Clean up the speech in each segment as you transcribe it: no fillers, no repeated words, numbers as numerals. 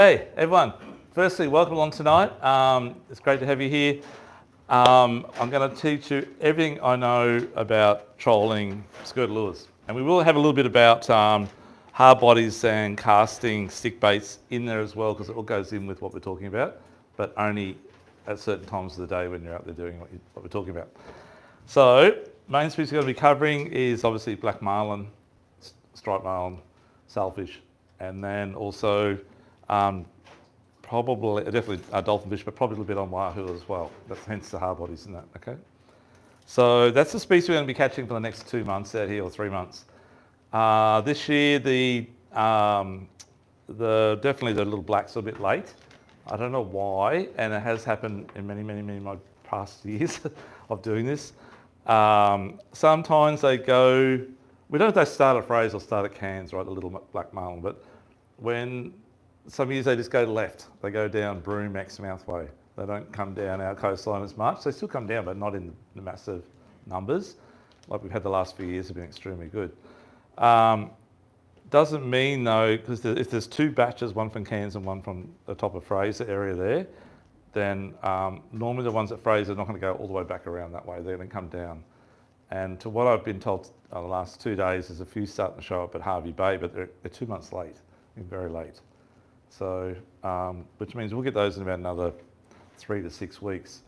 Hey everyone, firstly welcome along tonight. It's great to have you here. I'm going to teach you everything I know about trolling skirt lures, and we will have a little bit about hard bodies and casting stick baits in there as well, because it all goes in with what we're talking about, but only at certain times of the day when you're out there doing what we're talking about. So main species we're going to be covering is obviously black marlin, striped marlin, sailfish, and then also probably, definitely dolphinfish, but probably a little bit on wahoo as well. That's hence the hard bodies in that, okay? So that's the species we're going to be catching for the next 2 months out here, or 3 months. This year, definitely the little blacks are a bit late. I don't know why, and it has happened in many of my past years of doing this. Sometimes they go, we don't know if they start at Fraser or start at Cairns, right, the little black marlin, but when some years they just go left. They go down Broome, Exmouth way. They don't come down our coastline as much. They still come down, but not in the massive numbers. Like we've had the last few years have been extremely good. Doesn't mean though, because if there's 2 batches, one from Cairns and one from the top of Fraser area there, then normally the ones at Fraser are not going to go all the way back around that way. They're going to come down. And to what I've been told the last 2 days, there's a few starting to show up at Harvey Bay, but they're 2 months late, very late. So, which means we'll get those in about another 3 to 6 weeks.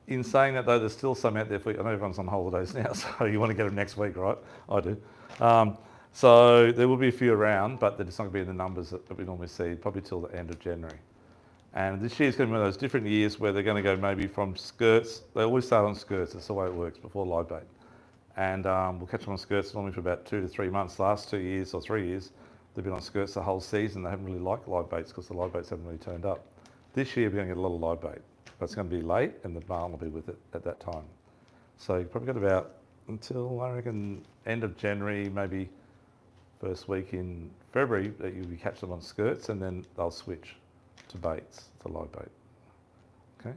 In saying that though, there's still some out there for you. I know everyone's on holidays now, so you want to get them next week, right? I do. So there will be a few around, but they're just not going to be in the numbers that we normally see, probably till the end of January. And this year's going to be one of those different years where they're going to go maybe from skirts. They always start on skirts. That's the way it works before live bait. And we'll catch them on skirts normally for about 2 to 3 months. Last 2 years or 3 years, they've been on skirts the whole season. They haven't really liked live baits because the live baits haven't really turned up. This year we're going to get a lot of live bait, but it's going to be late and the marlin will be with it at that time. So you've probably got about until, I reckon, end of January, maybe first week in February, that you'll be catching them on skirts, and then they'll switch to baits, to live bait. Okay.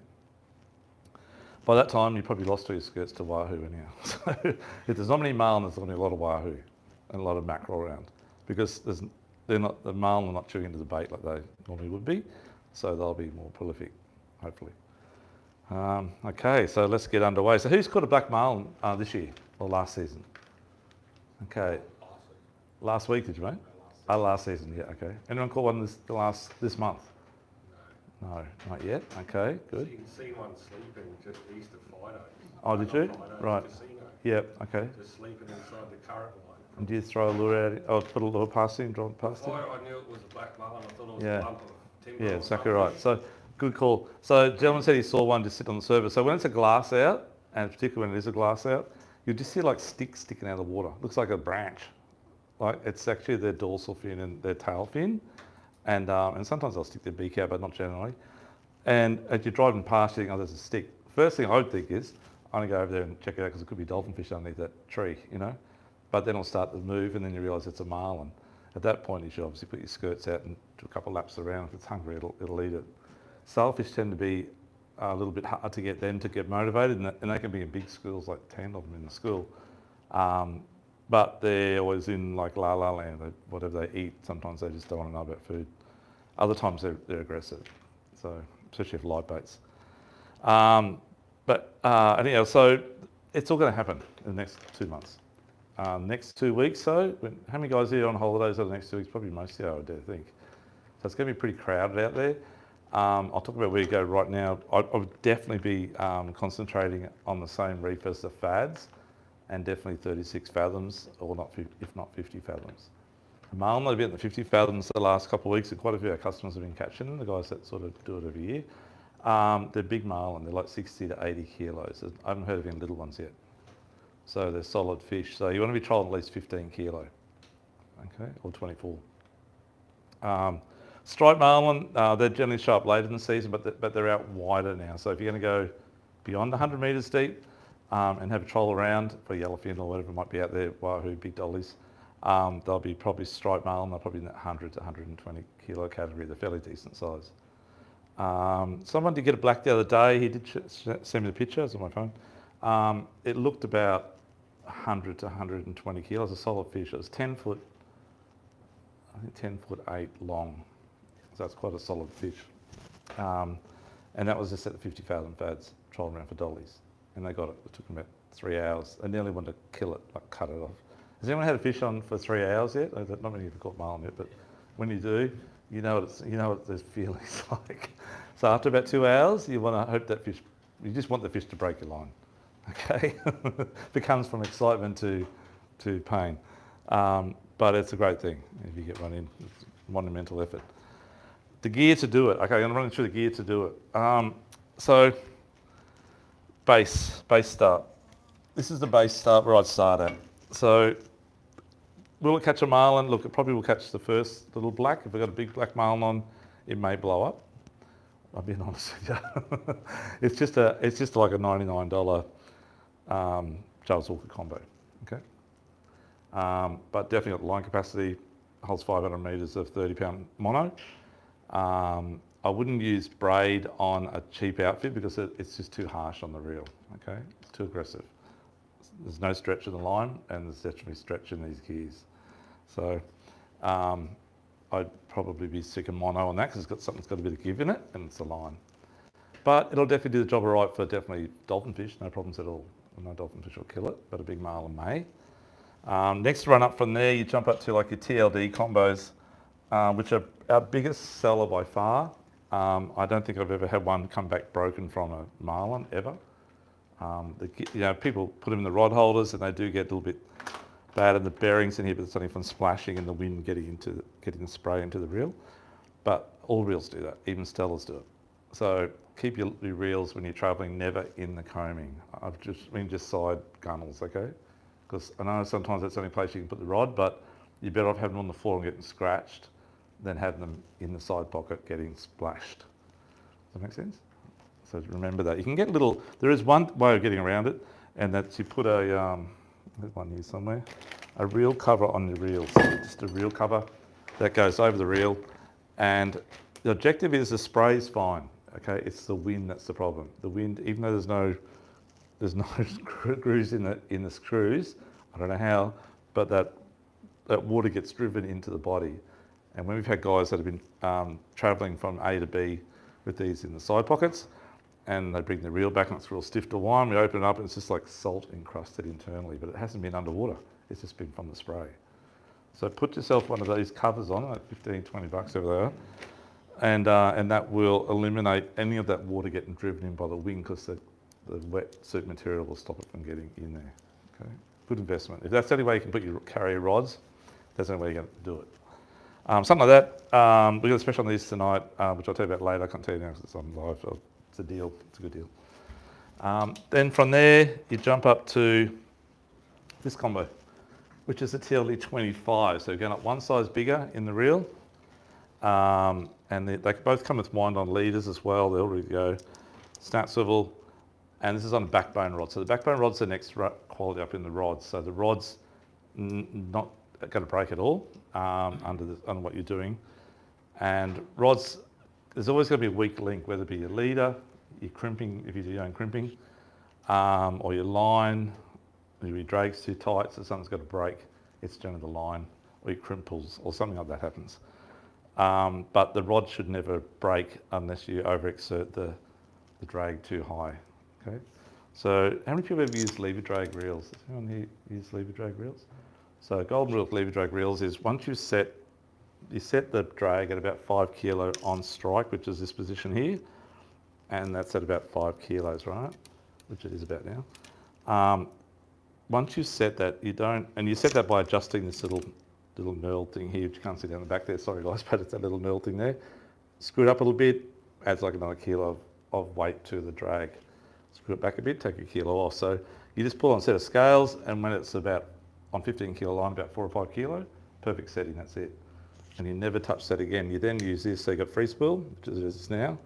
By that time, you probably lost all your skirts to wahoo anyhow. So if there's not many marlin, there's going to be a lot of wahoo and a lot of mackerel around, because the marlin are not chewing into the bait like they normally would be, so they'll be more prolific, hopefully. Okay, so let's get underway. So who's caught a black marlin this year or last season? Okay. Last week, did you, mate? Last season, yeah, okay. Anyone caught one this month? No, not yet. Okay, good. You can see one sleeping just east of Fido. Oh, did you? Right. Yep, okay. Just sleeping inside the current line. And do you throw a lure at it? Oh, put a lure past him, draw it past him? I knew it was a black marlin. I thought it was a lump of timber. Yeah, exactly right. So, good call. So, the gentleman said he saw one just sit on the surface. So, when it's a glass out, and particularly when it is a glass out, you just see like sticks sticking out of the water. Looks like a branch. Like it's actually their dorsal fin and their tail fin. And sometimes they'll stick their beak out, but not generally. And as you're driving past, you think, oh, there's a stick. First thing I would think is, I'm going to go over there and check it out because it could be dolphinfish underneath that tree, you know. But then it'll start to move and then you realise it's a marlin. At that point, you should obviously put your skirts out and do a couple of laps around. If it's hungry, it'll eat it. Sailfish tend to be a little bit hard to get them to get motivated, and they can be in big schools, like 10 of them in the school. But they're always in like la la land. Whatever they eat, sometimes they just don't want to know about food. Other times they're aggressive, so especially if live baits. Anyhow, so it's all going to happen in the next 2 months. Next 2 weeks, so how many guys are here on holidays over the next 2 weeks? Probably most of you, I would think. So it's going to be pretty crowded out there. I'll talk about where you go right now. I would definitely be concentrating on the same reef as the fads, and definitely 36 fathoms, or not, if not 50 fathoms. The marlin, they've been at the 50 fathoms the last couple of weeks, and quite a few of our customers have been catching them, the guys that sort of do it every year. They're big marlin, they're like 60 to 80 kilos. I haven't heard of any little ones yet. So they're solid fish. So you want to be trolling at least 15 kilo, okay, or 24. Striped marlin, they generally show up later in the season, but they're out wider now. So if you're going to go beyond 100 metres deep and have a troll around for yellowfin or whatever might be out there, wahoo, big dollies, they'll be probably striped marlin. They're probably in that 100 to 120 kilo category. They're fairly decent size. Someone did get a black the other day. He did send me the picture. It's on my phone. It looked about 100 to 120 kilos, a solid fish. It was 10 foot, I think 10 foot 8 long. So that's quite a solid fish. And that was just at the 50,000 fads, trolling around for dollies. And they got it. It took them about 3 hours. I nearly wanted to kill it, like cut it off. Has anyone had a fish on for 3 hours yet? Not many have caught marlin yet, but when you do, you know what this feeling's like. So after about 2 hours, you want to hope that fish, you just want the fish to break your line, okay? It comes from excitement to pain. But it's a great thing if you get one in. It's a monumental effort. The gear to do it. Okay, I'm going to run through the gear to do it. So base start. This is the base start where I'd start at. So will it catch a marlin? Look, it probably will catch the first little black. If we've got a big black marlin on, it may blow up. I'm being honest with you. It's just like a $99 Charles Walker combo. Okay. But definitely got line capacity, holds 500 metres of 30-pound mono. I wouldn't use braid on a cheap outfit because it's just too harsh on the reel, okay? It's too aggressive. There's no stretch in the line and there's definitely stretch in these gears. So I'd probably be sick of mono on that because something's got a bit of give in it and it's a line. But it'll definitely do the job all right for definitely dolphin fish, no problems at all. No dolphin fish will kill it, but a big marlin may. Next run up from there, you jump up to like your TLD combos, which are our biggest seller by far. I don't think I've ever had one come back broken from a marlin, ever. People put them in the rod holders and they do get a little bit bad in the bearings in here, but it's only from splashing and the wind getting the spray into the reel. But all reels do that, even Stellars do it. So keep your reels when you're traveling never in the combing. I've just side gunnels, okay? Because I know sometimes that's the only place you can put the rod, but you're better off having them on the floor and getting scratched than having them in the side pocket getting splashed. Does that make sense? So remember that. You can get there is one way of getting around it, and that's you put there's one here somewhere, a reel cover on the reels. Just a reel cover that goes over the reel, and the objective is the spray is fine, okay? It's the wind that's the problem. The wind, even though there's no screws in the screws, I don't know how, but that water gets driven into the body. And when we've had guys that have been travelling from A to B with these in the side pockets, and they bring the reel back and it's real stiff to wind, we open it up and it's just like salt encrusted internally, but it hasn't been underwater. It's just been from the spray. So put yourself one of these covers on, like 15, 20 bucks over there, and that will eliminate any of that water getting driven in by the wind because the wet suit material will stop it from getting in there. Okay, good investment. If that's the only way you can put your carrier rods, that's the only way you're going to do it. Something like that. We've got a special on these tonight, which I'll tell you about later. I can't tell you now because it's on live. It's a deal. It's a good deal. Then from there, you jump up to this combo, which is a TLD 25. So you're going up one size bigger in the reel. And they both come with wind-on leaders as well. They're all ready to go. Snap swivel. And this is on a backbone rod. So the backbone rod's the next quality up in the rods. So the rod's not going to break at all under what you're doing. And rods, there's always going to be a weak link, whether it be your leader, your crimping, if you do your own crimping, or your line, maybe your drag's too tight, so something's got to break. It's generally the line, or your crimp pulls, or something like that happens. But the rod should never break unless you overexert the drag too high. Okay. So how many people have used lever drag reels? Does anyone here use lever drag reels? So golden rule of lever drag reels is once you set the drag at about 5 kilo on strike, which is this position here, and that's at about 5 kilos, right? Which it is about now. Once you set that, you set that by adjusting this little knurl thing here, which you can't see down the back there, sorry guys, but it's that little knurl thing there. Screw it up a little bit, adds like another kilo of weight to the drag. Screw it back a bit, take a kilo off. So you just pull on a set of scales, and when it's about, on 15 kilo line, about 4 or 5 kilo, perfect setting, that's it. And you never touch that again. You then use this, so you've got free spool, which is this now.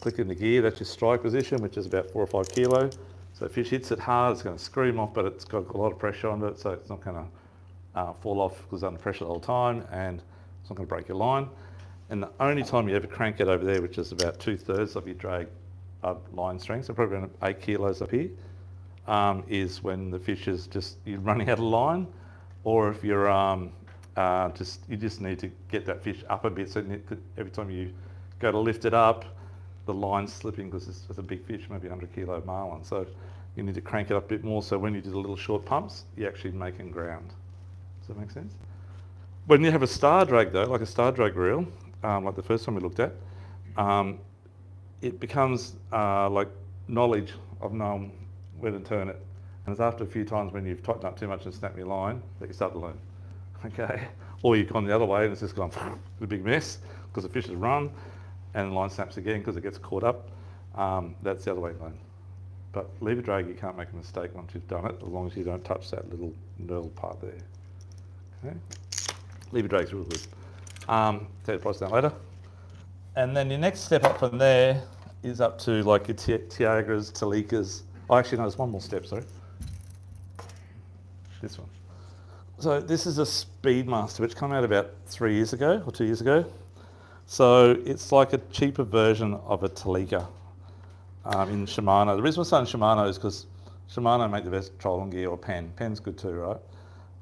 Click in the gear, that's your strike position, which is about 4 or 5 kilo. So if fish hits it hard, it's going to scream off, but it's got a lot of pressure on it, so it's not going to fall off because it's under pressure the whole time, and it's not going to break your line. And the only time you ever crank it over there, which is about 2/3 of your drag line strength, so probably around 8 kilos up here, is when the fish is just, you're running out of line, or if you're you just need to get that fish up a bit, so every time you go to lift it up, the line's slipping because it's a big fish, maybe 100 kilo marlin. So you need to crank it up a bit more, so when you do the little short pumps, you're actually making ground. Does that make sense? When you have a star drag though, like a star drag reel, like the first one we looked at, it becomes like knowledge of knowing where to turn it. And it's after a few times when you've tightened up too much and snapped your line that you start to learn. Okay? Or you've gone the other way and it's just gone a big mess because the fish has run and the line snaps again because it gets caught up. That's the other way to learn. But lever drag, you can't make a mistake once you've done it, as long as you don't touch that little knurl part there. Okay? Lever drag's real good. Tell you the price of that later. And then your next step up from there is up to like your Tiagras, Talikas. Oh, actually no, there's one more step, sorry. This one. So this is a Speedmaster, which came out about 3 years ago or 2 years ago. So it's like a cheaper version of a Talika in Shimano. The reason we're saying Shimano is because Shimano make the best trolling gear, or Penn. Penn's good too,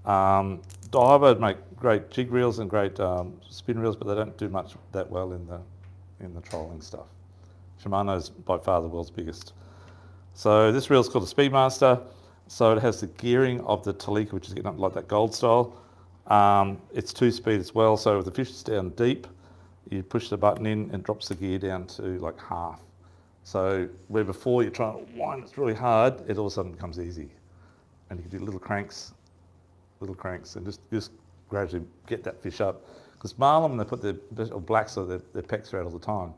right? Diver make great jig reels and great spin reels, but they don't do much that well in the trolling stuff. Shimano's by far the world's biggest. So this reel's called a Speedmaster. So it has the gearing of the Talika, which is getting up like that gold style. It's 2-speed as well, so if the fish is down deep, you push the button in and it drops the gear down to like half. So where before you're trying to wind it really hard, it all of a sudden becomes easy. And you can do little cranks, and just gradually get that fish up. Because marlin, when they put or blacks, so their pecks are out all the time,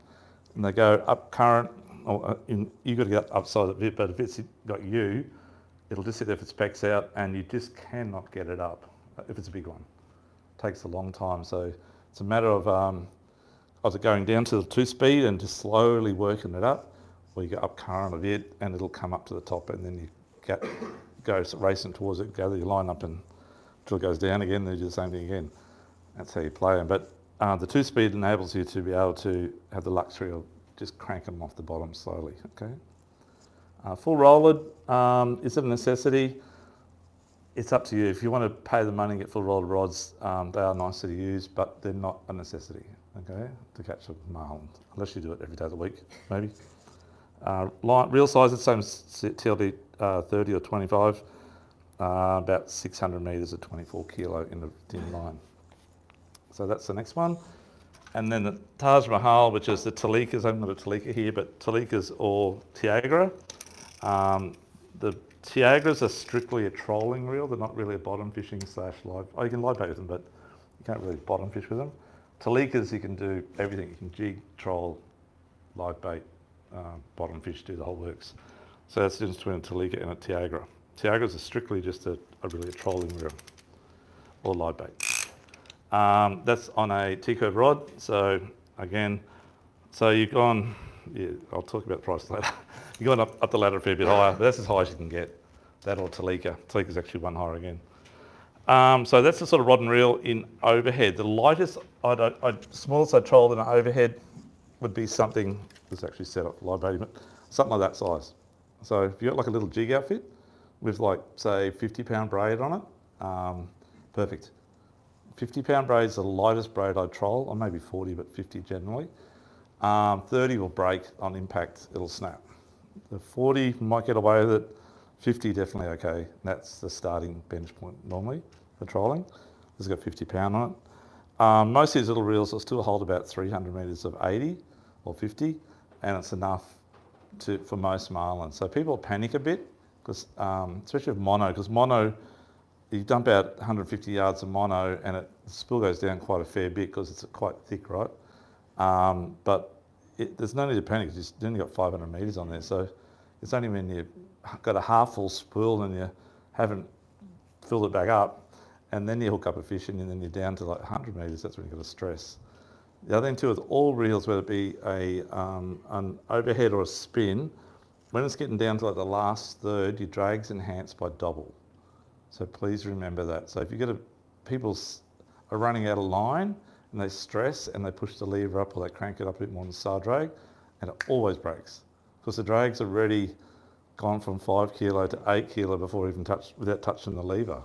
and they go up current, or you've got to get upside of it, but if it's got you, it'll just sit there if its pecks out, and you just cannot get it up if it's a big one. It takes a long time, so it's a matter of either going down to the 2-speed and just slowly working it up, or you go up current of it and it'll come up to the top, and then you go racing towards it, gather your line up until it goes down again, then you do the same thing again. That's how you play them. But the 2-speed enables you to be able to have the luxury of just cranking them off the bottom slowly, okay? Full rollered, is it a necessity? It's up to you. If you want to pay the money and get full rollered rods, they are nicer to use, but they're not a necessity, okay, to catch a marlin, unless you do it every day of the week, maybe. Reel size, it's the same TLD 30 or 25, about 600 metres at 24 kilo in the thin line. So that's the next one. And then the Taj Mahal, which is the Talikas. I haven't got a Talika here, but Talikas or Tiagra. The Tiagras are strictly a trolling reel. They're not really a bottom fishing / live. Oh, you can live bait with them, but you can't really bottom fish with them. Talikas, you can do everything. You can jig, troll, live bait, bottom fish, do the whole works. So that's the difference between a Talika and a Tiagra. Tiagras are strictly just a trolling reel or live bait. That's on a T-curve rod. So again, you've gone, yeah, I'll talk about the price later. You've gone up the ladder a fair bit higher, but that's as high as you can get. That or Talika. Talika's actually one higher again. So that's the sort of rod and reel in overhead. The lightest, smallest I'd troll in an overhead would be something, this is actually set up for live baiting, but something like that size. So if you've got like a little jig outfit with like, say, 50-pound braid on it, perfect. 50-pound braid is the lightest braid I'd troll, or maybe 40, but 50 generally. 30 will break on impact, it'll snap. The 40 might get away with it, 50 definitely okay. That's the starting bench point normally for trolling. It's got 50 pound on it. Most of these little reels will still hold about 300 metres of 80 or 50, and it's enough for most marlin. So people panic a bit, because especially with mono, because mono, you dump out 150 yards of mono and the spill goes down quite a fair bit because it's quite thick, right? But there's no need to panic, you've only got 500 metres on there. So it's only when you've got a half full spool and you haven't filled it back up, and then you hook up a fish and then you're down to like 100 metres, that's when you've got to stress. The other thing too is all reels, whether it be an overhead or a spin, when it's getting down to like the last third, your drag's enhanced by double. So please remember that. So if you get people are running out of line and they stress and they push the lever up or they crank it up a bit more on the star drag, and it always breaks because the drag's already gone from 5 kilo to 8 kilo before even without touching the lever.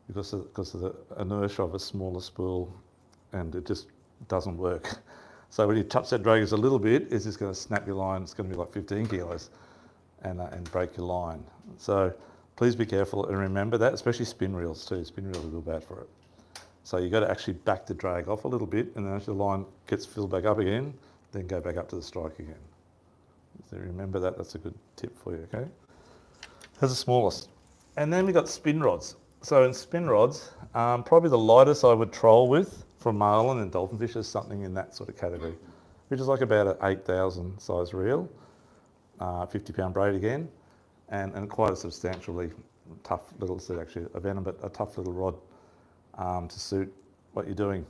because of the inertia of a smaller spool, and it just doesn't work. So when you touch that drag just a little bit, it's just going to snap your line. It's going to be like 15 kilos and break your line. So please be careful and remember that, especially spin reels too. Spin reels are real bad for it. So you've got to actually back the drag off a little bit, and then as the line gets filled back up again, then go back up to the strike again. So remember that, that's a good tip for you, okay? That's the smallest. And then we've got spin rods. So in spin rods, probably the lightest I would troll with from marlin and dolphinfish is something in that sort of category, which is like about an 8,000 size reel, 50-pound braid again, and quite a substantially tough little, so actually a venom, but a tough little rod to suit what you're doing.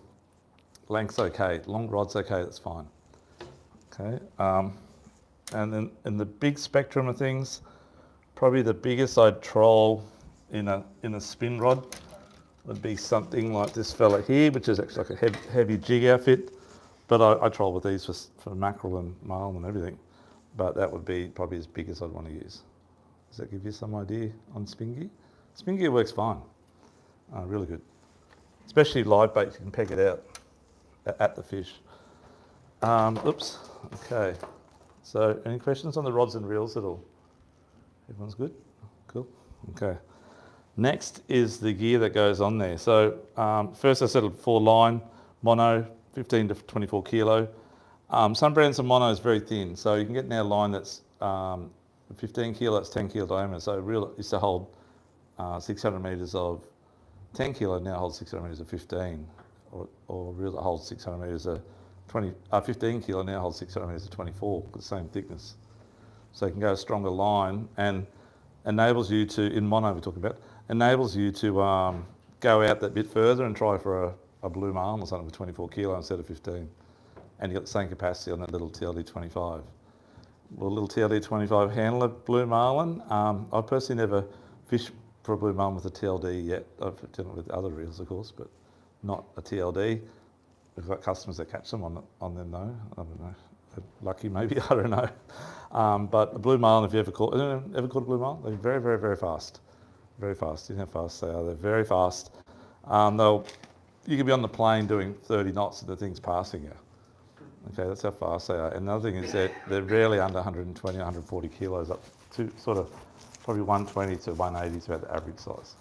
Length's okay, long rod's okay, that's fine. Okay, and then in the big spectrum of things, probably the biggest I'd troll in a spin rod would be something like this fella here, which is actually like a heavy jig outfit. But I troll with these for mackerel and marlin and everything. But that would be probably as big as I'd want to use. Does that give you some idea on spin gear? Spin gear works fine, really good. Especially live bait, you can peg it out at the fish. Oops, okay. So any questions on the rods and reels at all? Everyone's good? Cool, okay. Next is the gear that goes on there. So first I said 4 line, mono, 15 to 24 kilo. Some brands of mono is very thin, so you can get now a line that's 15 kilo, that's 10 kilo diameter. So reel used to hold 600 metres of 10 kilo, now holds 600 metres of 15. Or reel that holds 600 metres of 15 kilo, now holds 600 metres of 24, the same thickness. So you can go a stronger line, and enables you to, in mono we're talking about, enables you to go out that bit further and try for a blue marlin or something with 24 kilo instead of 15. And you got the same capacity on that little TLD 25. Will a little TLD 25 handle a blue marlin? I've personally never fished for a blue marlin with a TLD yet. I've done it with other reels, of course, but not a TLD. We've got customers that catch them on them though. I don't know. Lucky maybe, I don't know. But a blue marlin, if you ever caught a blue marlin? They're very, very, very fast. Very fast. You know how fast they are. They're very fast. You could be on the plane doing 30 knots and the thing's passing you. Okay, that's how fast they are. And another thing is that they're rarely under 120, 140 kilos, up to sort of probably 120 to 180 is about the average size.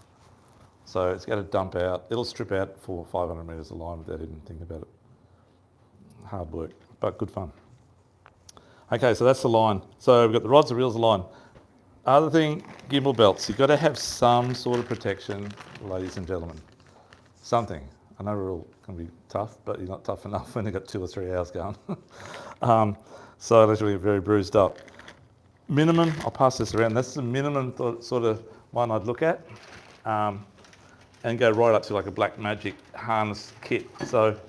So it's going to dump out. It'll strip out 400 or 500 metres of line without even thinking about it. Hard work, but good fun. Okay, so that's the line. So we've got the rods, the reels, the line. Other thing, gimbal belts. You've got to have some sort of protection, ladies and gentlemen. Something. I know we're all going to be tough, but you're not tough enough when you've got 2 or 3 hours going. So unless you're very bruised up. Minimum, I'll pass this around. That's the minimum sort of one I'd look at. And go right up to like a Black Magic harness kit. So,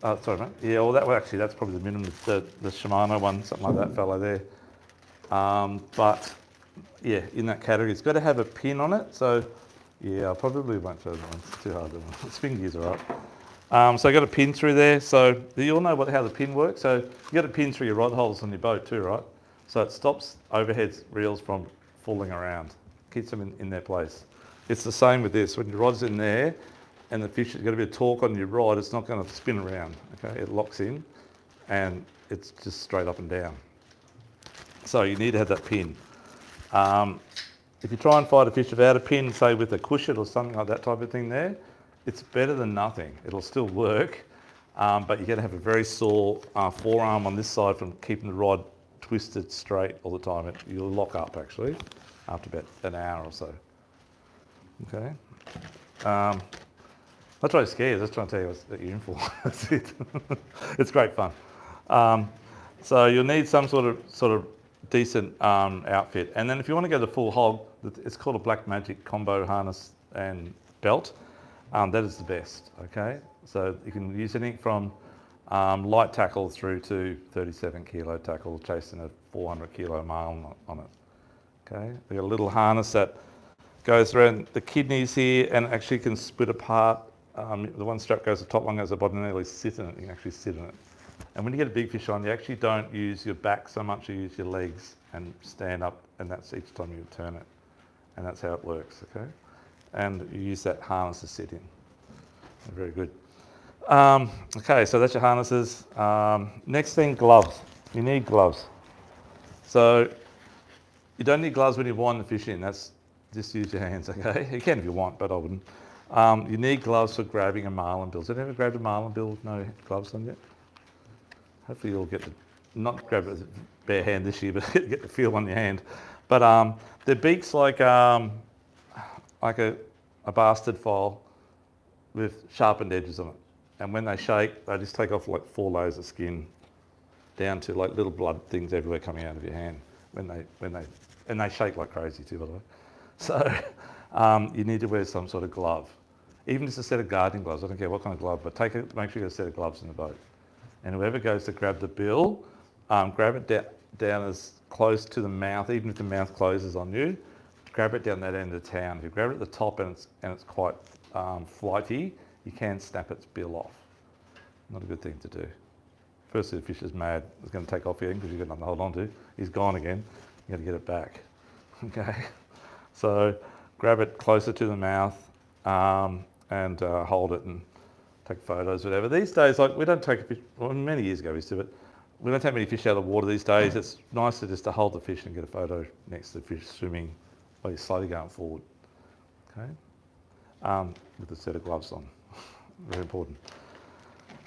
sorry mate. Yeah, well that's probably the minimum, the Shimano one, something like that fellow there. But yeah, in that category, it's got to have a pin on it. So yeah, I probably won't show them. It's too hard. Spin gears are right. So I got a pin through there. So you all know how the pin works. So you got a pin through your rod holes on your boat too, right? So it stops overhead reels from falling around, keeps them in their place. It's the same with this. When your rod's in there and the fish has got a bit of torque on your rod, it's not going to spin around. Okay, it locks in and it's just straight up and down. So you need to have that pin. If you try and fight a fish without a pin, say with a cushion or something like that type of thing there, it's better than nothing. It'll still work, but you're going to have a very sore forearm on this side from keeping the rod twisted straight all the time. You'll lock up actually after about an hour or so. Okay. I'm not trying to scare you, I'm just trying to tell you what you're in for. That's it. It's great fun. So you'll need some sort of decent outfit. And then if you want to go the full hog, it's called a Black Magic combo harness and belt. That is the best, okay? So you can use anything from light tackle through to 37 kilo tackle, chasing a 400 kilo marlin on it, okay? They've got a little harness that goes around the kidneys here and actually can split apart. The one strap goes to the top, one goes to the bottom, and you can actually sit in it. And when you get a big fish on, you actually don't use your back so much, you use your legs and stand up, and that's each time you turn it. And that's how it works, okay? and you use that harness to sit in. Very good. Okay, so that's your harnesses. Next thing, gloves. You need gloves. So you don't need gloves when you wind the fish in. That's just use your hands, okay? You can if you want, but I wouldn't. You need gloves for grabbing a marlin bill. Has anyone ever grabbed a marlin bill with no gloves on yet? Hopefully you'll get to, not grab it with bare hand this year, but get the feel on your hand. But their beak's like a bastard file with sharpened edges on it. And when they shake, they just take off like 4 layers of skin down to like little blood things everywhere coming out of your hand and they shake like crazy too, by the way. So you need to wear some sort of glove. Even just a set of gardening gloves, I don't care what kind of glove, but make sure you have a set of gloves in the boat. And whoever goes to grab the bill, grab it down as close to the mouth, even if the mouth closes on you, grab it down that end of town. If you grab it at the top and it's quite flighty, you can snap its bill off. Not a good thing to do. Firstly, the fish is mad. It's going to take off again because you've got nothing to hold on to. He's gone again. You've got to get it back. Okay. So grab it closer to the mouth and hold it and take photos, whatever. These days, like we don't take a fish, well, many years ago we used to, but we don't take many fish out of the water these days. It's nicer just to hold the fish and get a photo next to the fish swimming while you're slowly going forward. Okay. With a set of gloves on. Very important.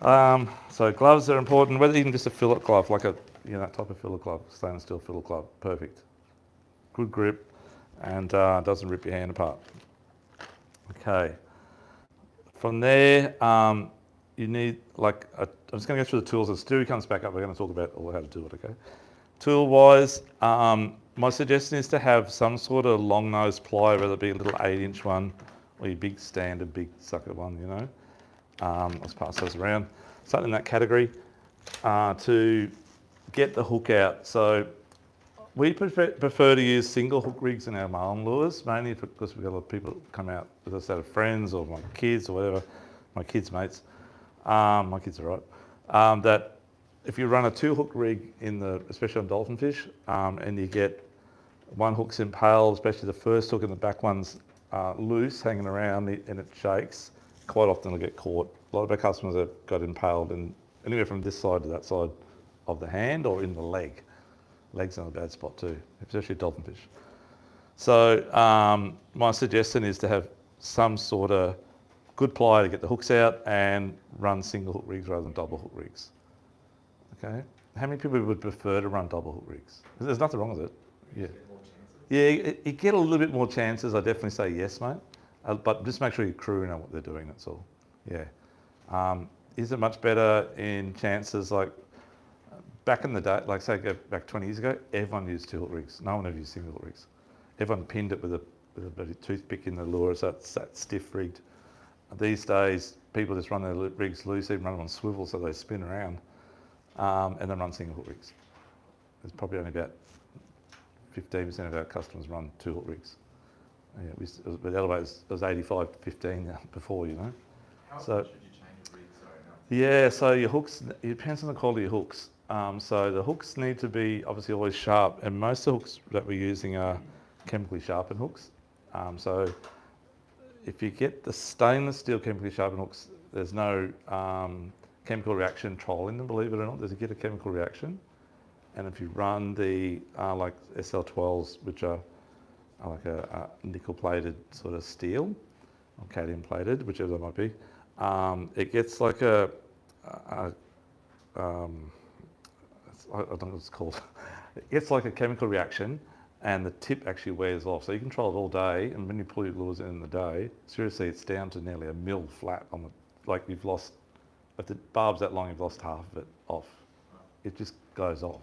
So gloves are important, whether even just a fillet glove, like that type of fillet glove, stainless steel fillet glove, perfect. Good grip and doesn't rip your hand apart. Okay. From there, you need I'm just going to go through the tools. As Stewie comes back up, we're going to talk about how to do it, okay? Tool-wise, my suggestion is to have some sort of long-nosed plier, whether it be a little 8-inch one or your big standard, big sucker one, you know. Let's pass those around. Something in that category to get the hook out. So we prefer to use single hook rigs in our marlin lures, mainly because we've got a lot of people come out with a set of friends or my kids or whatever, my kids' mates. My kids are right. That if you run a 2-hook rig especially on dolphin fish, and you get one hook's impaled, especially the first hook and the back one's loose, hanging around and it shakes, quite often it'll get caught. A lot of our customers have got impaled in anywhere from this side to that side of the hand or in the leg. Leg's in a bad spot too, especially dolphin fish. So my suggestion is to have some sort of good plier to get the hooks out and run single hook rigs rather than double hook rigs. Okay? How many people would prefer to run double hook rigs? There's nothing wrong with it. Yeah. Yeah, you get a little bit more chances. I definitely say yes, mate. But just make sure your crew know what they're doing, that's all. Yeah. Is it much better in chances like back in the day, like say go back 20 years ago, everyone used 2-hook rigs. No one ever used single hook rigs. Everyone pinned it with a toothpick in the lure, so it's that stiff rigged. These days, people just run their rigs loose, even run them on swivel so they spin around, and then run single hook rigs. There's probably only about 15% of our customers run 2-hook rigs. Yeah, with elevators, it was 85 to 15 before, you know. How so, often should you change a rig? Sorry, no. Yeah, so your hooks, it depends on the quality of hooks. So the hooks need to be obviously always sharp, and most of the hooks that we're using are chemically sharpened hooks. So if you get the stainless steel chemically sharpened hooks, there's no chemical reaction trolling them, believe it or not. There's a chemical reaction. And if you run the like SL12s, which are like a nickel-plated sort of steel, or cadmium-plated, whichever that might be, it gets like I don't know what it's called. It gets like a chemical reaction, and the tip actually wears off. So you can troll it all day, and when you pull your lures in the day, seriously, it's down to nearly a mil flat on the, like you've lost, if the barb's that long, you've lost half of it off. It just goes off.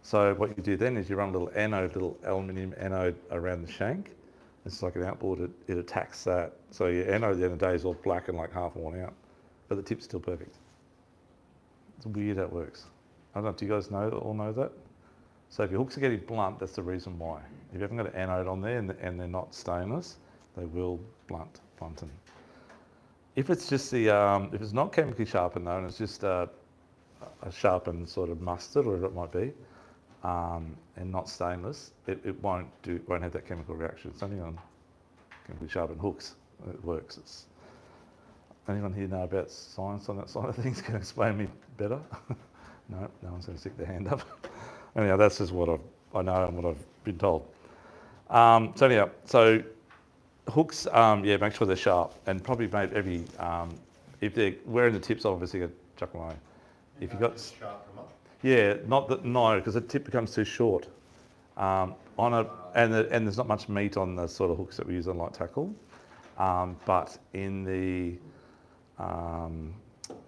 So what you do then is you run a little anode, little aluminium anode around the shank. It's like an outboard, it attacks that. So your anode at the end of the day is all black and like half worn out, but the tip's still perfect. It's weird how it works. I don't know, do you guys all know that? So if your hooks are getting blunt, that's the reason why. If you haven't got an anode on there and they're not stainless, they will blunten. If it's just if it's not chemically sharpened though, and it's just a sharpened sort of mustard, or whatever it might be, and not stainless, it won't have that chemical reaction. It's only on chemically sharpened hooks. It works. Anyone here know about science on that side of things? Can explain me better? No one's going to stick their hand up. Anyhow, that's just what I know and what I've been told. So hooks, make sure they're sharp, and probably made every, if they're wearing the tips, obviously you got to chuck them away. If you've got, Sharp them up. yeah, no, because the tip becomes too short. And there's not much meat on the sort of hooks that we use on light tackle, but in the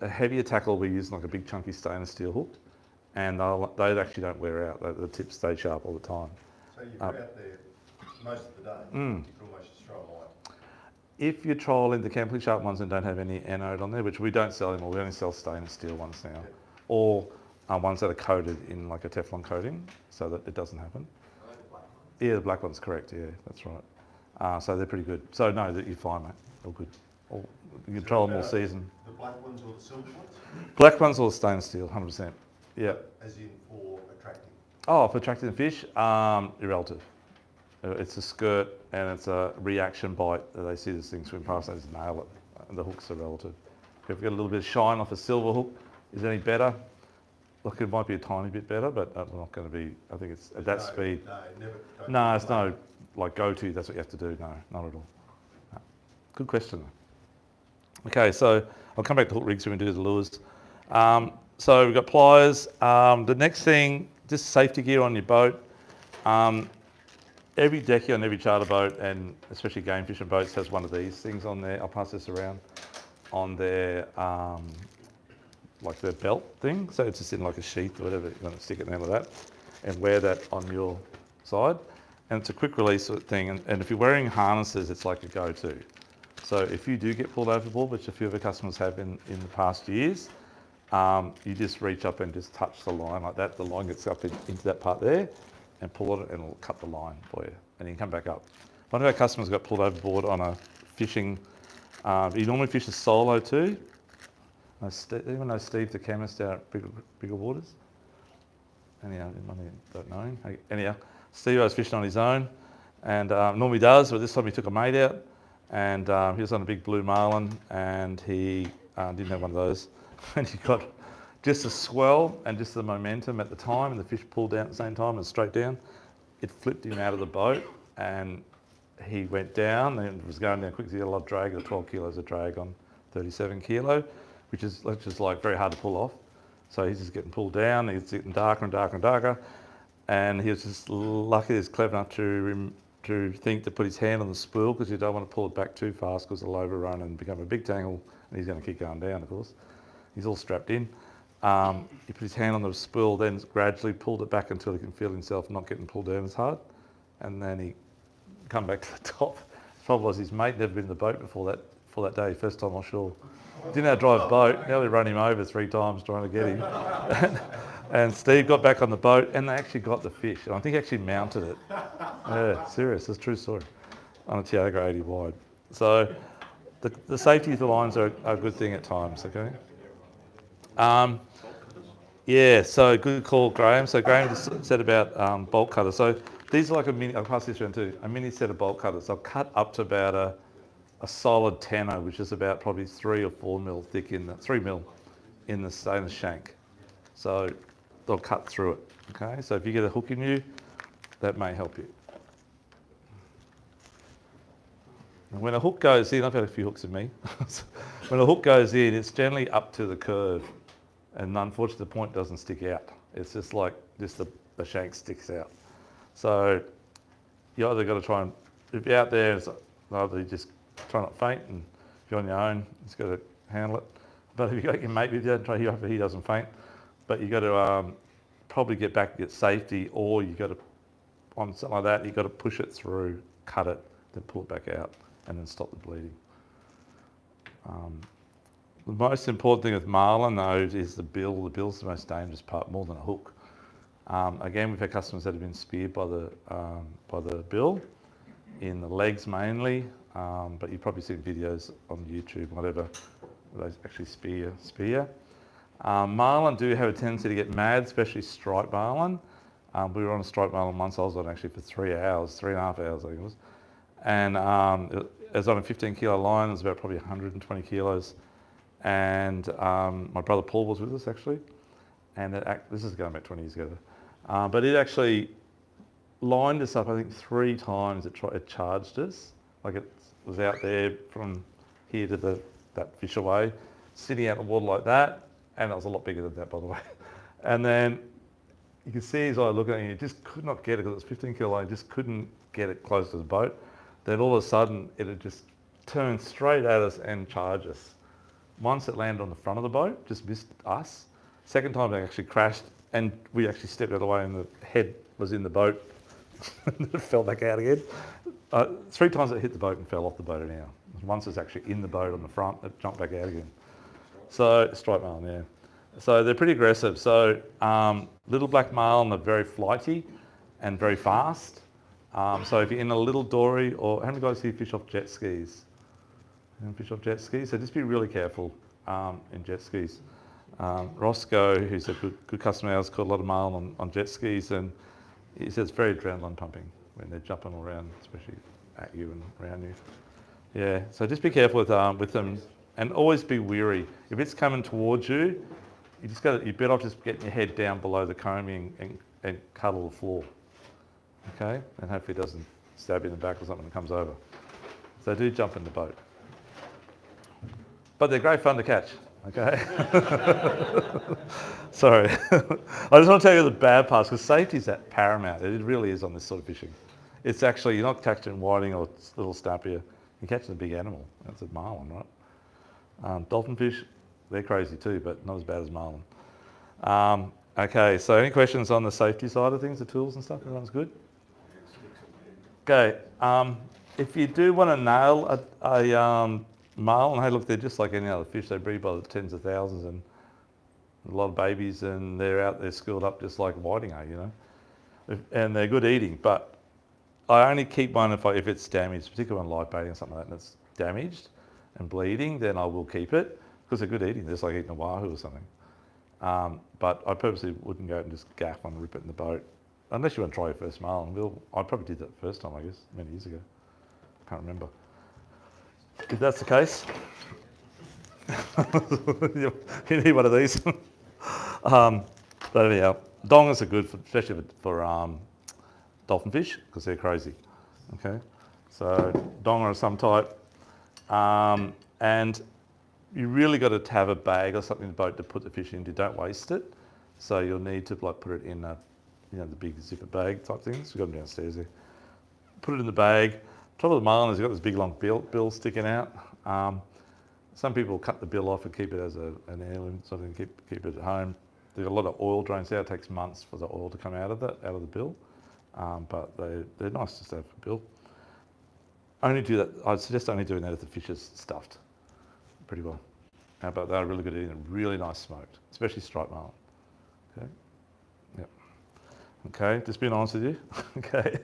a heavier tackle we use like a big chunky stainless steel hook, and they actually don't wear out. The tips stay sharp all the time. So you're out there most of the day. You can almost just throw them away. If you're trolling the chemically sharp ones and don't have any anode on there, which we don't sell anymore, we only sell stainless steel ones now, or ones that are coated in like a Teflon coating so that it doesn't happen. Yeah, the black one's correct. Yeah, that's right. So they're pretty good. So no, that you're fine, mate. All good. You can troll them all season. The black ones or the silver ones? Black ones or stainless steel, 100%. Yeah. As in for attracting? Oh, for attracting the fish, irrelative. It's a skirt and it's a reaction bite. They see this thing swim past, they just nail it. And the hooks are relative. If we get a little bit of shine off a silver hook, is it any better? Look, it might be a tiny bit better, but we're not going to be, I think it's at that speed. No, it's no, like go-to, that's what you have to do. No, not at all. No. Good question though. Okay, so I'll come back to hook rigs when we do the lures. So we've got pliers. The next thing, just safety gear on your boat. Every decky on every charter boat, and especially game fishing boats, has one of these things on there. I'll pass this around on their like their belt thing. So it's just in like a sheath or whatever. You want to stick it down like that and wear that on your side. And it's a quick release sort of thing. And if you're wearing harnesses, it's like a go-to. So if you do get pulled overboard, which a few of our customers have in the past years, you just reach up and just touch the line like that. The line gets up into that part there and pull it and it'll cut the line for you. And you can come back up. One of our customers got pulled overboard on a fishing, he normally fishes solo too. Anyone know Steve the chemist out at Bigger Waters? Anyhow, don't know him. Anyhow, Steve was fishing on his own and normally does, but this time he took a mate out and he was on a big blue marlin and he didn't have one of those. And he got just a swell and just the momentum at the time, and the fish pulled down at the same time and straight down. It flipped him out of the boat and he went down and it was going down quickly. He had a lot of drag, 12 kilos of drag on 37 kilo, which is just like very hard to pull off. So he's just getting pulled down, he's getting darker and darker and darker. And he was just lucky, he's clever enough to think to put his hand on the spool, because you don't want to pull it back too fast because it'll overrun and become a big tangle and he's going to keep going down, of course. He's all strapped in. He put his hand on the spool, then gradually pulled it back until he can feel himself not getting pulled down as hard. And then he come back to the top. The problem was his mate never been in the boat before that day, first time offshore. Didn't know how to drive a boat, nearly run him over 3 times trying to get him. And Steve got back on the boat and they actually got the fish. And I think he actually mounted it. Yeah, serious, it's a true story. On a Tiago 80 wide. So the safety of the lines are a good thing at times, okay? Yeah, so good call, Graham. So Graham just said about bolt cutters. So these are like a mini, I'll pass this around too, a mini set of bolt cutters. They'll cut up to about a solid tenner, which is about probably 3 or 4 mil thick 3 mil in the stainless shank. So they'll cut through it, okay? So if you get a hook in you, that may help you. And when a hook goes in, I've had a few hooks in me. When a hook goes in, it's generally up to the curve. And unfortunately, the point doesn't stick out. It's just like, the shank sticks out. So you either got to try and, if you're out there, it's either you just try not to faint, and if you're on your own, you just got to handle it. But if you got your mate with you, try hope he doesn't faint. But you got to probably get back and get safety, or you got to, on something like that, you got to push it through, cut it, then pull it back out, and then stop the bleeding. The most important thing with marlin though is the bill. The bill's the most dangerous part, more than a hook. Again, we've had customers that have been speared by the bill, in the legs mainly, but you've probably seen videos on YouTube, whatever, where they actually spear. Marlin do have a tendency to get mad, especially striped marlin. We were on a striped marlin once. I was on actually for 3 hours, 3.5 hours I think it was. And was on a 15 kilo line. It was about probably 120 kilos. And my brother Paul was with us actually. And this is going back 20 years ago. But it actually lined us up, I think 3 times it charged us. Like it was out there from here to that fish away, sitting out in the water like that. And it was a lot bigger than that, by the way. And then you could see his eye looking at you, he just could not get it because it was 15 kilo line, just couldn't get it close to the boat. Then all of a sudden, it had just turned straight at us and charged us. Once it landed on the front of the boat, just missed us. Second time it actually crashed and we actually stepped out of the way and the head was in the boat. It fell back out again. 3 times it hit the boat and fell off the boat anyhow. Once it's actually in the boat on the front, it jumped back out again. So, striped marlin, yeah. So they're pretty aggressive. So little black marlin are very flighty and very fast. So if you're in a little dory, or how many guys here fish off jet skis? Fish off jet skis? So just be really careful in jet skis. Roscoe, who's a good customer of ours, caught a lot of marlin on jet skis, and he says it's very adrenaline pumping when they're jumping around, especially at you and around you. Yeah, so just be careful with them, and always be wary. If it's coming towards you, you're better off just getting your head down below the combing and cuddle the floor. Okay, and hopefully it doesn't stab you in the back or something that comes over. So do jump in the boat. But they're great fun to catch, okay? Sorry. I just want to tell you the bad parts, because safety is at paramount. It really is on this sort of fishing. It's actually, you're not catching whiting or little snapper. You're catching a big animal. That's a marlin, right? Dolphin fish, they're crazy too, but not as bad as marlin. Okay, so any questions on the safety side of things, the tools and stuff? Everyone's good? Okay, if you do want to nail a marlin, hey look, they're just like any other fish. They breed by the tens of thousands and a lot of babies, and they're out there schooled up just like whiting are, you know. And they're good eating, but I only keep one if it's damaged, particularly on live baiting or something like that, and it's damaged and bleeding, then I will keep it, because they're good eating. They're just like eating a wahoo or something. But I purposely wouldn't go out and just gaff one and rip it in the boat, unless you want to try your first marlin. I probably did that the first time, I guess, many years ago. I can't remember. If that's the case, you need one of these. But anyhow, dongers are good, especially for dolphin fish, because they're crazy. Okay, so donger of some type, and you really got to have a bag or something in the boat to put the fish into. Don't waste it. So you'll need to put it in the big zipper bag type things. We've got them downstairs there. Put it in the bag. Trouble with the marlin is you've got this big long bill sticking out. Some people cut the bill off and keep it as an heirloom, something keep it at home. There's a lot of oil drains out. It takes months for the oil to come out of the bill. But they're nice to have a bill. Only do that. I'd suggest only doing that if the fish is stuffed pretty well. But they're really good at eating, really nice smoked, especially striped marlin. Okay. Yep. Okay. Just being honest with you. Okay.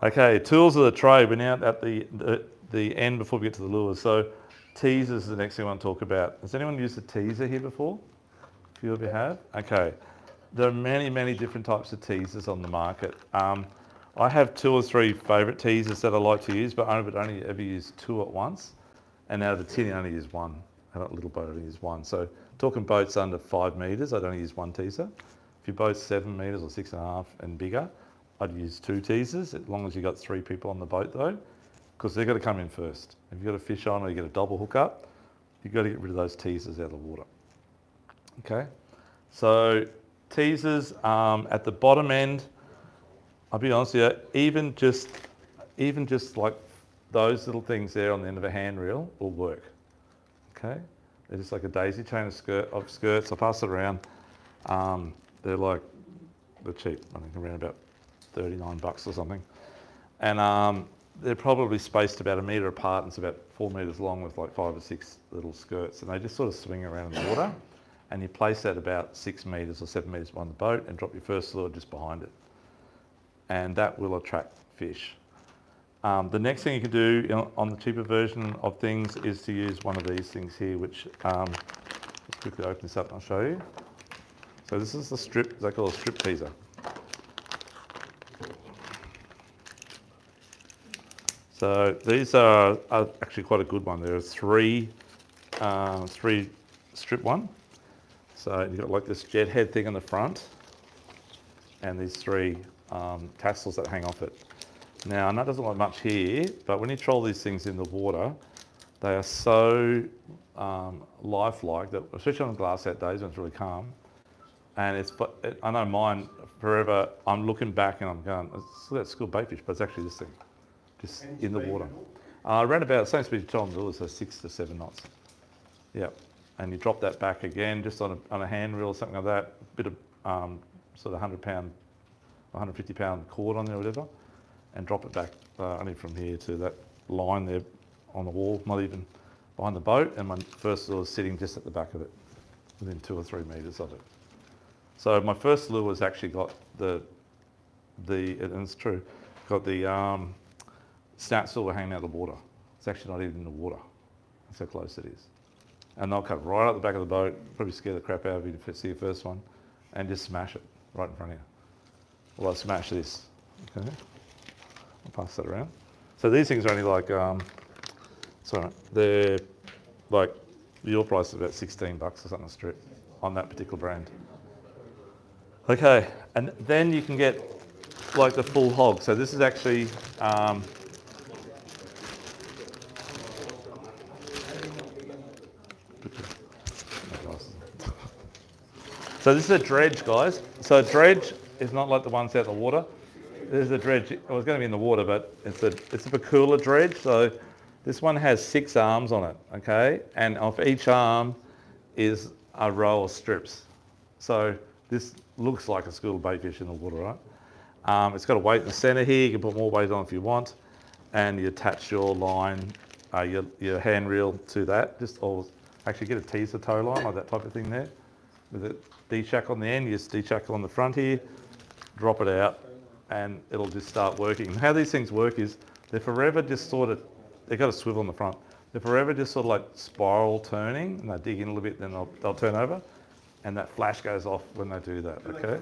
Okay. Tools of the trade. We're now at the end before we get to the lures. So teasers is the next thing I want to talk about. Has anyone used a teaser here before? A few of you have. Okay. There are many, many different types of teasers on the market. I have 2 or 3 favourite teasers that I like to use, but I would only ever use 2 at once. And out of the tin, I only use 1. And a little boat, I only use 1. So talking boats under 5 metres, I'd only use 1 teaser. If your boat's 7 metres or 6.5 and bigger, I'd use 2 teasers, as long as you've got 3 people on the boat though, because they've got to come in first. If you've got a fish on or you get a double hookup, you've got to get rid of those teasers out of the water. Okay, so teasers at the bottom end, I'll be honest with you, even just like those little things there on the end of a hand reel will work. Okay, they're just like a daisy chain of skirts. I'll pass it around. They're cheap. I think around about $39 or something, and they're probably spaced about 1 metre apart, and it's about 4 metres long with like 5 or 6 little skirts, and they just sort of swing around in the water. And you place that about 6 metres or 7 metres behind the boat and drop your first lure just behind it. And that will attract fish. The next thing you can do on the cheaper version of things is to use one of these things here, which, let's quickly open this up and I'll show you. So this is the strip, they call it a strip teaser. So these are actually quite a good one. There are three strip one. So you've got like this jet head thing on the front and these three tassels that hang off it. Now, I know it doesn't look much here, but when you troll these things in the water, they are so lifelike that, especially on glass out days when it's really calm, and I know mine forever, I'm looking back and I'm going, that's school baitfish, but it's actually this thing, just in the water. Around about the same speed you trolling the lures, so 6 to 7 knots. Yep. And you drop that back again, just on a hand reel or something like that, a bit of sort of 100-pound, 150-pound cord on there or whatever, and drop it back only from here to that line there on the wall, not even behind the boat, and my first lure is sitting just at the back of it, within 2 or 3 metres of it. So my first lure has actually got and it's true, got the snout silver hanging out of the water. It's actually not even in the water. That's how close it is. And they'll come right up the back of the boat, probably scare the crap out of you to see your first one, and just smash it right in front of you. Well, I'll smash this. Okay, I'll pass that around. So these things are only like, they're like, your price is about $16 or something a strip on that particular brand. Okay, and then you can get like the full hog. So this is actually, so this is a dredge, guys. So a dredge is not like the ones out in the water. This is a dredge. It was going to be in the water, but it's a Pacula dredge. So this one has 6 arms on it, okay? And off each arm is a row of strips. So this looks like a school of baitfish in the water, right? It's got a weight in the centre here. You can put more weight on if you want. And you attach your line, your hand reel to that. Actually get a teaser tow line, like that type of thing there. With a D-shack on the end, you just D-shack on the front here, drop it out, and it'll just start working. And how these things work is they're forever just sort of, they've got a swivel on the front. They're forever just sort of like spiral turning, and they dig in a little bit, then they'll turn over, and that flash goes off when they do that, okay?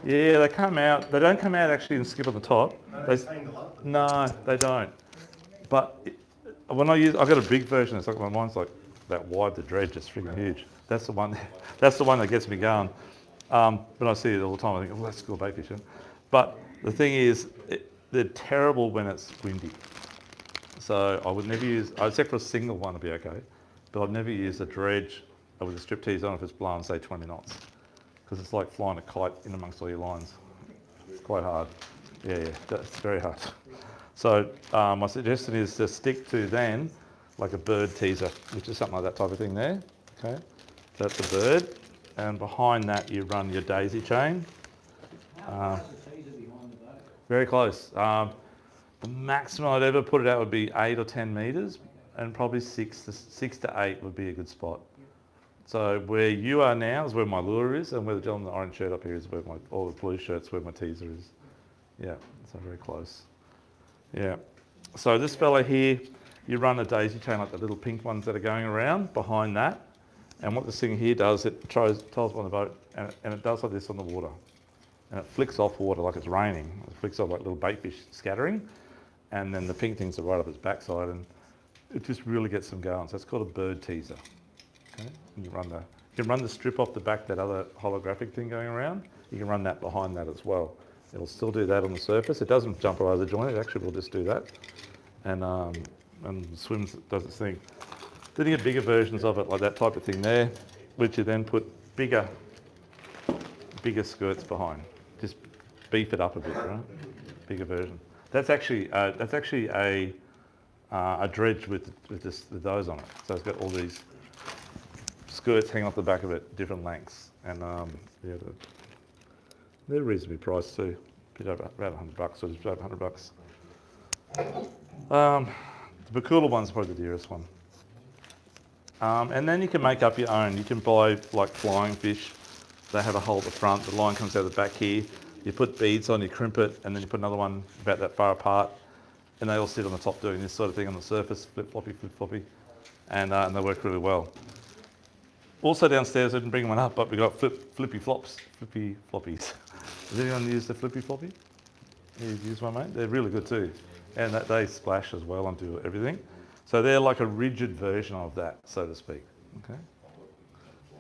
Yeah, they come out. They don't come out actually and skip on the top. No, they don't. But when I've got a big version. It's like mine's like that wide. The dredge is freaking huge. That's the one. That's the one that gets me going. But I see it all the time. I think, oh, that's cool baitfish. But the thing is, they're terrible when it's windy. So I would never use, except for a single one, would be okay. But I'd never use a dredge with a strip tease on if it's blowing, say, 20 knots. Because it's like flying a kite in amongst all your lines. It's quite hard. Yeah, that's very hard. So my suggestion is to stick to then like a bird teaser, which is something like that type of thing there. Okay, that's a bird, and behind that you run your daisy chain. Very close. The maximum I'd ever put it out would be 8 or 10 metres, and probably 6 to 8 would be a good spot. So where you are now is where my lure is, and where the gentleman in the orange shirt up here is where all the blue shirts where my teaser is. Yeah, so very close. Yeah. So this fella here, you run a daisy chain like the little pink ones that are going around behind that. And what this thing here does, it tries on the boat, and it does like this on the water. And it flicks off water like it's raining. It flicks off like little baitfish scattering. And then the pink things are right up its backside, and it just really gets them going. So it's called a bird teaser. Okay? And you can run the strip off the back, that other holographic thing going around. You can run that behind that as well. It'll still do that on the surface. It doesn't jump over the joint. It actually will just do that, and swims, does its thing. Then you get bigger versions of it, like that type of thing there, which you then put bigger skirts behind. Just beef it up a bit, right? Bigger version. That's actually a dredge with those on it. So it's got all these skirts hanging off the back of it, different lengths, and yeah, they're reasonably priced too. Around $100, or just over $100. The Pacula one's probably the dearest one. And then you can make up your own. You can buy like flying fish. They have a hole at the front. The line comes out the back here. You put beads on, you crimp it, and then you put another one about that far apart. And they all sit on the top doing this sort of thing on the surface, flip floppy, and they work really well. Also downstairs, I didn't bring one up, but we got flippy floppies. Has anyone used the flippy floppy? You've used one, mate? They're really good too. and that they splash as well and do everything. So they're like a rigid version of that, so to speak. Okay.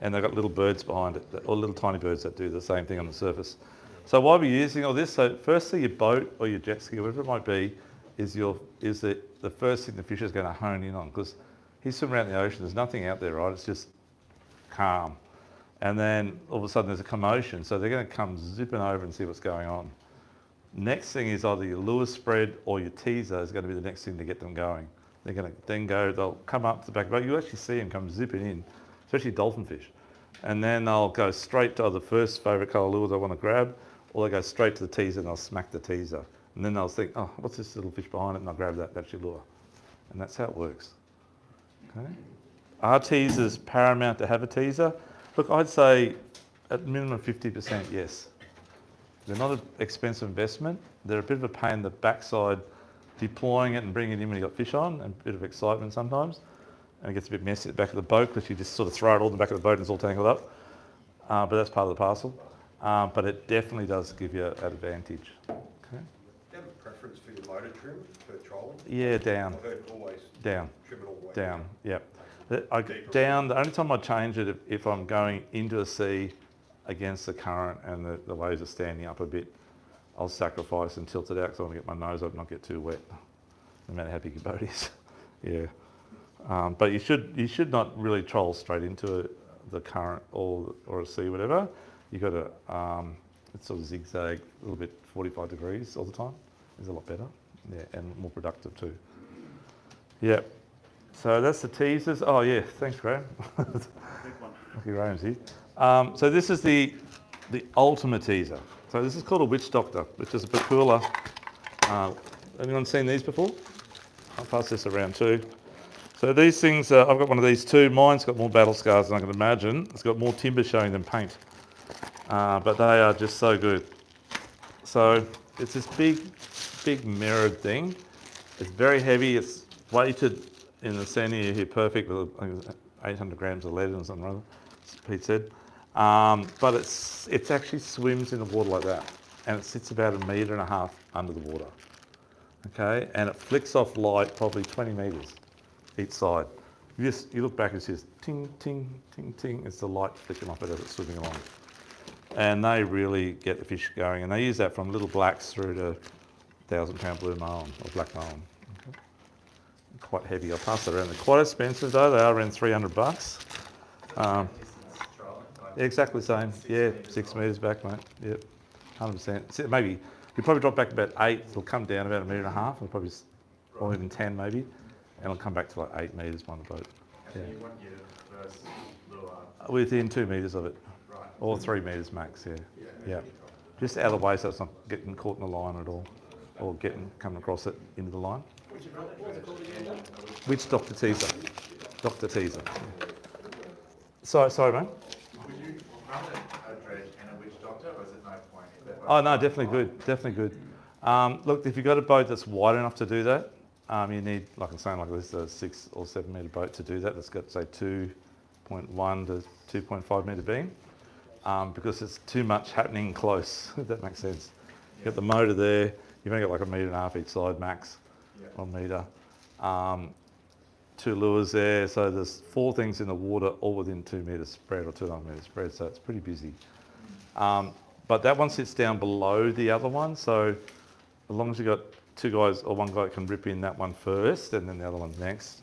And they've got little birds behind it, or little tiny birds that do the same thing on the surface. So why we're using all this, so firstly your boat or your jet ski, whatever it might be, is the first thing the fish is going to hone in on, because he's swimming around the ocean, there's nothing out there, right? It's just calm. And then all of a sudden there's a commotion, so they're going to come zipping over and see what's going on. Next thing is either your lure spread or your teaser is going to be the next thing to get them going. They're going to then they'll come up to the back of the boat, you actually see them come zipping in, especially dolphin fish. And then they'll go straight to the first favourite colour lure they want to grab, or they go straight to the teaser and they'll smack the teaser. And then they'll think, oh, what's this little fish behind it? And they'll grab that, that's your lure. And that's how it works. Okay. Are teasers paramount to have a teaser? Look, I'd say at minimum 50% yes. They're not an expensive investment. They're a bit of a pain in the backside deploying it and bringing it in when you've got fish on, and a bit of excitement sometimes. And it gets a bit messy at the back of the boat because you just sort of throw it all in the back of the boat and it's all tangled up. But that's part of the parcel. But it definitely does give you an advantage. Okay. Do you have a preference for your motor trim for trolling? Yeah, down. I've heard always Down. trim it all the way Down, yep. Down, the only time I change it if I'm going into a sea against the current and the waves are standing up a bit, I'll sacrifice and tilt it out because I want to get my nose up and not get too wet, no matter how big your boat is. Yeah. But you should not really troll straight into the current or a sea, whatever. You've got to it's sort of zigzag a little bit, 45 degrees all the time. It's a lot better, yeah, and more productive too. Yeah. So that's the teasers. Oh yeah, thanks Graham. Lucky Graham's here. So this is the ultimate teaser. So this is called a witch doctor, which is a peculiar. Anyone seen these before? I'll pass this around too. So these things, I've got one of these too. Mine's got more battle scars than I can imagine. It's got more timber showing than paint. But they are just so good. So it's this big mirrored thing. It's very heavy. It's weighted in the centre here, perfect, with 800 grams of lead and something rather, Pete said. But it actually swims in the water like that, and it sits about 1.5 meters under the water. Okay, and it flicks off light probably 20 metres each side. You look back and it's just ting, ting, ting, ting. It's the light flicking off it as it's swimming along. And they really get the fish going, and they use that from little blacks through to 1,000-pound blue marlin or black marlin. Okay. Quite heavy. I'll pass it around. They're quite expensive though. They are around $300. Exactly the same. Yeah, 6 metres back, mate. Yep, 100%. Maybe you probably drop back about 8. It'll come down about 1.5 metres. It'll probably, or even 10 maybe, and it'll come back to like 8 metres on the boat. Yeah. You want your first lure within 2 metres of it, right, or 3 metres max. Yeah. Just out of the way so it's not getting caught in the line at all, or coming across it into the line. Which Dr. Teaser? Dr. Teaser. Yeah. Sorry, mate. would you run a dredge and a witch doctor, or is it no point? Oh no, definitely good, definitely good. Look, if you've got a boat that's wide enough to do that, you need, like I'm saying, like this, a 6 or 7 metre boat to do that. That's got, say, 2.1 to 2.5 metre beam, because it's too much happening close, if that makes sense. You've got the motor there, you've only got like 1.5 metres each side max, 1 metre. 2 lures there, so there's 4 things in the water, all within 2 metres spread or 2.5 metres spread, so it's pretty busy. But that one sits down below the other one, so as long as you've got 2 guys or 1 guy that can rip in that one first and then the other one next,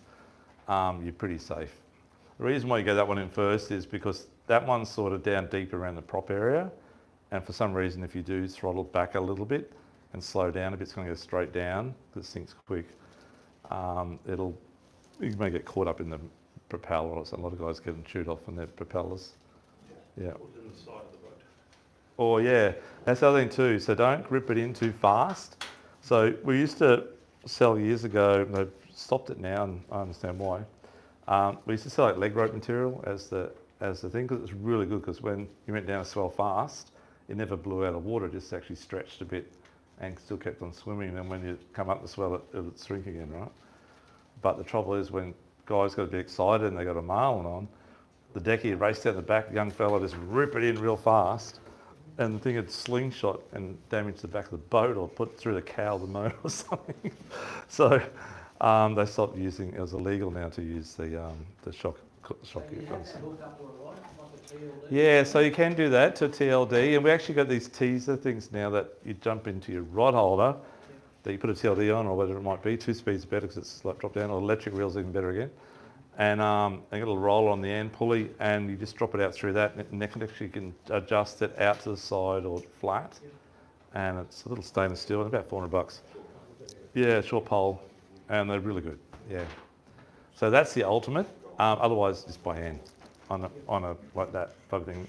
you're pretty safe. The reason why you go that one in first is because that one's sort of down deep around the prop area, and for some reason if you do throttle back a little bit and slow down a bit, it's going to go straight down because it sinks quick. You may get caught up in the propeller. A lot of guys get chewed off on their propellers. Yeah. In the side of the boat. Oh yeah, that's the other thing too. So don't grip it in too fast. So we used to sell years ago, and they've stopped it now, and I understand why. We used to sell like leg rope material as the thing, because it's really good, because when you went down a swell fast, it never blew out of water, it just actually stretched a bit and still kept on swimming. And when you come up the swell, it would shrink again, right? But the trouble is when guys got a bit excited and they got a marlin on, the decky raced down the back, the young fella just rip it in real fast, and the thing had slingshot and damaged the back of the boat or put through the cow of the motor or something. So they stopped using, it was illegal now to use the shock guns. Yeah, so you can do that to TLD, and we actually got these teaser things now that you jump into your rod holder, that you put a TLD on or whatever it might be. 2 speeds better because it's like drop down, or electric reel's even better again. And they got a little roller on the end, pulley, and you just drop it out through that, and actually you can adjust it out to the side or flat. And it's a little stainless steel, and about $400. Yeah, short pole, and they're really good. Yeah. So that's the ultimate. Otherwise, just by hand on a like that type of thing.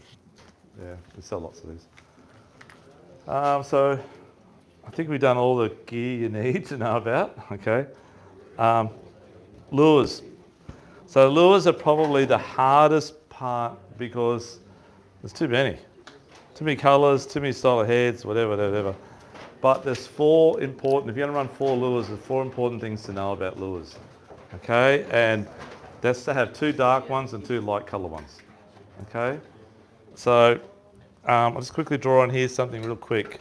Yeah, we sell lots of these. So I think we've done all the gear you need to know about. Okay. Lures. So lures are probably the hardest part because there's too many colours, too many style of heads, whatever. But there's 4 important, if you're going to run 4 lures, there's 4 important things to know about lures. Okay, and that's to have 2 dark ones and 2 light colour ones. Okay, so I'll just quickly draw on here something real quick.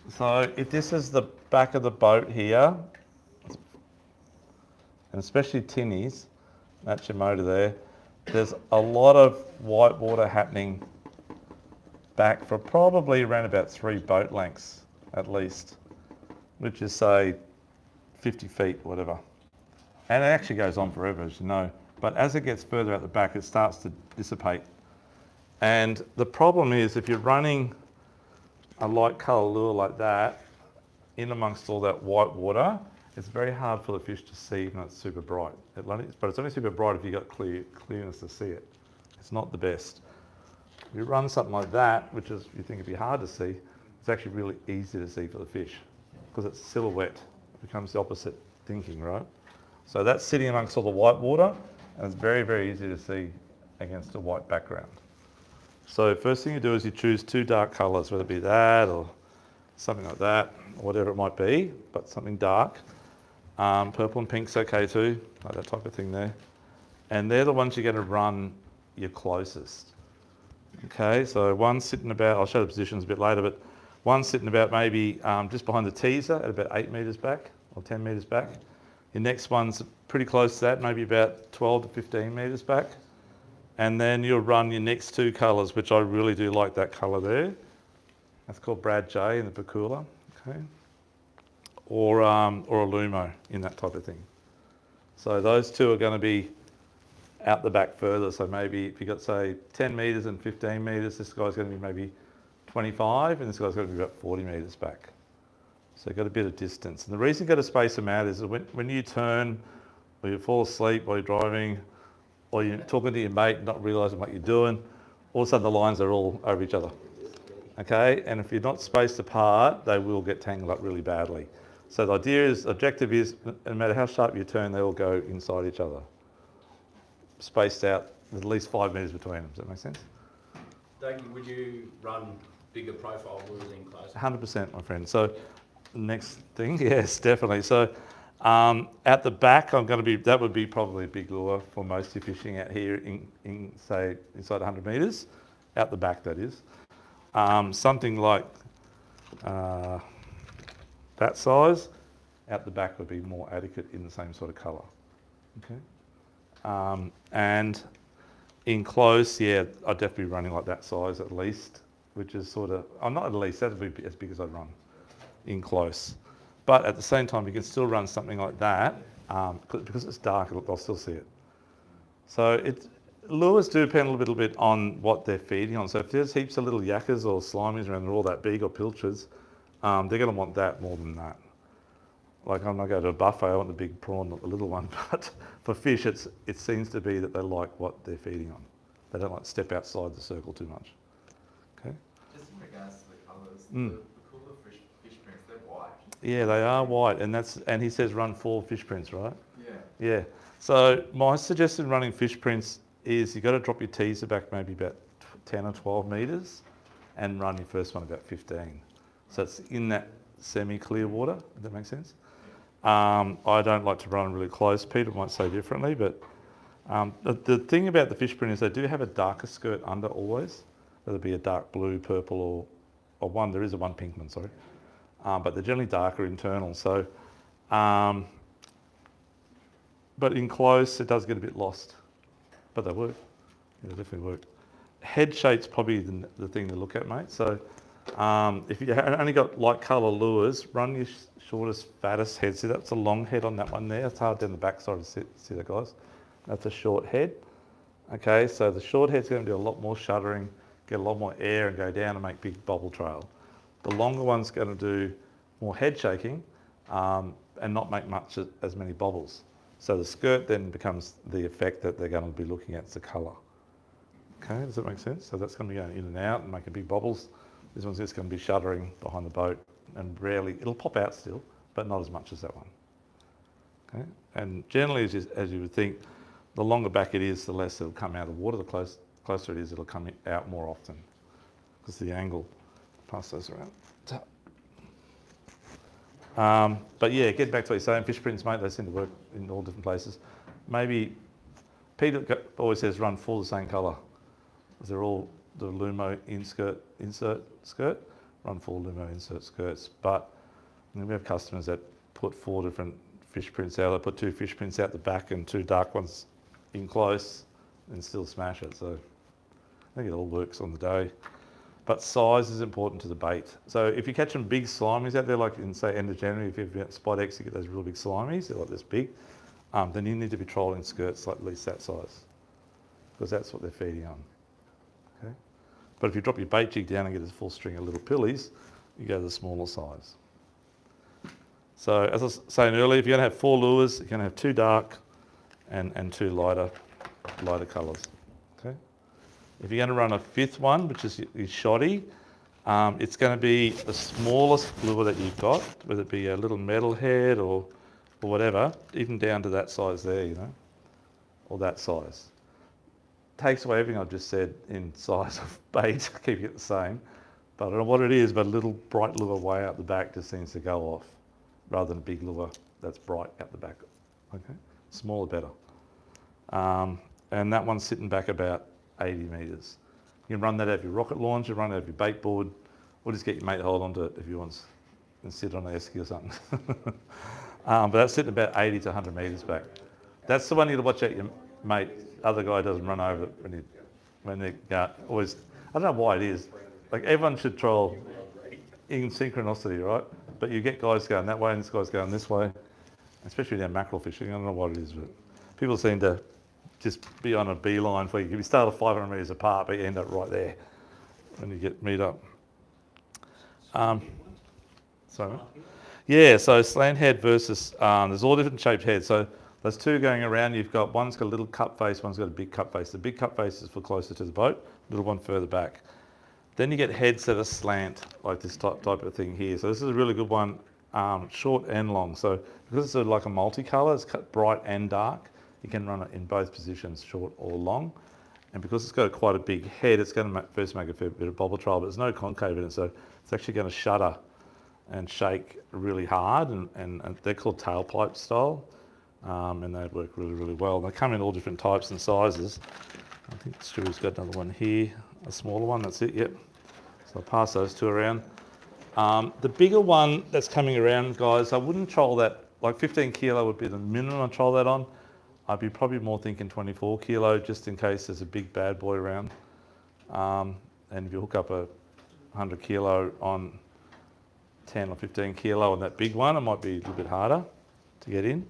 So if this is the back of the boat here, and especially tinnies, that's your motor there, there's a lot of white water happening back for probably around about 3 boat lengths at least, which is say 50 feet, whatever. And it actually goes on forever, as you know. But as it gets further out the back, it starts to dissipate. And the problem is if you're running a light colour lure like that in amongst all that white water, it's very hard for the fish to see when it's super bright. But it's only super bright if you've got clearness to see it. It's not the best. If you run something like that, which is you think it'd be hard to see, it's actually really easy to see for the fish because it's silhouette. It becomes the opposite thinking, right? So that's sitting amongst all the white water, and it's very, very easy to see against a white background. So first thing you do is you choose 2 dark colours, whether it be that or something like that, or whatever it might be, but something dark. Purple and pink's okay too, like that type of thing there. And they're the ones you're going to run your closest. Okay, so one's sitting about, I'll show the positions a bit later, but one's sitting about maybe just behind the teaser at about 8 metres back or 10 metres back. Your next one's pretty close to that, maybe about 12 to 15 metres back. And then you'll run your next 2 colours, which I really do like that colour there. That's called Brad J in the Pacula, okay? Or a Lumo in that type of thing. So those 2 are going to be out the back further. So maybe if you've got, say, 10 metres and 15 metres, this guy's going to be maybe 25, and this guy's going to be about 40 metres back. So you've got a bit of distance. And the reason you've got to space them out is that when you turn, or you fall asleep while you're driving, or you're talking to your mate and not realising what you're doing, all of a sudden the lines are all over each other. Okay, and if you're not spaced apart, they will get tangled up really badly. So the objective is, no matter how sharp you turn, they all go inside each other. Spaced out, with at least 5 metres between them. Does that make sense? Dougie, would you run bigger profile lures in closer? 100%, my friend. So next thing, yes, definitely. So at the back, that would be probably a big lure for most of you fishing out here in say, inside 100 metres. Out the back, that is. Something like that size, out the back would be more adequate in the same sort of colour. Okay. And in close, yeah, I'd definitely be running like that size at least, which is sort of, not at least, that would be as big as I'd run in close. But at the same time, you can still run something like that, because it's dark, I'll still see it. So lures do depend a little bit on what they're feeding on. So if there's heaps of little yakkers or slimies around, they're all that big, or pilchards, they're going to want that more than that. Like when I go to a buffet, I want the big prawn, not the little one. But for fish, it seems to be that they like what they're feeding on. They don't like to step outside the circle too much. Okay. Just in regards to the colours, the cooler fish prints, they're white. Yeah, they are white, and he says run 4 fish prints, right? Yeah. Yeah. So my suggestion running fish prints is you've got to drop your teaser back maybe about 10 or 12 metres and run your first one about 15. So it's in that semi-clear water, if that makes sense. I don't like to run really close. Peter might say differently, but the thing about the fish print is they do have a darker skirt under always. whether it be a dark blue, purple, or one. There is a one pink one, sorry, but they're generally darker internal. So, but in close, it does get a bit lost, but they work. Yeah, they definitely work. Head shape's probably the thing to look at, mate. So, if you only got light colour lures, run your shortest, fattest head. See, that's a long head on that one there. It's hard down the back side to see that, guys. That's a short head. Okay, so the short head's going to do a lot more shuttering, get a lot more air and go down and make big bobble trail. The longer one's going to do more head shaking and not make as many bobbles. So the skirt then becomes the effect that they're going to be looking at, the colour. Okay, does that make sense? So that's going to be going in and out and making big bobbles. This one's just going to be shuttering behind the boat and rarely, it'll pop out still, but not as much as that one. Okay, and generally, as you would think, the longer back it is, the less it'll come out of the water. The closer it is, it'll come out more often because the angle. Pass those around. But yeah, get back to what you're saying. Fish prints, mate, they seem to work in all different places. Maybe Peter always says run full the same colour. They're all the Lumo insert skirt, run full Lumo insert skirts. But we have customers that put 4 different fish prints out. They put 2 fish prints out the back and 2 dark ones in close and still smash it. So I think it all works on the day. But size is important to the bait. So if you're catching big slimies out there, like in say end of January, if you've got Spot X, you get those real big slimies, they're like this big, then you need to be trolling skirts like at least that size because that's what they're feeding on. Okay. But if you drop your bait jig down and get a full string of little pillies, you go to the smaller size. So as I was saying earlier, if you're going to have 4 lures, you're going to have 2 dark and 2 lighter colours. Okay. If you're going to run a 5th one, which is your shoddy, it's going to be the smallest lure that you've got, whether it be a little metal head or whatever, even down to that size there, you know, or that size. Takes away everything I've just said in size of bait, keeping it the same. But I don't know what it is, but a little bright lure way out the back just seems to go off, rather than a big lure that's bright out the back. Okay, smaller better. And that one's sitting back about 80 metres. You can run that out of your rocket launcher, run it out of your bait board, or just get your mate to hold onto it if you want and sit on an esky or something. But that's sitting about 80 to 100 metres back. That's the one you got to watch out your mate. Other guy doesn't run over it when they always. I don't know why it is. Like everyone should troll in synchronicity, right? But you get guys going that way and this guy's going this way, especially down mackerel fishing. I don't know what it is, but people seem to just be on a beeline for you. You start at 500 metres apart, but you end up right there when you meet up. Sorry. Yeah, so slant head versus, there's all different shaped heads. So there's 2 going around. You've got, one's got a little cup face, one's got a big cup face. The big cup face is for closer to the boat, little one further back. Then you get heads that are slant, like this type of thing here. So this is a really good one, short and long. So because it's like a multicolour, it's cut bright and dark, you can run it in both positions, short or long. And because it's got quite a big head, it's going to first make a fair bit of bobble trail, but there's no concave in it, so it's actually going to shutter and shake really hard, and they're called tailpipe style, and they work really, really well. They come in all different types and sizes. I think Stuart's got another one here, a smaller one, that's it, yep. So I'll pass those 2 around. The bigger one that's coming around, guys, I wouldn't troll that, like 15 kilo would be the minimum I'd troll that on. I'd be probably more thinking 24 kilo, just in case there's a big bad boy around. And if you hook up a 100 kilo on 10 or 15 kilo on that big one, it might be a little bit harder to get in.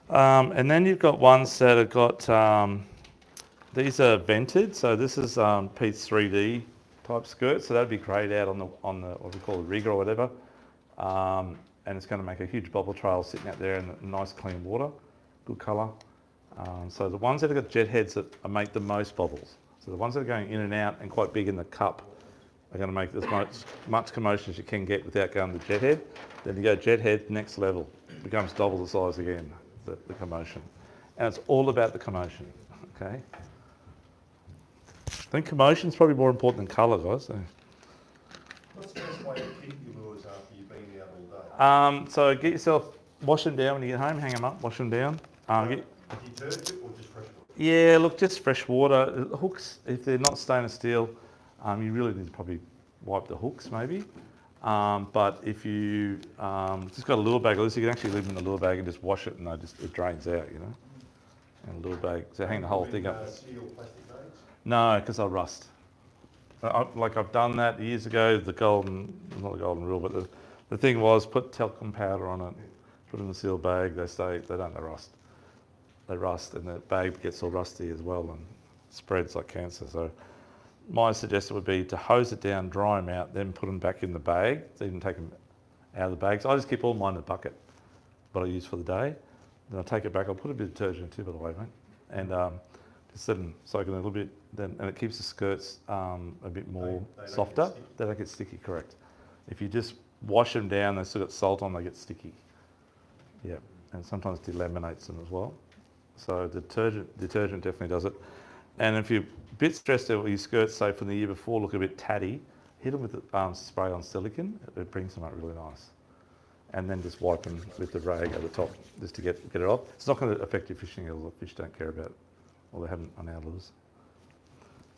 And then you've got ones that have got, these are vented. So this is Pete's 3D type skirt. So that'd be great out on the what we call a rigger or whatever. And it's going to make a huge bobble trail sitting out there in the nice clean water, good colour. So the ones that have got jet heads that make the most bobbles. So the ones that are going in and out and quite big in the cup are going to make as much commotion as you can get without going to jet head. Then you go jet head, next level. It becomes double the size again, the commotion. And it's all about the commotion, okay? I think commotion is probably more important than colour, guys. So. What's the best way to keep your lures after you've been out all day? So get yourself, wash them down when you get home, hang them up, wash them down. Detergent or just fresh water? Yeah, look, just fresh water. Hooks, if they're not stainless steel, You really need to probably wipe the hooks maybe. But if you just got a lure bag, at least you can actually leave them in the lure bag and just wash it, and it drains out, you know. And a lure bag, so hang the whole thing up. Seal plastic bags? No, because they'll rust. I've done that years ago. Not the golden rule, but the thing was put talcum powder on it, put it in the seal bag. They rust. They rust, and the bag gets all rusty as well and spreads like cancer. So my suggestion would be to hose it down, dry them out, then put them back in the bag. So you can take them out of the bag. So I just keep all mine in a bucket, what I use for the day. Then I'll take it back. I'll put a bit of detergent too, by the way, mate, and just let them soak in a little bit. And it keeps the skirts a bit more softer. They don't get sticky, correct. If you just wash them down, they still got salt on, they get sticky. Yeah, and sometimes delaminates them as well. So detergent definitely does it. And if you're a bit stressed out with your skirts, say from the year before, look a bit tatty, hit them with the spray on silicone. It brings them up really nice. And then just wipe them with the rag at the top just to get it off. It's not going to affect your fishing eels. The fish don't care about it, or they haven't on our lures.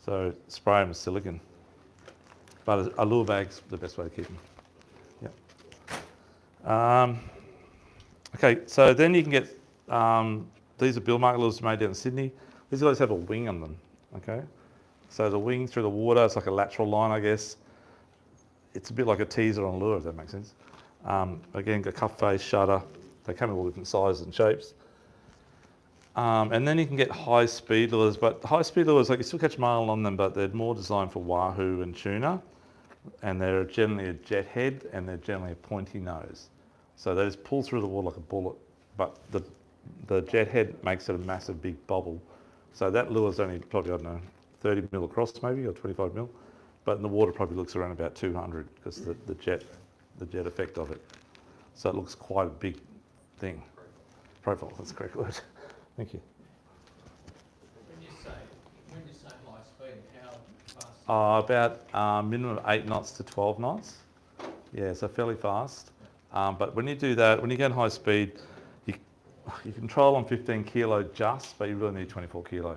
So spray them with silicone. But a lure bag's the best way to keep them. Yeah. Okay, so then you can get, these are bill market lures made down in Sydney. These guys have a wing on them, okay? So the wing through the water, it's like a lateral line, I guess. It's a bit like a teaser on a lure, if that makes sense. Again, got cuff face, shutter. They come in all different sizes and shapes. And then you can get high-speed lures, but high-speed lures, like you still catch marlin on them, but they're more designed for wahoo and tuna, and they're generally a jet head, and they're generally a pointy nose. So they just pull through the water like a bullet, but the jet head makes it a massive big bobble. So that lure's only probably, I don't know, 30 mil across maybe, or 25 mil, but in the water probably looks around about 200 because the jet effect of it. So it looks quite a big thing. Profile, that's the correct word. Thank you. When you say high speed, how fast? About minimum of 8 knots to 12 knots. Yeah, so fairly fast. But when you do that, when you get high speed, you control on 15 kilo just, but you really need 24 kilo.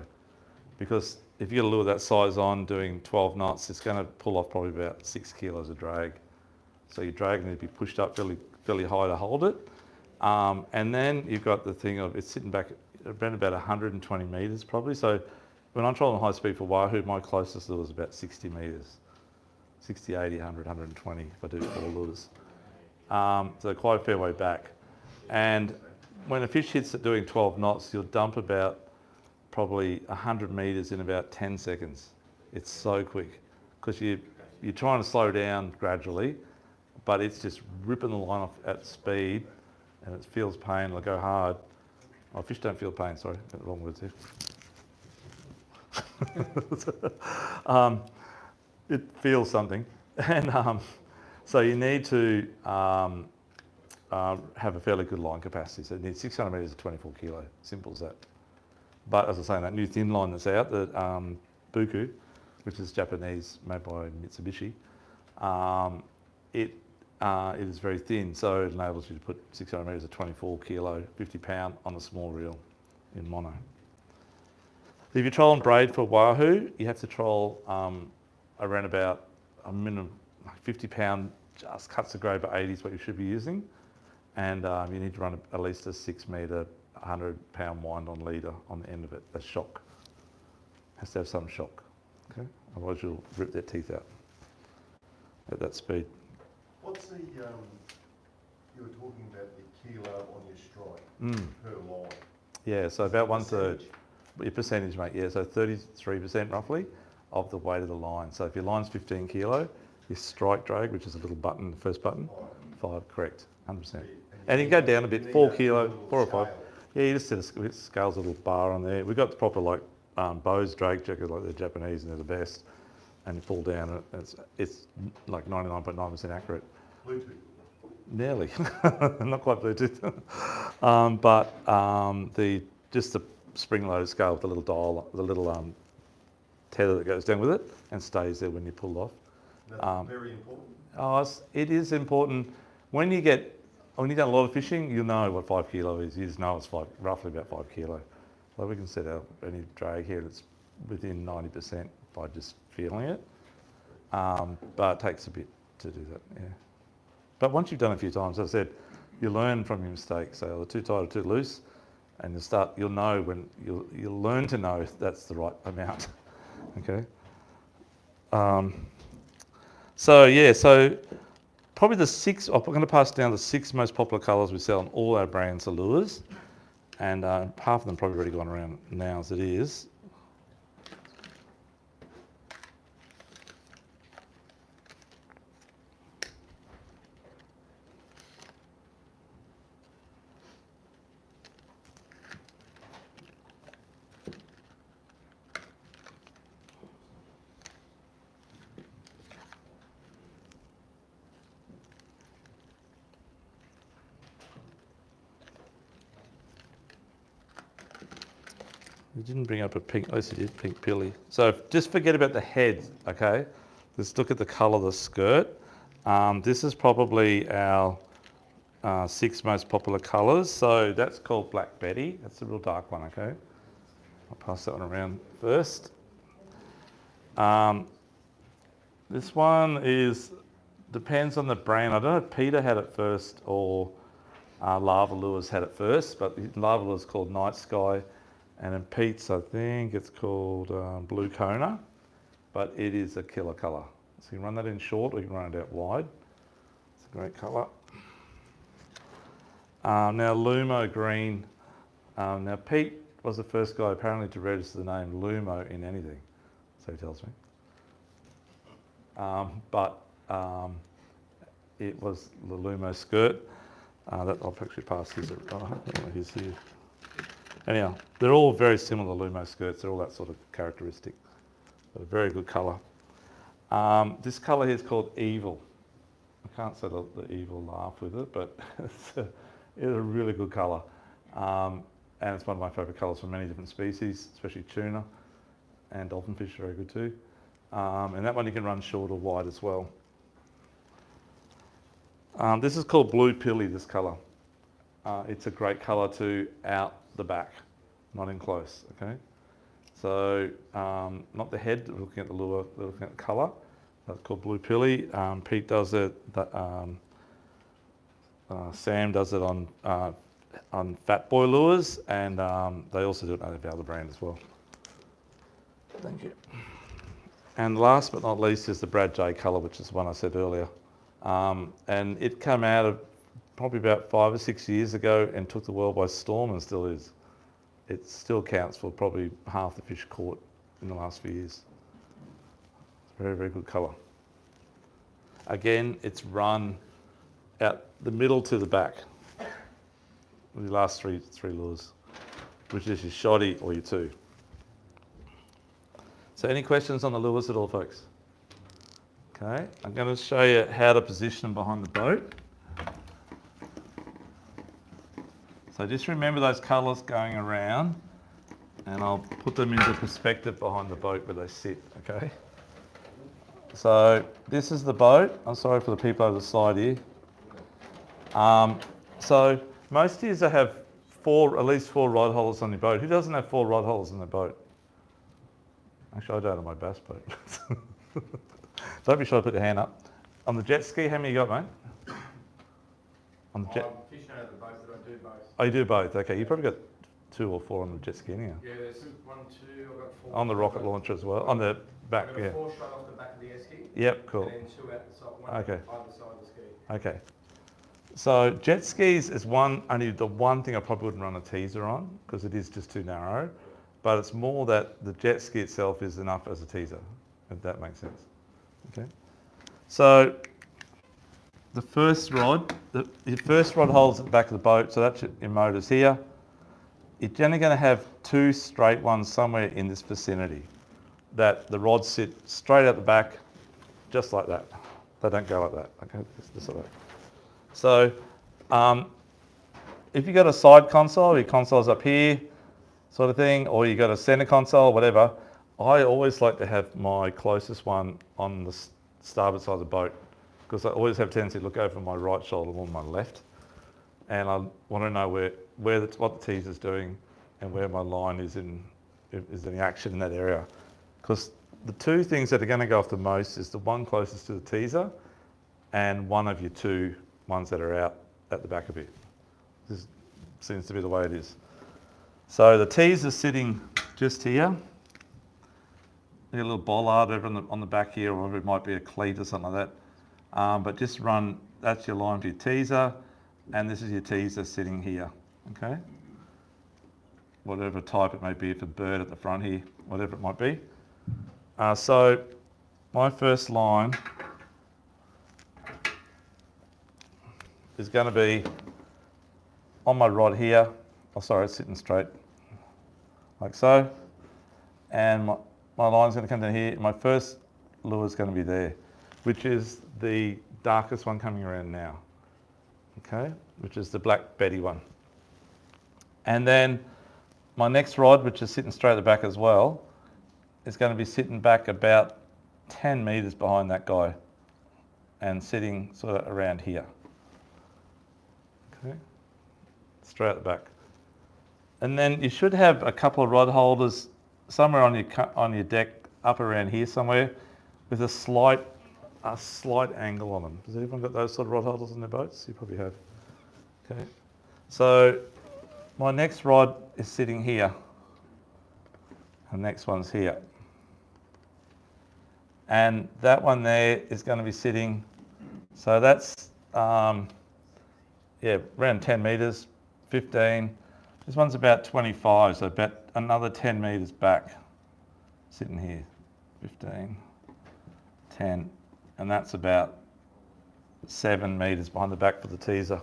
Because if you get a lure that size on doing 12 knots, it's going to pull off probably about 6 kilos of drag. So your drag needs to be pushed up fairly high to hold it. And then you've got the thing of it's sitting back around about 120 metres probably. So when I'm trolling high speed for wahoo, my closest lure is about 60 metres. 60, 80, 100, 120 if I do 4 lures. So quite a fair way back. And when a fish hits at doing 12 knots, you'll dump about probably 100 metres in about 10 seconds. It's so quick because you're trying to slow down gradually, but it's just ripping the line off at speed, and it feels pain. It'll go hard. Oh, fish don't feel pain. Sorry, got the wrong words here. It feels something, and so you need to have a fairly good line capacity. So it needs 600 metres of 24 kilo. Simple as that. But as I say, that new thin line that's out, the Buku, which is Japanese, made by Mitsubishi, it is very thin, so it enables you to put 600 metres of 24 kilo, 50 pound on a small reel in mono. If you troll and braid for wahoo, you have to troll around about a minimum 50 pound, just cuts the grade, but 80 is what you should be using. And you need to run at least a 6 metre, 100 pound wind on leader on the end of it. A shock. Has to have some shock. Okay? Otherwise you'll rip their teeth out at that speed. What's the, you were talking about the kilo on your strike per line? Yeah, so about 1/3. Your percentage, mate, yeah, so 33% roughly of the weight of the line. So if your line's 15 kilo, your strike drag, which is a little button, the first button, 5, correct, 100%. And you can go down a bit, 4 kilo, 4 or 5. Yeah, you just set a scales a little bar on there. We've got the proper like Bose drag checkers, like the Japanese, and they're the best. And you pull down, and it's like 99.9% accurate. Bluetooth? Nearly, not quite Bluetooth. But just the spring-loaded scale with the little dial, the little tether that goes down with it and stays there when you pull off. That's very important. Oh, it is important. When you've done a lot of fishing, you'll know what 5 kilo is. You just know it's roughly about 5 kilo. Like we can set out any drag here that's within 90% by just feeling it. but it takes a bit to do that, yeah. But once you've done it a few times, as I said, you learn from your mistakes. So they're too tight or too loose, and you'll know when, you'll learn to know if that's the right amount, okay? So probably I'm going to pass down the 6 most popular colours we sell on all our brands of lures, and half of them probably already gone around now as it is. You didn't bring up a pink, oh, yes, you did, pink pilly. So just forget about the head, okay? Let's look at the colour of the skirt. This is probably our 6 most popular colours. So that's called Black Betty. That's a real dark one, okay? I'll pass that one around first. This one depends on the brand. I don't know if Peter had it first or Lava Lures had it first, but the Lava Lure is called Night Sky. And in Pete's, I think it's called Blue Kona, but it is a killer colour. So you can run that in short or you can run it out wide. It's a great colour. Now Lumo Green. Now Pete was the first guy apparently to register the name Lumo in anything, so he tells me. It was the Lumo skirt. That I'll actually pass his here. Anyhow, they're all very similar Lumo skirts. They're all that sort of characteristic. But a very good colour. This colour here is called Evil. I can't say the evil laugh with it, but it's a really good colour. And it's one of my favourite colours for many different species, especially tuna and dolphinfish are very good too. And that one you can run short or wide as well. This is called Blue Pilly, this colour. It's a great colour to out the back, not in close, okay? So, not the head, we're looking at the lure, we're looking at the colour. That's called Blue Pilly. Pete does it, Sam does it on Fat Boy lures, and they also do it under the other brand as well. Thank you. And last but not least is the Brad J colour, which is the one I said earlier. And it came out of probably about 5 or 6 years ago and took the world by storm and still is. It still counts for probably half the fish caught in the last few years. It's a very, very good colour. Again, it's run out the middle to the back with the last three lures, which is your shoddy or your 2. So any questions on the lures at all, folks? Okay, I'm going to show you how to position them behind the boat. So just remember those colours going around, and I'll put them into perspective behind the boat where they sit, okay? So this is the boat. I'm sorry for the people over the side here. So most of you have at least 4 rod holders on your boat. Who doesn't have 4 rod holders on their boat? Actually, I don't on my bass boat. Don't be shy to put your hand up. On the jet ski, how many you got, mate? On the jet. I'm fishing out of the boat, but I do both. Oh, you do both. Okay, you probably got 2 or 4 on the jet ski anyhow. Yeah, there's 1, 2, I've got 4. On the rocket launcher as well. On the back, I've got yeah. 4 straight off the back of the ski. Yep, cool. And then 2 out the side, 1 Okay. either side of the ski. Okay. So jet skis is only the one thing I probably wouldn't run a teaser on because it is just too narrow. But it's more that the jet ski itself is enough as a teaser, if that makes sense. Okay. So the first rod, your first rod holds at the back of the boat, so that's your motors here. You're generally going to have 2 straight ones somewhere in this vicinity that the rods sit straight out the back, just like that. They don't go like that, okay, just like that. So if you've got a side console, your console's up here, sort of thing, or you've got a center console, whatever, I always like to have my closest one on the starboard side of the boat because I always have a tendency to look over my right shoulder more than my left, and I want to know what the teaser's doing and where my line is in, if there's any action in that area, because the two things that are going to go off the most is the one closest to the teaser and one of your two ones that are out at the back of it. This seems to be the way it is. So the teaser's sitting just here. A little bollard over on the back here, or it might be a cleat or something like that. But just run, that's your line for your teaser, and this is your teaser sitting here, okay? Whatever type it may be, if a bird at the front here, whatever it might be. So my first line is going to be on my rod here. Oh, sorry, it's sitting straight, like so. And my line's going to come down here. My first lure is going to be there, which is the darkest one coming around now, okay? Which is the Black Betty one. And then my next rod, which is sitting straight at the back as well, is going to be sitting back about 10 metres behind that guy and sitting sort of around here. Okay, straight at the back. And then you should have a couple of rod holders somewhere on your deck, up around here somewhere, with a slight angle on them. Has anyone got those sort of rod holders on their boats? You probably have. Okay, so my next rod is sitting here. The next one's here. And that one there is going to be sitting, so that's, around 10 metres, 15. This one's about 25, so about another 10 metres back, sitting here, 15, 10, and that's about 7 metres behind the back for the teaser.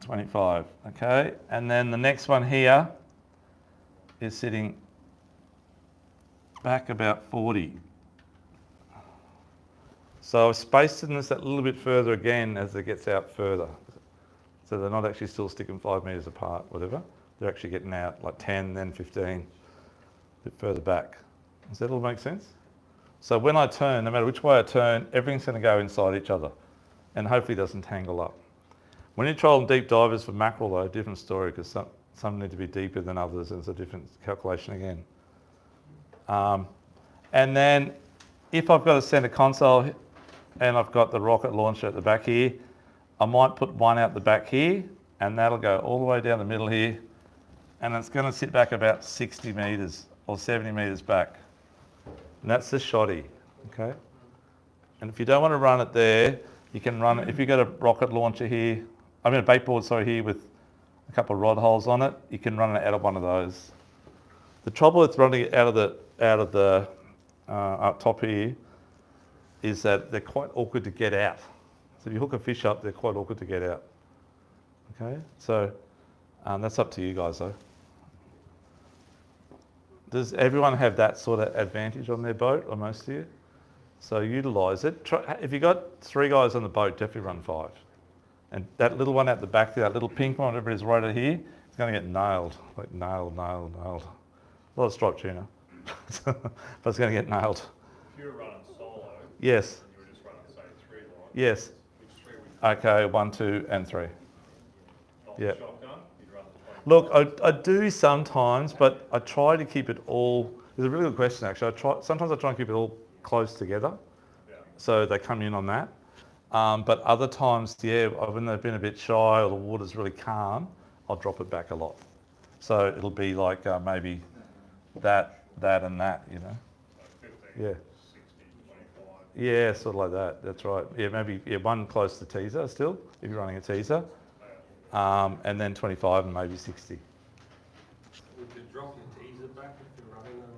25, okay? And then the next one here is sitting back about 40. So I've spaced this a little bit further again as it gets out further. So they're not actually still sticking 5 metres apart, whatever. They're actually getting out like 10, then 15, a bit further back. Does that all make sense? So when I turn, no matter which way I turn, everything's going to go inside each other and hopefully it doesn't tangle up. When you're trolling deep divers for mackerel though, different story, because some need to be deeper than others and it's a different calculation again. And then if I've got a centre console and I've got the rocket launcher at the back here, I might put one out the back here and that'll go all the way down the middle here and it's going to sit back about 60 metres or 70 metres back. And that's the shotty, okay? And if you don't want to run it there, you can run it, if you've got a rocket launcher here, I mean a bait board, sorry, here with a couple of rod holes on it, you can run it out of one of those. The trouble with running it out of the up top here is that they're quite awkward to get out. So if you hook a fish up, they're quite awkward to get out. Okay, so that's up to you guys though. Does everyone have that sort of advantage on their boat, or most of you? So utilise it. If you've got 3 guys on the boat, definitely run 5. And that little one at the back there, that little pink one, whatever it is right out here, it's going to get nailed. Like nailed. A lot of striped tuna. But it's going to get nailed. If you were running solo, Yes. and you were just running, say, 3 lines, Yes. which 3 would you Okay, 1, 2, and 3. not Yeah. shotgun? You'd run the 20. Look, I do sometimes, but I try to keep it all. It's a really good question, actually. Sometimes I try and keep it all close together, so they come in on that. But other times, yeah, when they've been a bit shy or the water's really calm, I'll drop it back a lot. So it'll be like maybe that, and that, you know. So 15, Yeah. 60, 25. Yeah, sort of like that. That's right. Yeah, maybe one close to teaser still, if you're running a teaser, and then 25 and maybe 60. Would you drop your teaser back if you're running them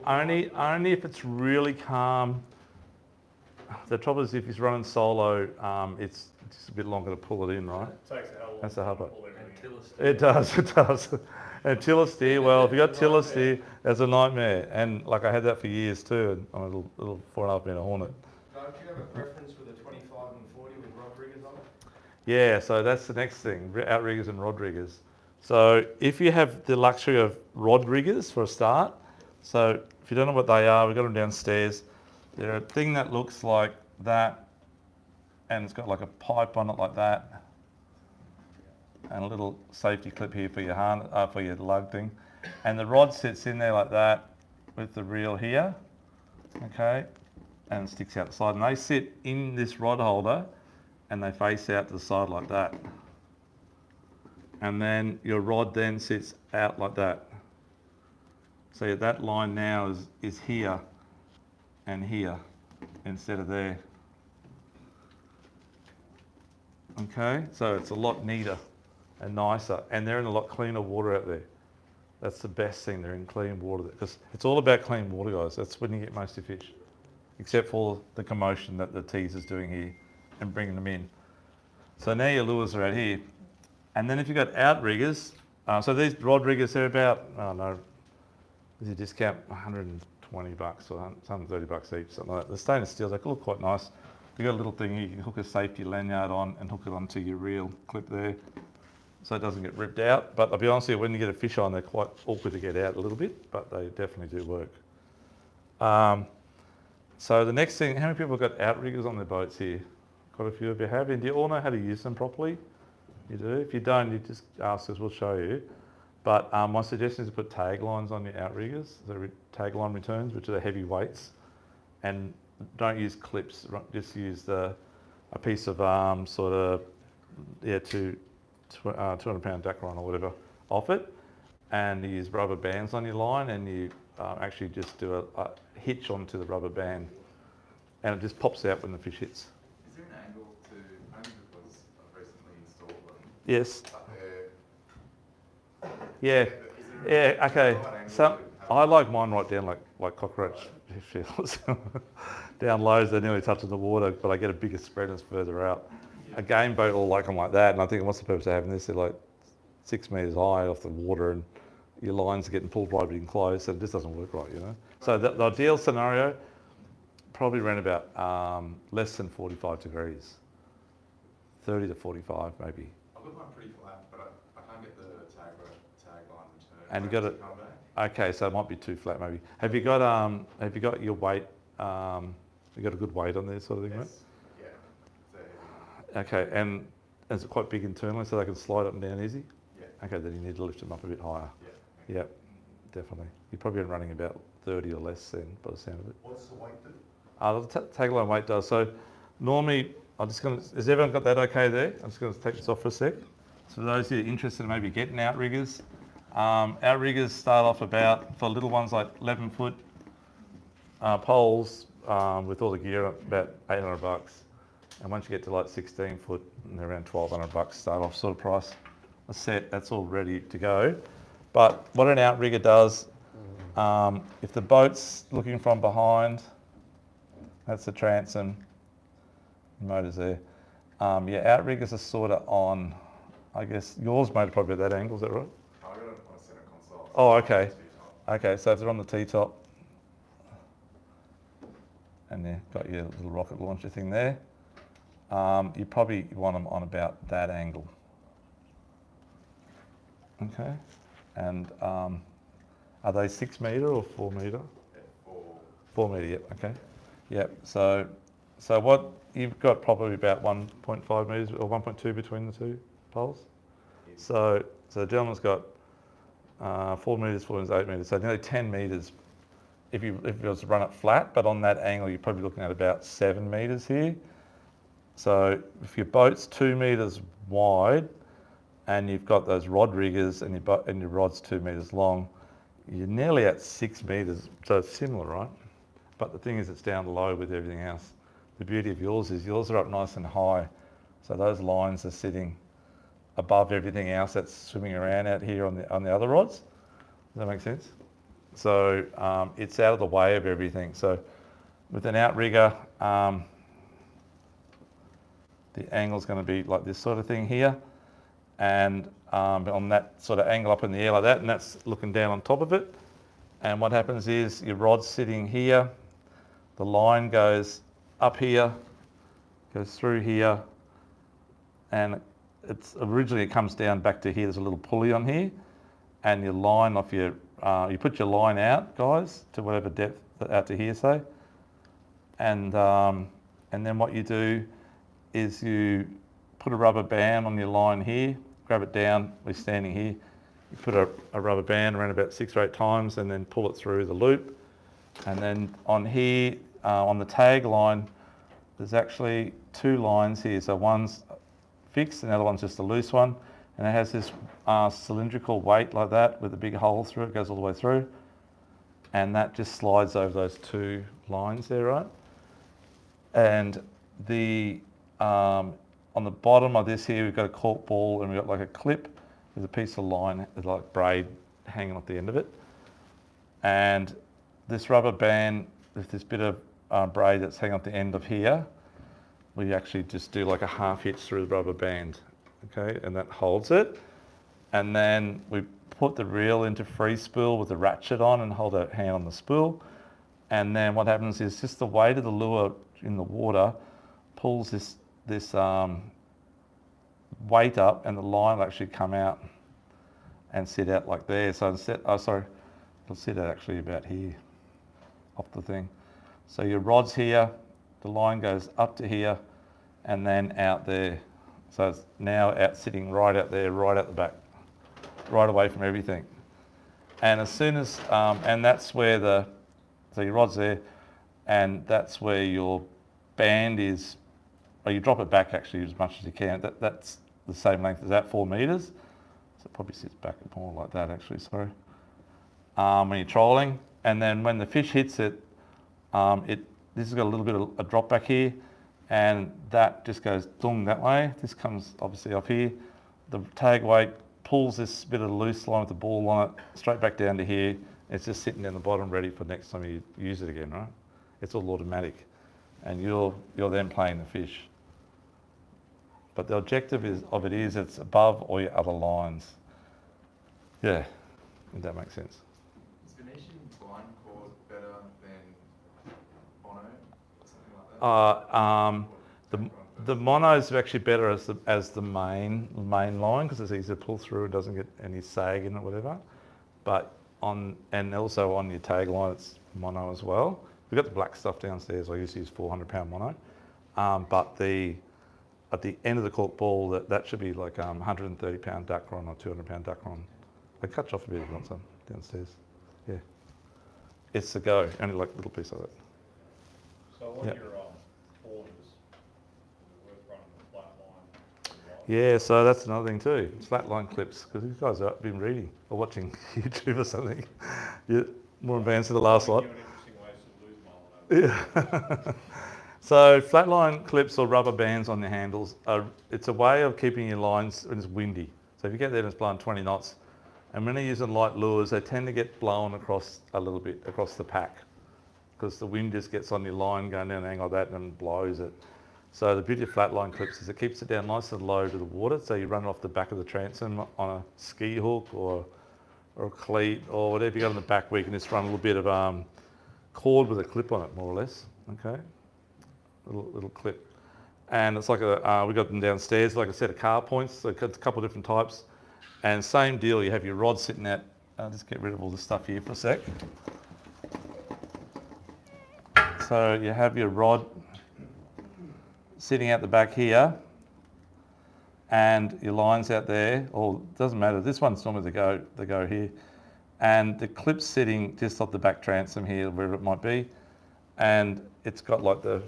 long? Only if it's really calm. The trouble is if he's running solo, it's just a bit longer to pull it in, right? It takes a hell of a long That's the time to hubba. pull everything in. Until it's It does. And tiller steer, well, if you got tiller steer, that's a nightmare. And like I had that for years too, and I'm a little 4.5 metre Hornet. Don't you have a preference for the 25 and 40 with rod riggers on it? Yeah, so that's the next thing, outriggers and rod riggers. So if you have the luxury of rod riggers for a start, so if you don't know what they are, we've got them downstairs. They're a thing that looks like that, and it's got like a pipe on it like that, and a little safety clip here for your for your lug thing. And the rod sits in there like that, with the reel here, okay, and it sticks out the side. And they sit in this rod holder and they face out to the side like that. And then your rod then sits out like that. So that line now is here and here instead of there. Okay, so it's a lot neater and nicer, and they're in a lot cleaner water out there. That's the best thing, they're in clean water, because it's all about clean water, guys. That's when you get most of your fish, except for the commotion that the teaser's doing here and bringing them in. So now your lures are out here. And then if you've got outriggers, so these rod riggers, they're about, I don't know, is a discount, 120 bucks or 130 bucks each, something like that. The stainless steel, they look quite nice. You've got a little thing here, you can hook a safety lanyard on and hook it onto your reel clip there, so it doesn't get ripped out. But I'll be honest with you, when you get a fish on, they're quite awkward to get out a little bit, but they definitely do work. So the next thing, how many people have got outriggers on their boats here? Quite a few of you have, and do you all know how to use them properly? You do? If you don't, you just ask us, we'll show you. But my suggestion is to put taglines on your outriggers, the tagline returns, which are the heavy weights, and don't use clips, just use a piece of sort of, yeah, 200 pound Dacron or whatever off it, and you use rubber bands on your line, and you actually just do a hitch onto the rubber band, and it just pops out when the fish hits. Is there an angle to, only because I've recently installed them, Yes. but Yeah. Yeah. Okay. So I like mine right down like cockroach shells. Down lows, they're nearly touching the water, but I get a bigger spread and it's further out. A game boat will like them like that, and I think what's the purpose of having this? They're like 6 metres high off the water, and your lines are getting pulled right in close, and it just doesn't work right, you know. So the ideal scenario, probably around about less than 45 degrees, 30 to 45 maybe. I've got mine pretty flat, but I can't get the tagline return. And you got it. Okay, so it might be too flat maybe. Have you got your weight? You got a good weight on there, sort of thing, Yes. right? Yeah. Okay, and is it quite big internally so they can slide up and down easy? Yeah. Okay, then you need to lift them up a bit higher. Yeah. Yep, definitely. You're probably running about 30 or less then, by the sound of it. What's the weight do? The tagline weight does. So normally, has everyone got that okay there? I'm just going to take this off for a sec. So for those who are interested in maybe getting outriggers, outriggers start off about, for little ones like 11 foot poles with all the gear, about 800 bucks. And once you get to like 16 foot, they're around 1,200 bucks start off sort of price. A set, that's all ready to go. But what an outrigger does, if the boat's looking from behind, that's the transom, the motor's there. Your outriggers are sort of on, I guess, yours motor probably at that angle, is that right? I got it on a center console. Oh, okay. Okay, so if they're on the T-top, and you've got your little rocket launcher thing there, you probably want them on about that angle. Okay, and are they 6 metre or 4 metre? Yeah, 4 metre, yep, okay. Yep, so what, you've got probably about 1.5 metres or 1.2 between the two poles? Yeah. So the gentleman's got 4 metres, 4 metres, 8 metres, so nearly 10 metres if you was to run it flat, but on that angle you're probably looking at about 7 metres here. So if your boat's 2 metres wide and you've got those rod riggers and your rod's 2 metres long, you're nearly at 6 metres, so it's similar, right? But the thing is, it's down low with everything else. The beauty of yours is yours are up nice and high, so those lines are sitting above everything else that's swimming around out here on the other rods. Does that make sense? So it's out of the way of everything. So with an outrigger, the angle's going to be like this sort of thing here, and on that sort of angle up in the air like that, and that's looking down on top of it. And what happens is your rod's sitting here, the line goes up here, goes through here, and it's originally it comes down back to here. There's a little pulley on here, and your line off your you put your line out, guys, to whatever depth out to here, say, and then what you do is you put a rubber band on your line here, grab it down. We're standing here. You put a rubber band around about 6 or 8 times, and then pull it through the loop, And then on here, on the tag line, there's actually two lines here. So one's fixed and the other one's just a loose one. And it has this cylindrical weight like that with a big hole through it, goes all the way through. And that just slides over those two lines there, right? And the on the bottom of this here, we've got a cork ball and we've got like a clip with a piece of line, with like braid hanging off the end of it. And this rubber band with this bit of braid that's hanging off the end of here, we actually just do like a half hitch through the rubber band, okay? And that holds it. And then we put the reel into free spool with the ratchet on and hold our hand on the spool. And then what happens is just the weight of the lure in the water pulls this weight up, and the line will actually come out and sit out like there. So instead, it'll sit out actually about here off the thing. So your rod's here, the line goes up to here and then out there. So it's now out sitting right out there, right out the back, right away from everything. And as soon as, and that's where so your rod's there, and that's where your band is, or you drop it back actually as much as you can. That's the same length as that, 4 meters. So it probably sits back more like that actually, sorry. When you're trolling, and then when the fish hits it, this has got a little bit of a drop back here, and that just goes dung that way. This comes obviously up here. The tag weight pulls this bit of loose line with the ball on it straight back down to here. It's just sitting down the bottom ready for next time you use it again, right? It's all automatic, and you're then playing the fish. But the objective of it is it's above all your other lines. Yeah, if that makes sense. Is Venetian blind cord better than mono or something like that? The mono is actually better as the main line because it's easy to pull through. It doesn't get any sag in it, whatever. But and also on your tag line, it's mono as well. We've got the black stuff downstairs. I used to use 400-pound mono, but at the end of the cork ball, that should be like 130-pound Dacron or 200-pound Dacron. I cut off a bit if you want some downstairs. Yeah, it's the go. Only like a little piece of it. So what Yep. are your orders? Is it worth running the flat line? Yeah, so that's another thing too. Flatline clips, because these guys have been reading or watching YouTube or something. You're more advanced than the last lot. Interesting ways to lose mullet. Yeah. So flatline clips or rubber bands on your handles, it's a way of keeping your lines when it's windy. So if you get there and it's blowing 20 knots, and when they're using light lures, they tend to get blown across a little bit, across the pack, because the wind just gets on your line going down an angle like that and blows it. So the beauty of flatline clips is it keeps it down nice and low to the water, so you run it off the back of the transom on a ski hook or a cleat or whatever you got on the back where you can just run a little bit of cord with a clip on it, more or less, okay? Little clip. And it's like we got them downstairs, like a set of car points, so it's a couple of different types. And same deal, you have your rod sitting at, I'll just get rid of all this stuff here for a sec. So you have your rod sitting out the back here, and your line's out there, or it doesn't matter, this one's normally the go here. And the clip's sitting just off the back transom here, wherever it might be. And it's got like the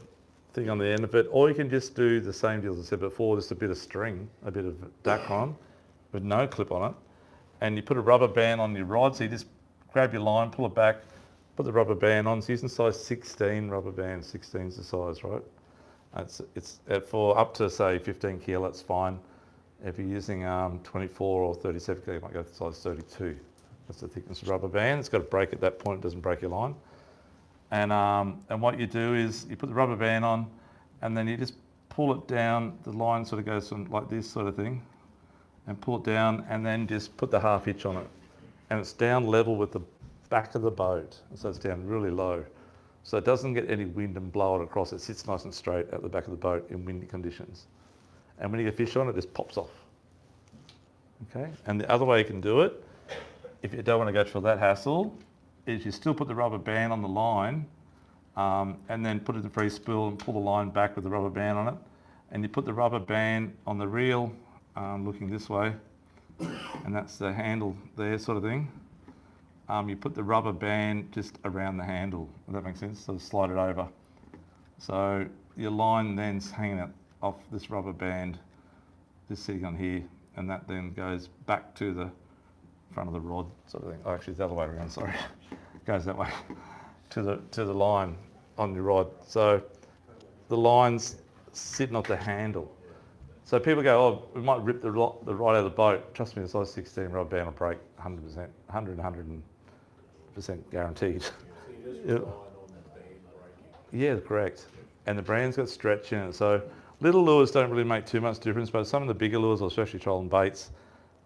thing on the end of it, or you can just do the same deal as I said before, just a bit of string, a bit of Dacron with no clip on it, and you put a rubber band on your rod, so you just grab your line, pull it back, put the rubber band on. So using size 16 rubber band, 16 is the size, right? It's for up to say 15 kilo, it's fine. If you're using 24 or 37 kilo, you might go to size 32. That's the thickness of rubber band. It's got to break at that point, it doesn't break your line. And what you do is you put the rubber band on, and then you just pull it down. The line sort of goes from like this sort of thing, and pull it down, and then just put the half hitch on it. And it's down level with the back of the boat, so it's down really low. So it doesn't get any wind and blow it across. It sits nice and straight at the back of the boat in windy conditions. And when you get fish on, it just pops off. Okay. And the other way you can do it, if you don't want to go through that hassle, is you still put the rubber band on the line, and then put it in free spool and pull the line back with the rubber band on it. And you put the rubber band on the reel, looking this way, and that's the handle there sort of thing. you put the rubber band just around the handle. Does that make sense? So slide it over. So your line then's hanging out off this rubber band, just sitting on here, and that then goes back to the front of the rod, sort of thing. Oh, actually, it's the other way around. Sorry, goes that way to the line on your rod. So the line's sitting off the handle. So people go, oh, we might rip the rod out of the boat. Trust me, the size 16 rod band will break 100%, 100% guaranteed. Yeah, correct. And the brand's got stretch in it. So little lures don't really make too much difference, but some of the bigger lures, especially trolling baits,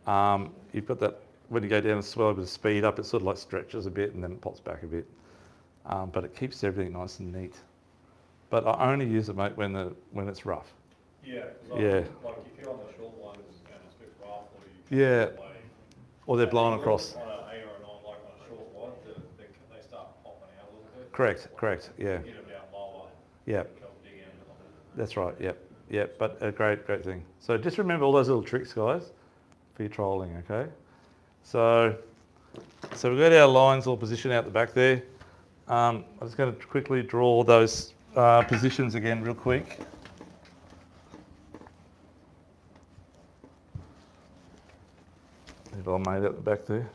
you've got that, when you go down a swell, a bit of speed up, it sort of like stretches a bit and then it pops back a bit. But it keeps everything nice and neat. But I only use it, mate, when it's rough. Yeah, Yeah. like if you're on the short ones and it's a bit rough, or you Yeah. play, Or they're blown across. on an 8 or a 9, like on a short one, they start popping out a little bit. Correct, yeah. Get them down lower. Yeah, Come dig in with them. that's right, yep. But a great thing. So just remember all those little tricks, guys, for your trolling, okay? So we've got our lines all positioned out the back there. I'm just going to quickly draw those positions again real quick. If I made it at the back there.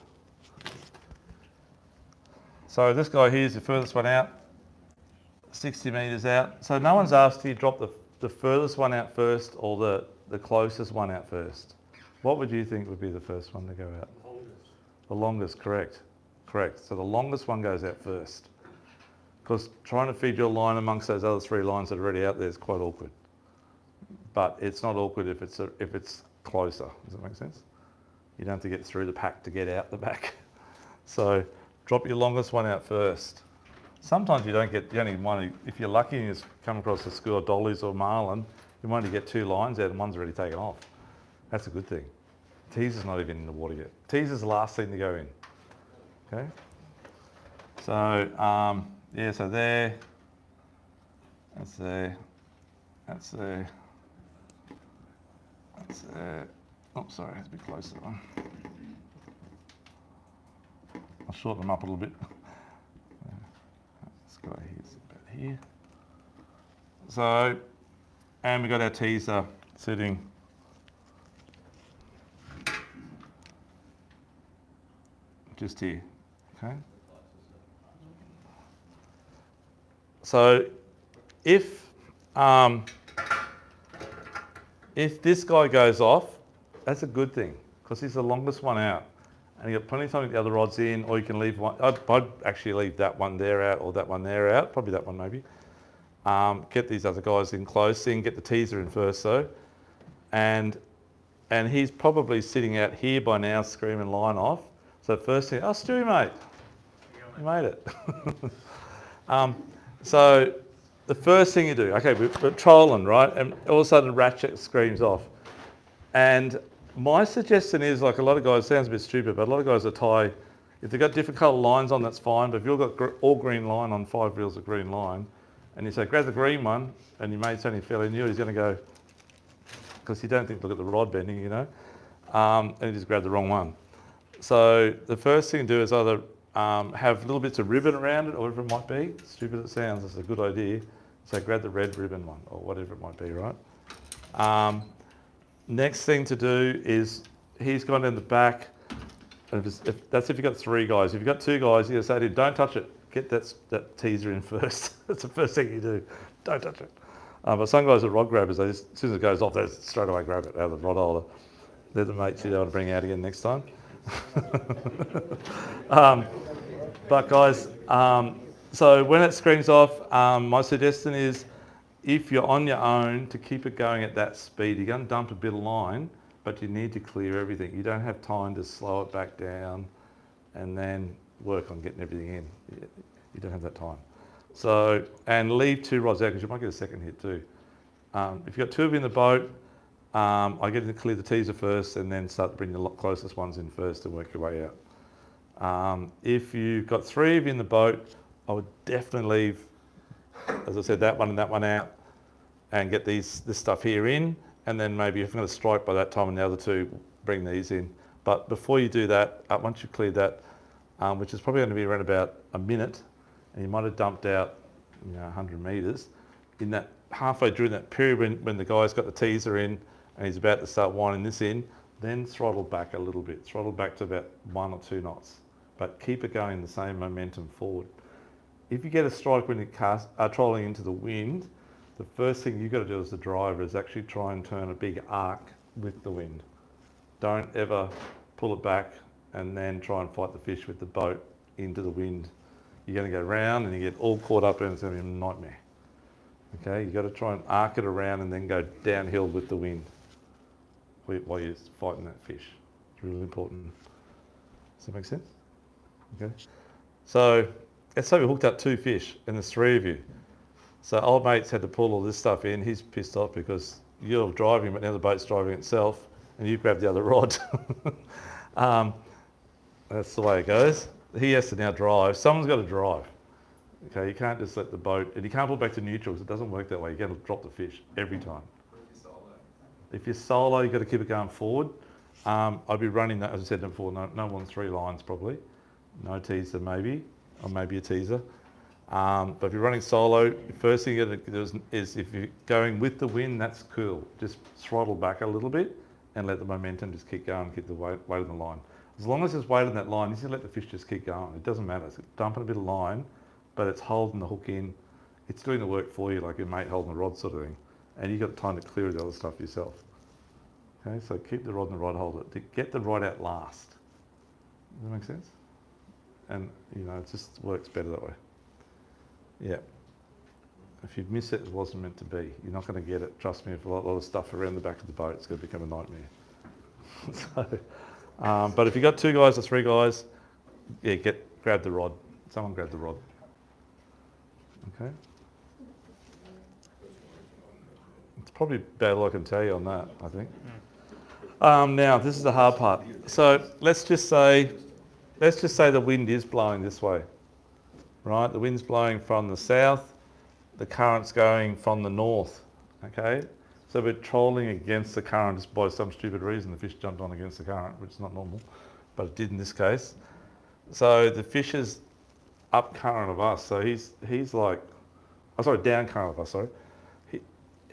So this guy here is the furthest one out, 60 metres out. So no one's asked you drop the furthest one out first or the closest one out first. What would you think would be the first one to go out? The longest, correct. So the longest one goes out first. Because trying to feed your line amongst those other 3 lines that are already out there is quite awkward. But it's not awkward if it's closer. Does that make sense? You don't have to get through the pack to get out the back. So drop your longest one out first. Sometimes you only want to, if you're lucky and you come across a school of dollies or marlin, you only get 2 lines out and one's already taken off. That's a good thing. Teaser's not even in the water yet. Teaser's the last thing to go in. Okay? So, yeah, so there, that's there, that's there, that's there. Oh, sorry, it's a bit closer to that one. I'll shorten them up a little bit. This guy here's about here. So, and we've got our teaser sitting just here, okay? So if this guy goes off, that's a good thing because he's the longest one out, and you got plenty of time to get the other rods in, or you can leave one. I'd actually leave that one there out or that one there out, probably that one maybe. Get these other guys in close, then get the teaser in first though, and he's probably sitting out here by now, screaming line off. So first thing, oh Stewie mate, you made it. So the first thing you do, okay, we're trolling, right? And all of a sudden ratchet screams off. And my suggestion is, like a lot of guys, sounds a bit stupid, but a lot of guys will tie, if they've got different colour lines on, that's fine. But if you've got all green line on 5 reels of green line, and you say, grab the green one, and your mate's only fairly new, he's going to go, because you don't think, look at the rod bending, you know, and you just grab the wrong one. So the first thing to do is either have little bits of ribbon around it, or whatever it might be. Stupid it sounds, it's a good idea. So grab the red ribbon one, or whatever it might be, right? Next thing to do is, he's gone down the back, and if you've got 3 guys. If you've got 2 guys, you say to him, don't touch it. Get that teaser in first. That's the first thing you do. Don't touch it. But some guys are rod grabbers. They just, as soon as it goes off, they straight away grab it out of the rod holder. They're the mates you don't want to bring out again next time. But guys, so when it screams off, my suggestion is, if you're on your own, to keep it going at that speed. You're going to dump a bit of line, but you need to clear everything. You don't have time to slow it back down and then work on getting everything in. You don't have that time. So, and leave 2 rods out because you might get a second hit too. If you've got 2 of you in the boat, I get to clear the teaser first and then start to bring the closest ones in first and work your way out. If you've got 3 of you in the boat, I would definitely leave, as I said, that one and that one out and get this stuff here in, and then maybe if I'm going to strike by that time and the other 2, bring these in. But before you do that, once you've cleared that, which is probably going to be around about a minute, and you might have dumped out, 100 metres. In that halfway during that period when the guy's got the teaser in and he's about to start winding this in, then throttle back a little bit. Throttle back to about 1 or 2 knots, but keep it going the same momentum forward. If you get a strike when you're trolling into the wind, the first thing you've got to do as the driver is actually try and turn a big arc with the wind. Don't ever pull it back and then try and fight the fish with the boat into the wind. You're going to go round and you get all caught up and it's going to be a nightmare. Okay, you've got to try and arc it around and then go downhill with the wind while you're fighting that fish. It's really important. Does that make sense? Okay. So let's say we hooked up 2 fish and there's 3 of you. So old mate's had to pull all this stuff in. He's pissed off because you're driving, but now the boat's driving itself and you grabbed the other rod. That's the way it goes. He has to now drive. Someone's got to drive. Okay, you can't just let the boat, and you can't pull back to neutral because it doesn't work that way. You're going to drop the fish every time. If you're solo, you've got to keep it going forward. I'd be running that, as I said before, no more than 3 lines probably. No teaser maybe, or maybe a teaser. But if you're running solo, the first thing you got to do is if you're going with the wind, that's cool. Just throttle back a little bit and let the momentum just keep going, keep the weight on the line. As long as there's weight on that line, you just let the fish just keep going. It doesn't matter. It's dumping a bit of line, but it's holding the hook in. It's doing the work for you, like your mate holding the rod sort of thing. And you've got time to clear the other stuff yourself. Okay, so keep the rod and the rod holder. To get the rod out last. Does that make sense? And, it just works better that way. Yeah. If you miss it, it wasn't meant to be. You're not going to get it. Trust me, if a lot of stuff around the back of the boat, it's going to become a nightmare. But if you've got 2 guys or 3 guys, yeah, grab the rod. Someone grab the rod. Okay. It's probably about all I can tell you on that, I think. Now, this is the hard part. So let's just say the wind is blowing this way, right? The wind's blowing from the south, the current's going from the north, okay? So we're trolling against the current just by some stupid reason. The fish jumped on against the current, which is not normal, but it did in this case. So the fish is up current of us. So he's like, down current of us, sorry.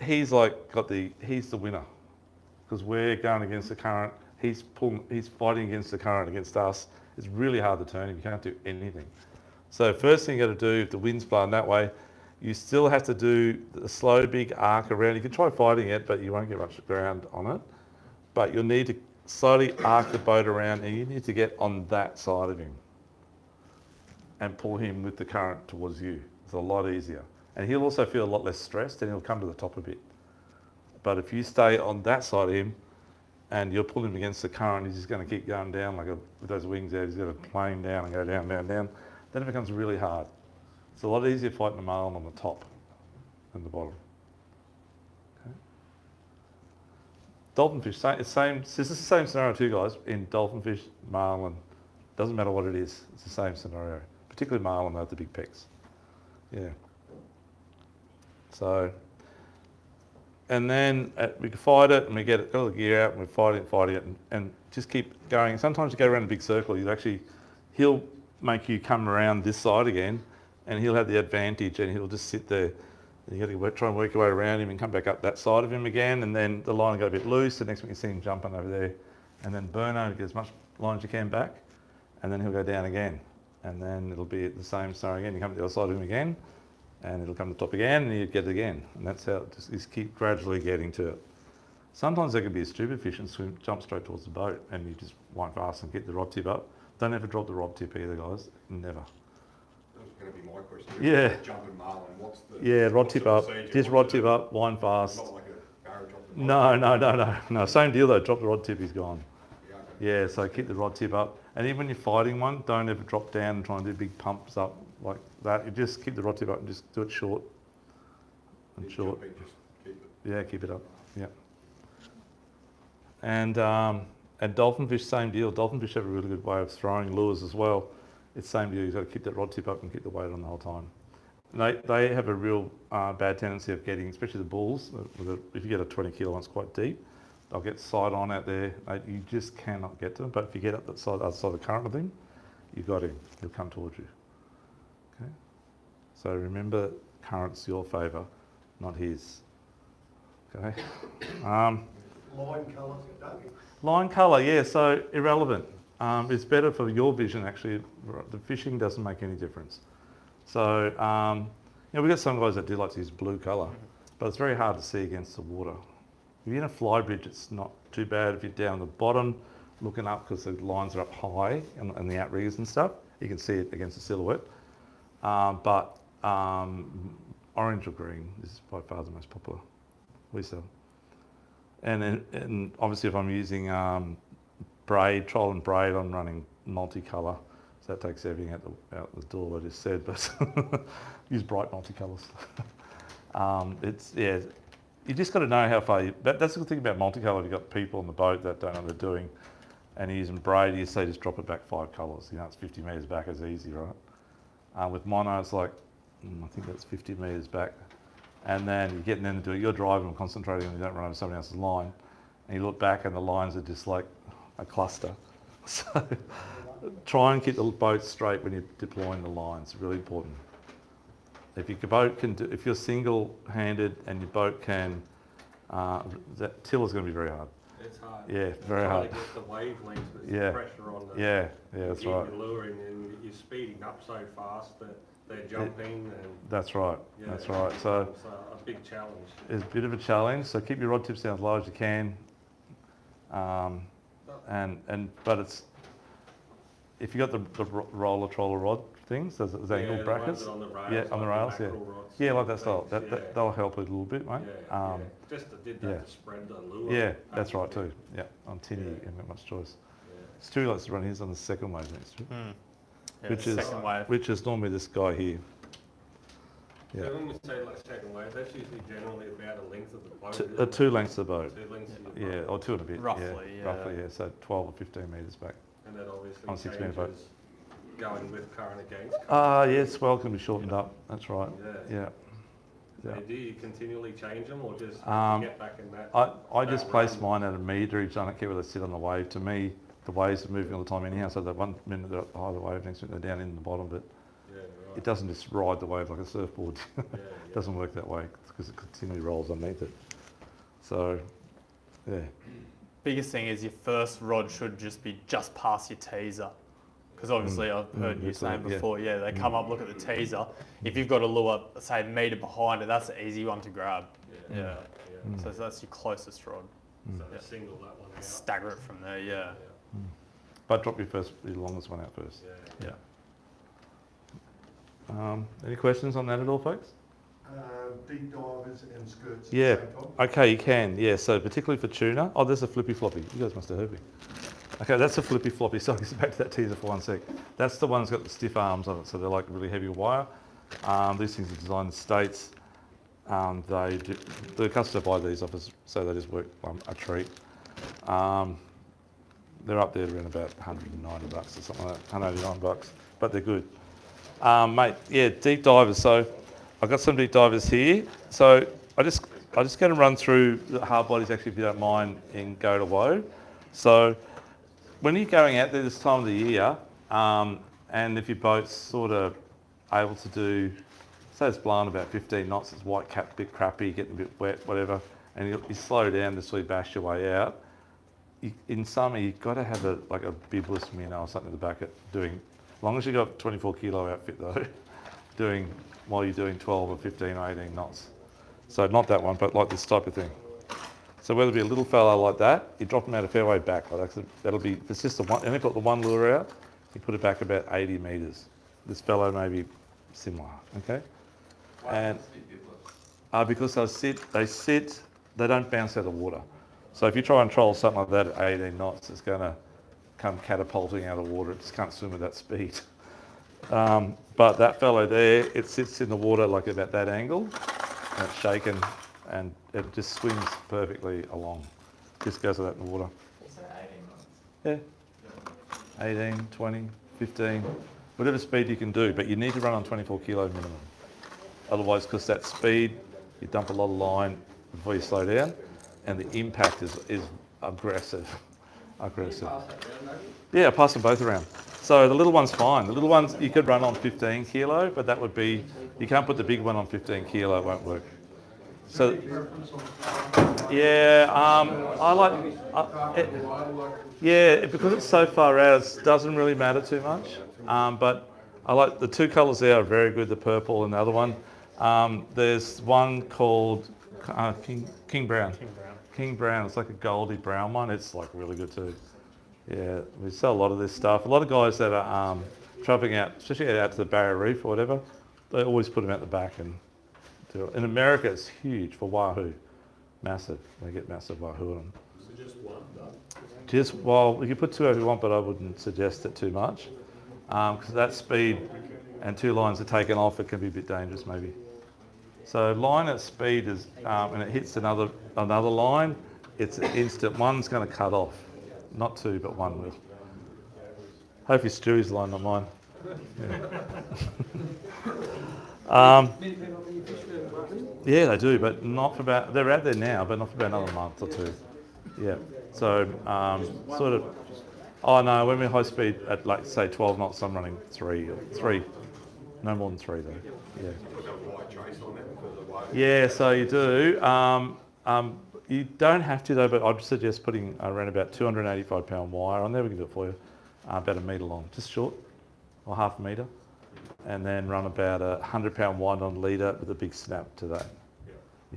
He's the winner because we're going against the current. He's fighting against the current against us. It's really hard to turn him. You can't do anything. So first thing you got to do, if the wind's blowing that way, you still have to do the slow big arc around. You can try fighting it, but you won't get much ground on it. But you'll need to slowly arc the boat around and you need to get on that side of him and pull him with the current towards you. It's a lot easier. And he'll also feel a lot less stressed and he'll come to the top a bit. But if you stay on that side of him and you're pulling him against the current, he's just going to keep going down with those wings out. He's going to plane down and go down, down, down. Then it becomes really hard. It's a lot easier fighting a marlin on the top than the bottom. Okay. Dolphinfish, this is the same scenario too, guys. In dolphinfish, marlin, doesn't matter what it is. It's the same scenario. Particularly marlin, they have the big pecks. Yeah. So, and then we can fight it and we get all the gear out and we're fighting it and just keep going. Sometimes you go around a big circle, he'll make you come around this side again and he'll have the advantage and he'll just sit there. You got to try and work your way around him and come back up that side of him again, and then the line will go a bit loose. The next thing you see him jumping over there, and then Burno, get as much line as you can back, and then he'll go down again. And then it'll be the same scenario again. You come to the other side of him again, and it'll come to the top again, and you get it again. And that's how it just keep gradually getting to it. Sometimes there could be a stupid fish and jump straight towards the boat, and you just wind fast and get the rod tip up. Don't ever drop the rod tip either, guys. Never. That was going to be my question. Yeah. Jumping marlin, what's the... Yeah, rod tip up. Just rod tip up, wind fast. Not like a barrow drop. No. Same deal though. Drop the rod tip, he's gone. Yeah, okay. Yeah, so keep the rod tip up. And even when you're fighting one, don't ever drop down and try and do big pumps up like that. You just keep the rod tip up and just do it short. And Keep short. jumping, just keep it. Yeah, keep it up. Yeah. And dolphinfish, same deal. Dolphinfish have a really good way of throwing lures as well. It's the same deal. You've got to keep that rod tip up and keep the weight on the whole time. And they have a real bad tendency of getting, especially the bulls, if you get a 20 kilo one, it's quite deep. They'll get side on out there. You just cannot get to them. But if you get up that side, other side of the current of them, you got him. He'll come towards you. Okay. So remember, current's your favour, not his. Okay. Line colour, Doug? Line colour, yeah. So irrelevant. It's better for your vision actually. The fishing doesn't make any difference. So we've got some guys that do like to use blue colour, but it's very hard to see against the water. If you're in a fly bridge, it's not too bad. If you're down the bottom, looking up because the lines are up high and the outriggers and stuff, you can see it against the silhouette. But orange or green is by far the most popular we sell. And obviously if I'm using braid, trolling braid, I'm running multicolour. So that takes everything out the door, I just said, but use bright multicolours. You just got to know how far that's the good thing about multicolour. If you've got people on the boat that don't know what they're doing and you're using braid, you say just drop it back 5 colours. You know, it's 50 metres back, it's easy, right? With mono, it's like, I think that's 50 metres back. And then you're getting in to do it, you're driving and concentrating and you don't run over somebody else's line. And you look back and the lines are just like a cluster. So try and keep the boat straight when you're deploying the lines, it's really important. If your boat can do, if you're single-handed and your boat can, that tiller's going to be very hard. It's hard. Yeah, very hard. Trying to get the wavelengths, but Yeah. the pressure on the Yeah, that's right. You're luring and you're speeding up so fast that they're jumping and That's right. yeah, That's right. So it's a big challenge. it's a bit of a challenge. So keep your rod tips down as low as you can. But it's if you got the roller troller rod things, those angled the brackets. ones on the rails, Yeah, on the like rails. Yeah, mackerel rods yeah, like and that style. things, That'll help a little bit, mate. Yeah, just did that yeah. to spread the lure. Yeah, that's right too. Yeah, on tin you Yeah. haven't got much choice. Yeah. Stu likes to run his on the second wave next to it, Yeah, which the is second wave. which is normally this guy here. Yeah, So when we say like second wave, that's usually generally about a length of the boat. Two, isn't it? 2 lengths of the boat. 2 lengths of the Yeah, boat. or 2 and a bit. Roughly, yeah. yeah. Roughly, yeah. So 12 or 15 metres back. And that obviously On 6 metre boat. changes going with current against current. Yeah, swell can be shortened up. That's right. Yeah. Yeah. So do you continually change them or just get back in that? I just that place run? mine at a meterage. I don't care whether they sit on the wave. To me, the waves are moving all the time anyhow. So that 1 minute they're at the high of the wave, next minute they're down in the bottom of it. Yeah, right. It doesn't just ride the wave like a surfboard. Yeah, It doesn't work that way because it continually rolls underneath it. So, yeah. Biggest thing is your first rod should just be just past your teaser. Because obviously I've heard you that's saying right, yeah. before, they come up, look at the teaser. If you've got a lure, say a metre behind it, that's an easy one to grab. Yeah. Yeah. Yeah. So that's your closest rod. So Yeah. single that one out. Stagger it from there, yeah. But drop your longest one out first. Yeah. Yeah. Any questions on that at all, folks? Deep divers and skirts Yeah. at the same time? Okay, you can. Yeah, so particularly for tuna. Oh, there's a flippy floppy. You guys must have heard me. Okay, that's a flippy floppy. Sorry, back to that teaser for 1 sec. That's the one that's got the stiff arms on it, so they're like really heavy wire. These things are designed in the States. The customer buy these off us, so they just work a treat. They're up there around about $190 or something like that, $189, but they're good. Mate, yeah, deep divers. So I've got some deep divers here. So I just going to run through the hard bodies actually, if you don't mind, and go to Wahoo. So when you're going out there this time of the year, and if your boat's sort of able to do, say it's blowing about 15 knots, it's white cap, a bit crappy, getting a bit wet, whatever, and you slow down to sort of bash your way out. In summer, you've got to have a bibless minnow or something at the back doing, as long as you've got 24 kilo outfit though, while you're doing 12 or 15 or 18 knots. So not that one, but like this type of thing. So whether it be a little fellow like that, you drop them out a fair way back. Like that, that'll be, if it's just the one, and if you put the one lure out, you put it back about 80 metres. This fellow may be similar, okay? And because they sit, they don't bounce out of the water. So if you try and troll something like that at 18 knots, it's going to come catapulting out of the water. It just can't swim at that speed. But that fellow there, it sits in the water like about that angle, and it's shaken, and it just swims perfectly along. Just goes like that in the water. So 18 months. Yeah. 18, 20, 15, whatever speed you can do, but you need to run on 24 kilo minimum. Otherwise, because that speed, you dump a lot of line before you slow down, and the impact is aggressive. aggressive. Yeah, I pass them both around. So the little one's fine. The little ones you could run on 15 kilo, but that would be, you can't put the big one on 15 kilo, it won't work. So, yeah, I like, because it's so far out, it doesn't really matter too much. But I like the two colours there are very good, the purple and the other one. There's one called King Brown. King Brown, it's like a goldy brown one. It's like really good too. Yeah, we sell a lot of this stuff. A lot of guys that are travelling out, especially out to the Barrier Reef or whatever, they always put them out the back and do it. In America, it's huge for Wahoo. Massive. They get massive Wahoo on them. So just one, though? Well, you can put two if you want, but I wouldn't suggest it too much. Because that speed and two lines are taken off, it can be a bit dangerous maybe. So line at speed is, and it hits another line, it's instant. One's going to cut off. Not two, but one will. Hopefully Stewie's line, not mine. Yeah, they do, but not for about, they're out there now, but not for about another month or two. Yeah, so sort of, oh no, when we're high speed at like say 12 knots, I'm running three, no more than three though, yeah. Yeah, so you do. You don't have to though, but I'd suggest putting around about 285 pound wire on there. We can do it for you. About a metre long, just short, or half a metre. And then run about 100 pound wide on leader with a big snap to that.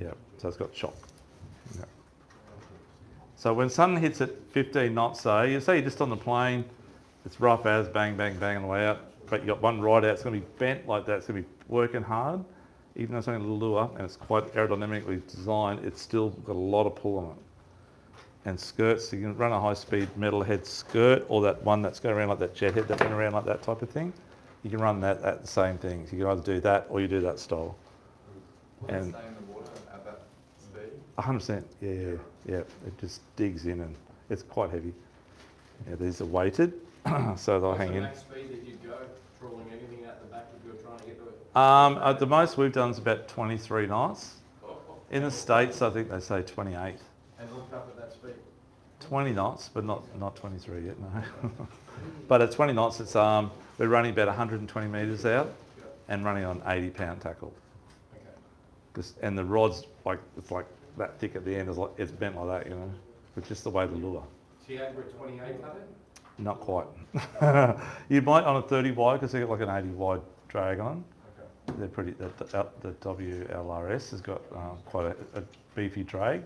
Yeah, so it's got shock. Yeah. So when sun hits at 15 knots, say you're just on the plane, it's rough as bang, bang, bang on the way out, but you got one right out, it's going to be bent like that, it's going to be working hard. Even though it's only a little lure and it's quite aerodynamically designed, it's still got a lot of pull on it. And skirts, so you can run a high-speed metalhead skirt or that one that's going around like that jet head that went around like that type of thing. You can run that at the same thing. So you can either do that or you do that style. Will it stay in the water at that speed? 100%, yeah. It just digs in and it's quite heavy. Yeah, these are weighted, so they'll hang in. What's the max speed that you'd go trawling anything out the back if you were trying to get to it? At the most we've done is about 23 knots. In the States, I think they say 28. And hooked up at that speed? 20 knots, but not 23 yet, no. But at 20 knots, it's we're running about 120 metres out and running on 80 pound tackle. Okay. And the rod's it's like that thick at the end, it's bent like that, you know, with just the way the lure. So you had at 28, had it? Not quite. You might on a 30 wide because they got like an 80 wide drag on. Okay. They're pretty. The WLRS has got quite a beefy drag,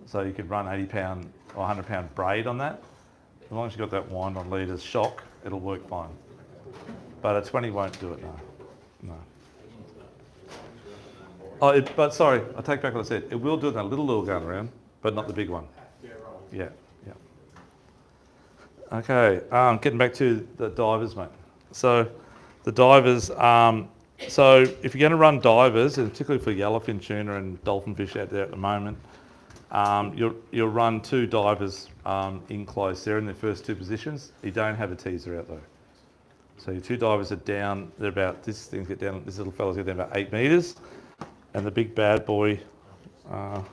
so you could run 80 pound or 100 pound braid on that. As long as you've got that wind on leaders shock, it'll work fine. But a 20 won't do it, no. Oh, but sorry, I take back what I said. It will do it in a little lure going around, but not the big one. Yeah, right. Yeah. Okay, getting back to the divers, mate. So the divers, so if you're going to run divers, and particularly for yellowfin tuna and dolphin fish out there at the moment, you'll run two divers in close. They're in their first two positions. You don't have a teaser out though. So your two divers are down, this little fella's get down about 8 metres, and the big bad boy, might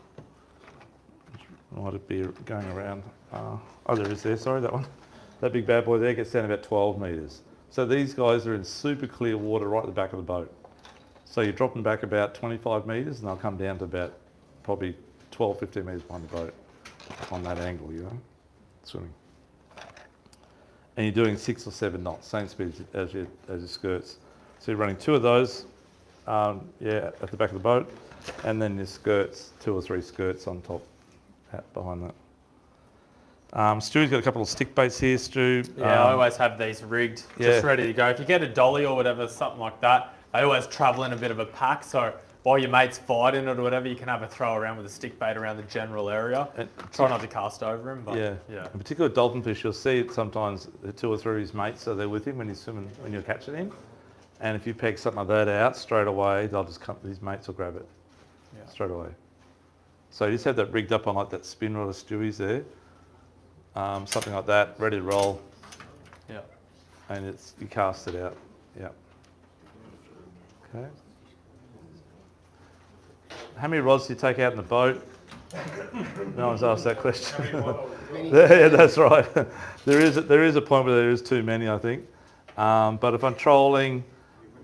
it be going around, there is there, sorry, that one. That big bad boy there gets down about 12 metres. So these guys are in super clear water right at the back of the boat. So you drop them back about 25 metres and they'll come down to about probably 12, 15 metres behind the boat on that angle, you know, swimming. And you're doing 6 or 7 knots, same speed as your skirts. So you're running two of those, at the back of the boat, and then your skirts, 2 or 3 skirts on top, behind that. Stu's got a couple of stick baits here, Stu. Yeah, I always have these rigged, just ready to go. If you get a dolly or whatever, something like that, they always travel in a bit of a pack. So while your mate's fighting it or whatever, you can have a throw around with a stick bait around the general area. And try not to cast over him. But yeah. In particular, dolphin fish, you'll see it sometimes. 2 or 3 of his mates are there with him when he's swimming, when you're catching him. And if you peg something like that out straight away, they'll just come. His mates will grab it straight away. So you just have that rigged up on like that spin rod of Stewie's there. Something like that, ready to roll. Yeah. And you cast it out. Yeah. Okay. How many rods do you take out in the boat? No one's asked that question. Yeah, that's right. There is a point where there is too many, I think. But if I'm trolling,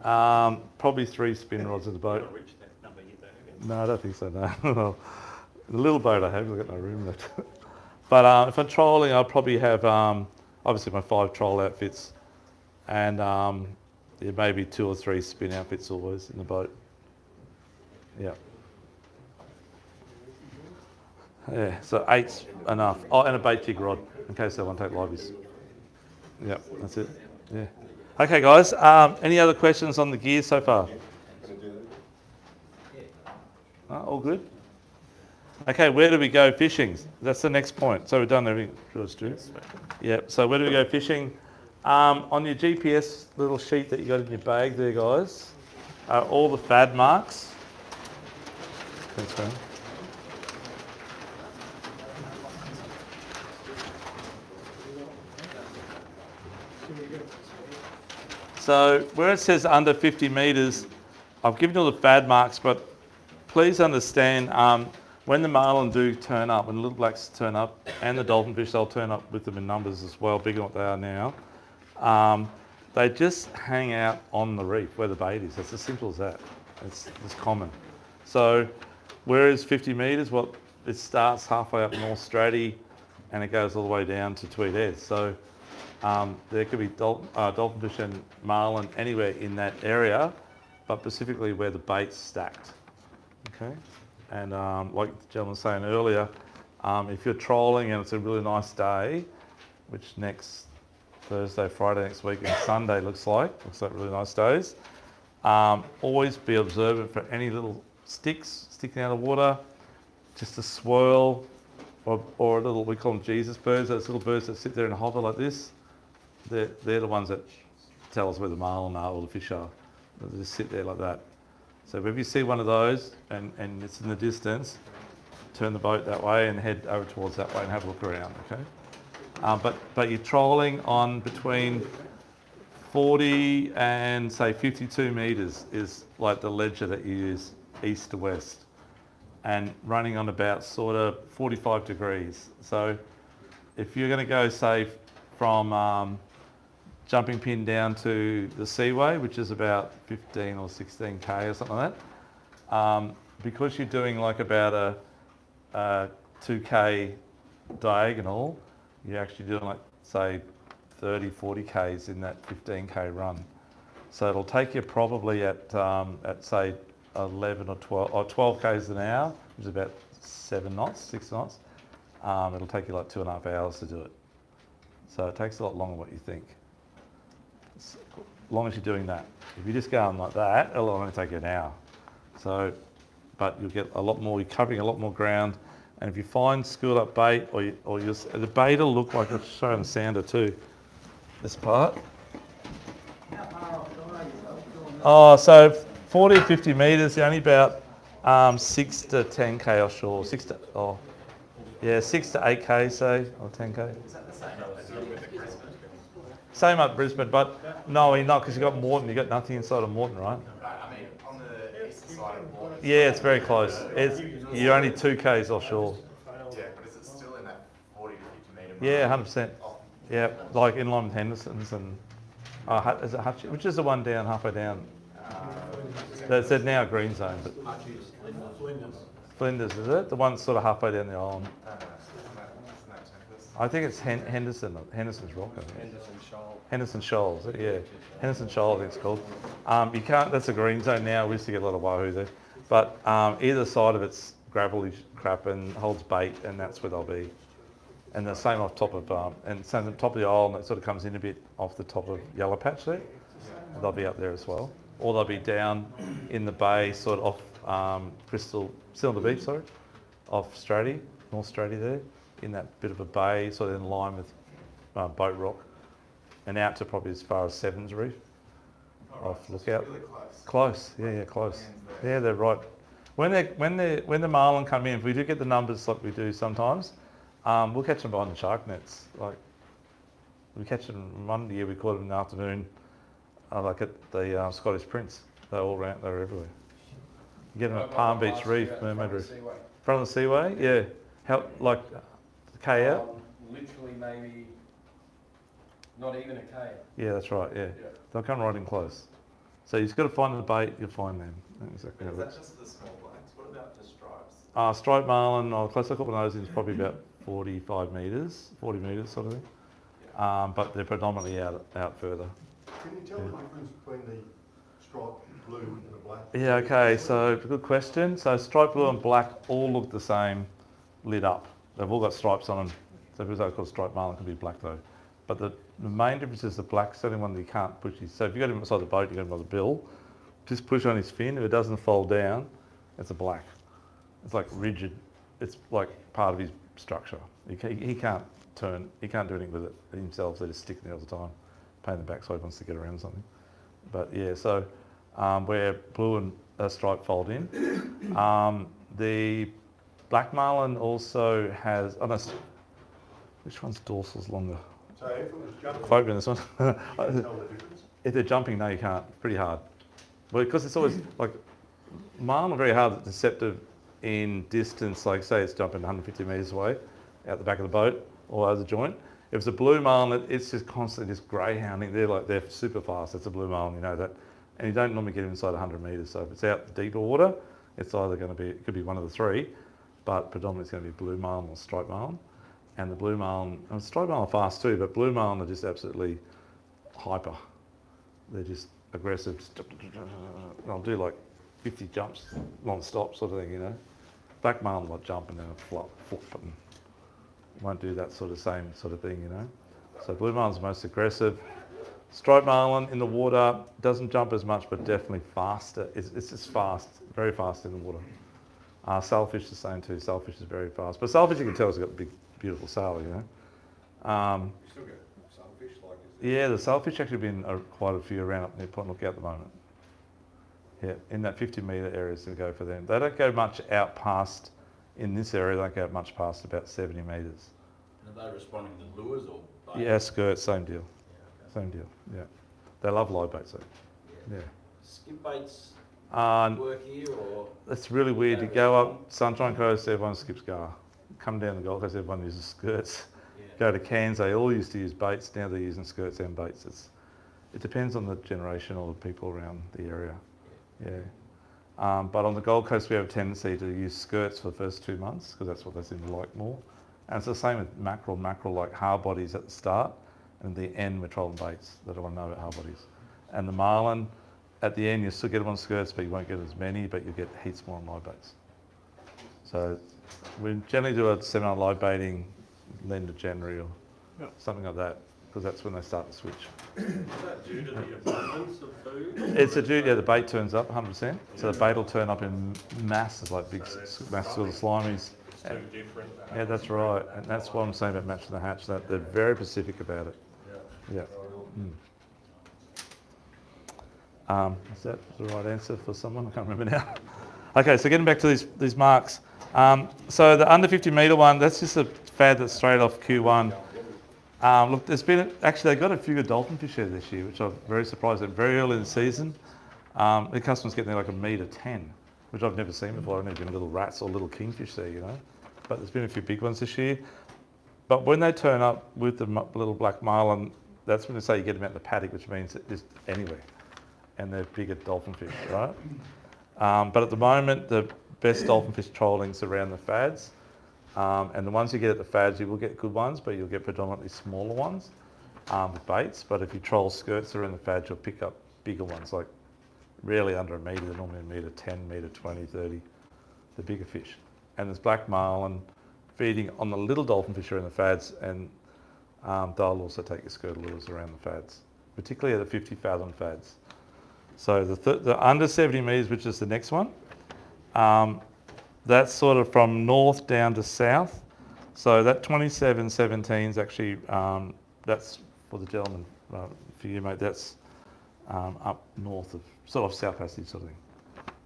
probably 3 spin rods in the boat. No, I don't think so, no. The little boat I have, I've got no room left. But if I'm trolling, I'll probably have, obviously my 5 troll outfits and maybe 2 or 3 spin outfits always in the boat. Yeah. Yeah, so 8's enough. Oh, and a bait jig rod in case they want to take liveys. Yeah, that's it. Yeah. Okay, guys. Any other questions on the gear so far? All good. Okay, where do we go fishing? That's the next point. So we've done everything. Yeah. So where do we go fishing? On your GPS little sheet that you got in your bag there, guys, are all the FAD marks. Thanks, man. So where it says under 50 metres, I've given you all the FAD marks, but please understand when the marlin do turn up, when the little blacks turn up, and the dolphin fish, they'll turn up with them in numbers as well, bigger than what they are now. They just hang out on the reef where the bait is. It's as simple as that. It's common. So whereas 50 metres, well, it starts halfway up North Straddie and it goes all the way down to Tweed. So there could be dolphin fish and marlin anywhere in that area, but specifically where the bait's stacked. Okay, and like the gentleman was saying earlier, if you're trolling and it's a really nice day, which next Thursday, Friday next week and Sunday looks like really nice days, always be observant for any little sticks sticking out of the water, just a swirl or a little, we call them Jesus birds, those little birds that sit there and hover like this. They're the ones that tell us where the marlin are or the fish are. They just sit there like that. So if you see one of those and it's in the distance, turn the boat that way and head over towards that way and have a look around, okay? But you're trolling on between 40 and say 52 metres is like the ledger that you use east to west and running on about sort of 45 degrees. So if you're going to go say from jumping pin down to the seaway, which is about 15 or 16k or something like that. Because you're doing like about a 2k diagonal, you're actually doing like say 30, 40k's in that 15k run. So it'll take you probably at say 11 or 12k's an hour, which is about 7 knots, 6 knots. It'll take you like 2.5 hours to do it. So it takes a lot longer than what you think. As long as you're doing that. If you just go on like that, it'll only take you an hour. So, but you'll get a lot more, you're covering a lot more ground. And if you find schooled up bait, the bait will look like it's showing the sounder too, this part. Oh, so 40 or 50 metres, you're only about 6 to 10k offshore. 6 to 8k, say, or 10k. Same up Brisbane, but no, you're not, because you've got Moreton. You've got nothing inside of Moreton, right? I mean, on the eastern side of Moreton. Yeah, it's very close. You're only 2k's offshore. Yeah, but is it still in that 40 to 50 metre mark? Yeah, 100%. Yeah, like in line with Henderson's and is it Hutch? Which is the one down halfway down? That's now green zone, but Flinders, is it? The one sort of halfway down the island. I think it's Henderson's Rock. Henderson Shoals, yeah. Henderson Shoals, I think it's called. You can't, that's a green zone now. We used to get a lot of Wahoo there. But either side of it's gravelly crap and holds bait, and that's where they'll be. And the same off top of, and same on top of the island, it sort of comes in a bit off the top of Yellow Patch there. They'll be up there as well. Or they'll be down in the bay, sort of off Cylinder Beach, sorry, off Straddie, North Straddie there, in that bit of a bay, sort of in line with Boat Rock, and out to probably as far as Sevens Reef. Off Lookout. Really Close, yeah, close. Yeah, they're right. When the marlin come in, if we do get the numbers like we do sometimes, we'll catch them behind the shark nets. Like we catch them one year, we caught them in the afternoon, like at the Scottish Prince. They're all around, they're everywhere. You get them at Palm Beach Reef, Mermaid Reef. Front of the seaway, yeah. How, like, K out? Literally maybe not even a K. Yeah, that's right, yeah. Yeah. They'll come right in close. So you've got to find the bait, you'll find them. That's exactly how Is it that looks. just the small blacks? What about the stripes? Striped marlin, close look at those is probably about 45 metres, 40 metres sort of thing. But they're predominantly out further. Can you tell the difference between the striped blue and the black? Yeah, okay, so good question. So striped blue and black all look the same, lit up. They've all got stripes on them. So because they're called striped marlin, can be black though. But the main difference is the black's the only one that you can't push. So if you got him inside the boat, you got him by the bill, just push on his fin. If it doesn't fold down, it's a black. It's like rigid. It's like part of his structure. He can't turn, he can't do anything with it himself. They just stick there all the time, pain in the backside wants to get around something. But yeah, so where blue and stripe fold in. The black marlin also has, which one's dorsal's longer? So if it was jumping, Quote me on this one. you can tell the difference? If they're jumping, no, you can't. It's pretty hard. Well, because it's always like marlin are very hard, deceptive in distance. Like say it's jumping 150 metres away, out the back of the boat or over the joint. If it's a blue marlin, it's just constantly just greyhounding. They're super fast. It's a blue marlin, you know that. And you don't normally get them inside 100 metres. So if it's out deeper water, it's either going to be, it could be one of the three, but predominantly it's going to be blue marlin or striped marlin. And the blue marlin, and striped marlin are fast too, but blue marlin are just absolutely hyper. They're just aggressive. They'll do like 50 jumps non-stop sort of thing, you know. Black marlin will jump and then flop and won't do that sort of same sort of thing, you know. So blue marlin's the most aggressive. Striped marlin in the water doesn't jump as much, but definitely faster. It's just fast, very fast in the water. Sailfish the same too. Sailfish is very fast, but sailfish you can tell has got a big, beautiful sail, you know. You still get sunfish like this? Yeah, the sailfish actually been quite a few around up near Point Lookout at the moment. Yeah, in that 50 metre area to go for them. They don't go much out past, in this area, they don't go much past about 70 metres. And are they responding to lures or baits? Yeah, skirts, same deal. Yeah, okay. Same deal, yeah. They love live baits though. Yeah. Skip baits Uh, work here or? It's really weird. You go up Sunshine Coast, everyone skips gar. Come down the Gold Coast, everyone uses skirts. Yeah. Go to Cairns, they all used to use baits. Now they're using skirts and baits. It depends on the generation or the people around the area. Yeah. But on the Gold Coast, we have a tendency to use skirts for the first 2 months because that's what they seem to like more. And it's the same with mackerel. Mackerel like hard bodies at the start, and at the end we're trolling baits that I want to know about hard bodies. And the marlin, at the end you still get them on skirts, but you won't get as many, but you get heaps more on live baits. So we generally do a seminar on live baiting, end of January or something like that, because that's when they start to switch. Is that due to the abundance of food? It's the bait turns up 100%. So the bait will turn up in masses, like big masses of slimies. It's too different. Yeah, that's right. And that's what I'm saying about matching the hatch, that they're very specific about it. Yeah. Is that the right answer for someone? I can't remember now. Okay, so getting back to these marks. So the under 50 metre one, that's just a fad that's straight off Q1. Look, they got a few good dolphin fish here this year, which I'm very surprised at. Very early in the season, the customers getting there like 1.10 m, which I've never seen before. I've never been little rats or little kingfish there, you know. But there's been a few big ones this year. But when they turn up with the little black marlin, that's when they say you get them out in the paddock, which means just anywhere. And they're bigger dolphin fish, right? But at the moment, the best dolphin fish trolling's around the fads. And the ones you get at the fads, you will get good ones, but you'll get predominantly smaller ones with baits. But if you troll skirts around the fads, you'll pick up bigger ones, like rarely under 1 metre. They're normally 1.10 m, 1.20 m, 30 m, the bigger fish. And there's black marlin feeding on the little dolphin fish around the fads, and they'll also take your skirt lures around the fads, particularly at the 50 fathom fads. So the under 70 metres, which is the next one, that's sort of from north down to south. So that 27.17 is actually, that's for the gentleman, for you mate, that's up north of, sort of South Passage sort of thing.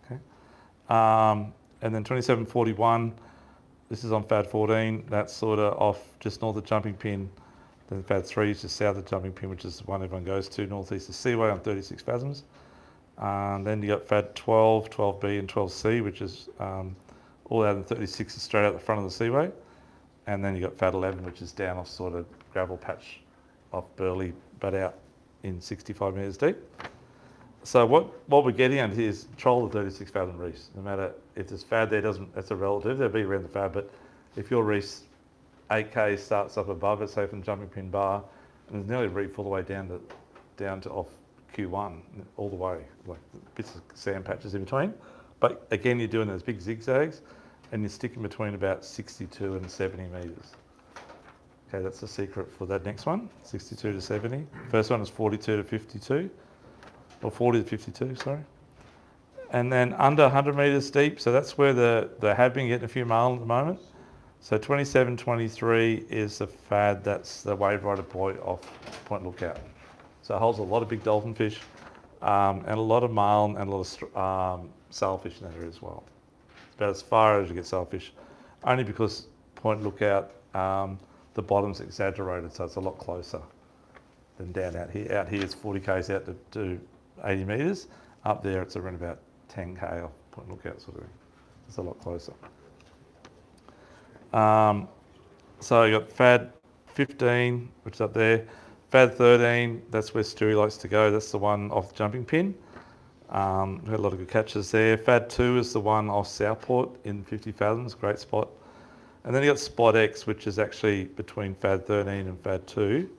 Okay. And then 27.41, this is on Fad 14, that's sort of off just north of Jumping Pin. Then Fad 3 is just south of Jumping Pin, which is the one everyone goes to, northeast of Seaway on 36 fathoms. Then you got Fad 12, 12B and 12C, which is all out in 36 is straight out the front of the seaway. And then you've got Fad 11, which is down off sort of gravel patch off Burley, but out in 65 metres deep. So what we're getting at here is troll the 36 fathom reefs. No matter if there's fad there, that's a relative, they'll be around the fad, but if your reef's 8K starts up above it, say from Jumping Pin Bar, and there's nearly a reef all the way down to off Q1, all the way, like bits of sand patches in between. But again, you're doing those big zigzags, and you're sticking between about 62 and 70 metres. Okay, that's the secret for that next one, 62 to 70. First one is 42 to 52, or 40 to 52, sorry. And then under 100 metres deep, so that's where they have been getting a few marlin at the moment. So 27, 23 is the fad, that's the wave rider buoy off Point Lookout. So it holds a lot of big dolphin fish, and a lot of marlin and a lot of sailfish in that area as well. It's about as far as you get sailfish, only because Point Lookout, the bottom's exaggerated, so it's a lot closer than down out here. Out here it's 40 k's out to 80 metres. Up there it's around about 10k off Point Lookout sort of thing. It's a lot closer. So you got Fad 15, which is up there. Fad 13, that's where Stewie likes to go. That's the one off the Jumping Pin. We had a lot of good catches there. Fad 2 is the one off Southport in 50 fathoms, great spot. And then you got Spot X, which is actually between Fad 13 and Fad 2.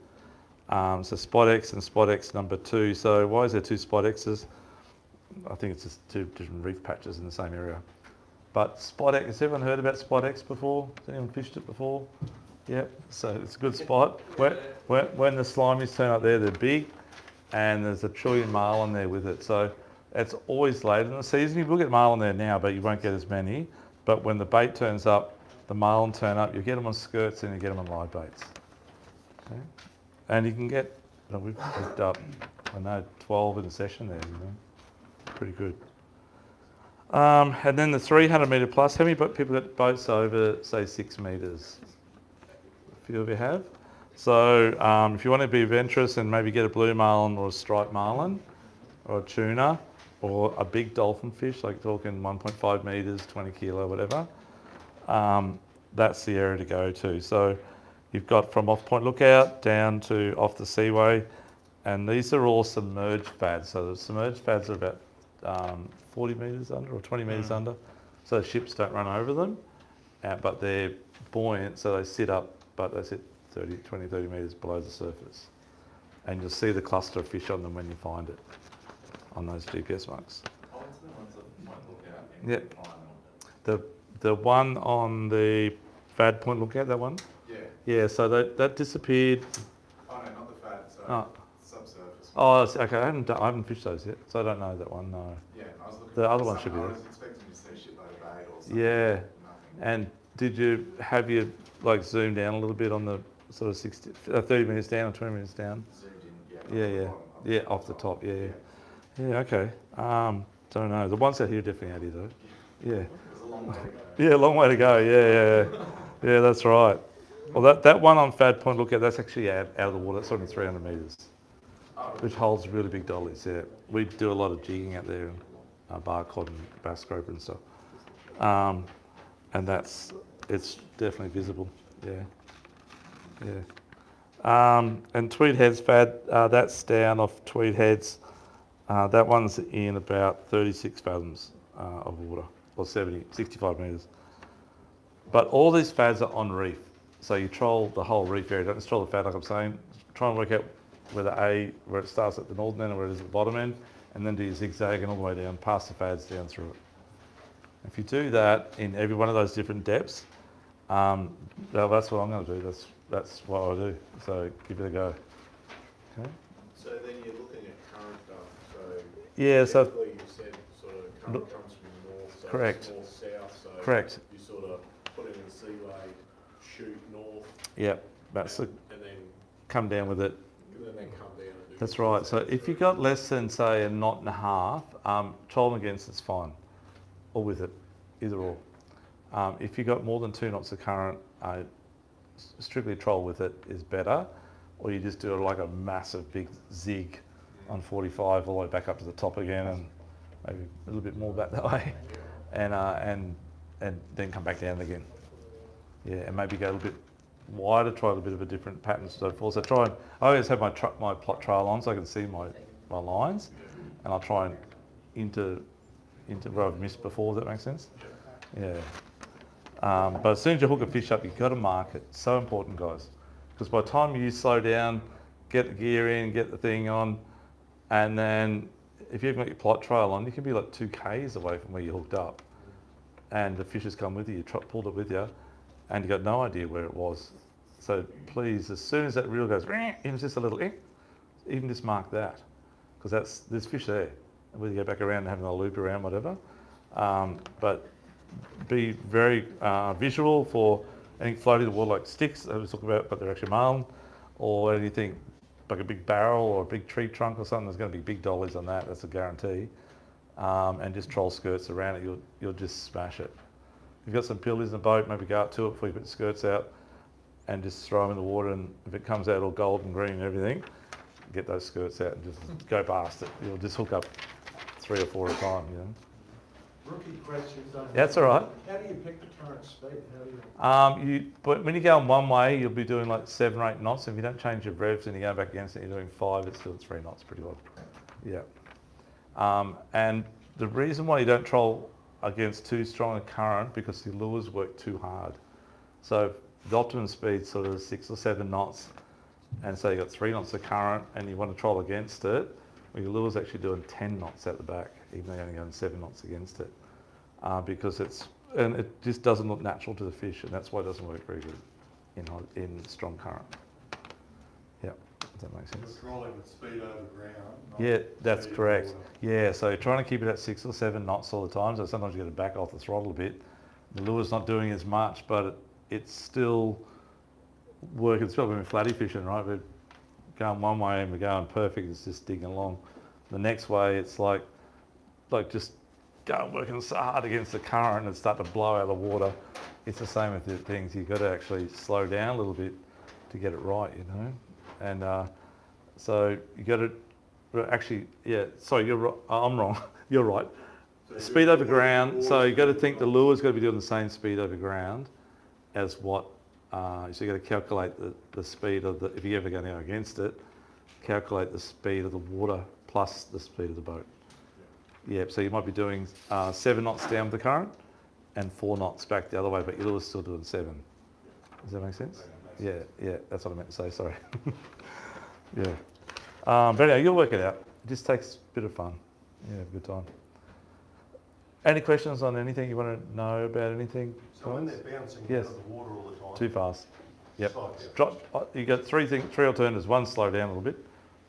So Spot X and Spot X number 2. So why is there two Spot X's? I think it's just two different reef patches in the same area. But Spot X, has everyone heard about Spot X before? Has anyone fished it before? Yep, so it's a good spot. When the slimies turn up there, they're big, and there's a trillion marlin there with it. So it's always late in the season. You will get marlin there now, but you won't get as many. But when the bait turns up, the marlin turn up, you get them on skirts and you get them on live baits. Okay? And you can get, we've picked up, 12 in a session there, pretty good. And then the 300 metre plus, how many people got boats over, say, 6 metres? A few of you have. So if you want to be adventurous and maybe get a blue marlin or a striped marlin or a tuna or a big dolphin fish, like talking 1.5 metres, 20 kilo, whatever, that's the area to go to. So you've got from off Point Lookout down to off the Seaway, and these are all submerged fads. So the submerged fads are about 40 metres under or 20 metres under, so ships don't run over them, but they're buoyant, so they sit up, but they sit 20, 30 metres below the surface. And you'll see the cluster of fish on them when you find it on those GPS marks. Oh, it's the ones that Point Lookout. Yep. The one on the Fad Point Lookout, that one? Yeah. Yeah, so that disappeared. Oh no, not the Fad, so Oh. subsurface. Oh, okay, I haven't fished those yet, so I don't know that one, no. Yeah, I was looking The for other one some- should be I there. was expecting to see shipload of bait or something. Yeah, Nothing. and did you like zoom down a little bit on the sort of 30 minutes down or 20 minutes down? Zoomed in, Yeah, yeah, off the top, yeah. Yeah, okay. Don't know. The ones out here are definitely out here though. Yeah. There's a long way to go. Yeah, long way to go. Yeah. Yeah, that's right. Well, that one on Fad Point Lookout, that's actually out of the water. That's only 300 metres, which holds really big dollies. Yeah, we do a lot of jigging out there, and bar cod and bass scraper and stuff. And it's definitely visible. Yeah. And Tweed Heads Fad, that's down off Tweed Heads. That one's in about 36 fathoms of water, or 65 metres. But all these fads are on reef. So you troll the whole reef area. Don't just troll the fad like I'm saying. Try and work out where it starts at the northern end or where it is at the bottom end, and then do your zigzag and all the way down, past the fads down through it. If you do that in every one of those different depths, that's what I'm going to do. That's what I do. So give it a go. Okay. So then you're looking at current dump. Yeah. So typically you said sort of current comes from north. So correct. It's north-south. So Correct. you sort of put it in the seaway, shoot north. Yeah, that's and then come down with it. come down and do. That's right. So if you got less than say a knot and a half, trolling against it's fine, or with it, either or. If you got more than 2 knots of current, strictly troll with it is better, or you just do like a massive big zig on 45 all the way back up to the top again, and maybe a little bit more back that way, and and then come back down again. Yeah, and maybe go a little bit wider, try a bit of a different pattern and so forth. So I always have my plot trail on so I can see my lines, and I'll try and into where I've missed before. Does that make sense? Yeah. But as soon as you hook a fish up, you've got to mark it. So important, guys. Because by the time you slow down, get the gear in, get the thing on, and then if you've got your plot trail on, you can be like 2 k's away from where you hooked up, and the fish has come with you, pulled it with you, and you've got no idea where it was. So please, as soon as that reel goes, even just a little, even just mark that, because there's fish there. Whether you go back around and have another loop around, whatever. But be very visual for anything floating in the water like sticks, I was talking about, but they're actually marlin, or anything like a big barrel or a big tree trunk or something. There's going to be big dollies on that, that's a guarantee. And just troll skirts around it, you'll just smash it. If you've got some pillies in the boat, maybe go up to it before you put the skirts out and just throw them in the water, and if it comes out all gold and green and everything, get those skirts out and just go past it. You'll just hook up 3 or 4 at a time, you know. Rookie questions. That's all right. How do you pick the current speed? How do you? But when you're going one way, you'll be doing like 7 or 8 knots. If you don't change your revs and you go back against it, you're doing 5, it's still 3 knots pretty well. Yeah. And the reason why you don't troll against too strong a current, because the lures work too hard. So the optimum speed sort of 6 or 7 knots, and so you've got 3 knots of current and you want to troll against it, well, your lure's actually doing 10 knots out the back, even though you're only going 7 knots against it. Because it just doesn't look natural to the fish, and that's why it doesn't work very good in strong current. Yeah, does that make sense? You're trolling with speed over ground. Yeah, that's correct. Yeah, so you're trying to keep it at 6 or 7 knots all the time, so sometimes you got to back off the throttle a bit. The lure's not doing as much, but it's still working. It's probably when we're flatty fishing, right? We're going one way and we're going perfect, it's just digging along. The next way, it's like just go working so hard against the current and start to blow out the water. It's the same with the things. You've got to actually slow down a little bit to get it right, you know. And so you got to actually, yeah. Sorry, you're right. I'm wrong. You're right. Speed over ground. So you got to think the lure's got to be doing the same speed over ground as what. So you got to calculate the speed of the. If you're ever going to go against it, calculate the speed of the water plus the speed of the boat. Yeah, so you might be doing 7 knots down with the current and 4 knots back the other way, but your lure's still doing 7. Does that make sense? Yeah, that's what I meant to say, sorry. Yeah. But anyway, you'll work it out. It just takes a bit of fun. Yeah, have a good time. Any questions on anything you want to know about anything? So when they're bouncing Yes. out of the water all the time. Too fast. Yep. Side Drop. You got three alternatives. 1, slow down a little bit.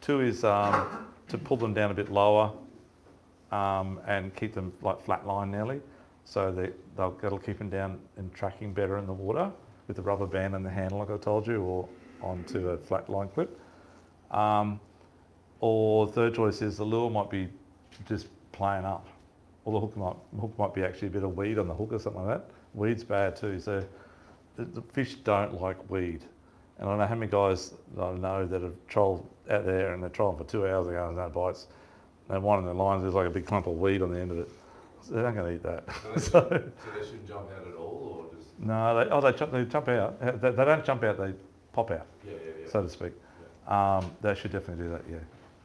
2 is to pull them down a bit lower and keep them like flatline nearly, so that'll keep them down and tracking better in the water with the rubber band and the handle, like I told you, or onto a flatline clip. Or third choice is the lure might be just playing up, or the hook might be actually a bit of weed on the hook or something like that. Weed's bad too, so the fish don't like weed. And I don't know how many guys that I know that have trolled out there and they're trolling for 2 hours ago and no bites. And one of the lines is like a big clump of weed on the end of it. So they're not going to eat that. So they shouldn't jump out at all, or just? No, they jump out. They don't jump out, they pop out, so to speak. Yeah. They should definitely do that, yeah.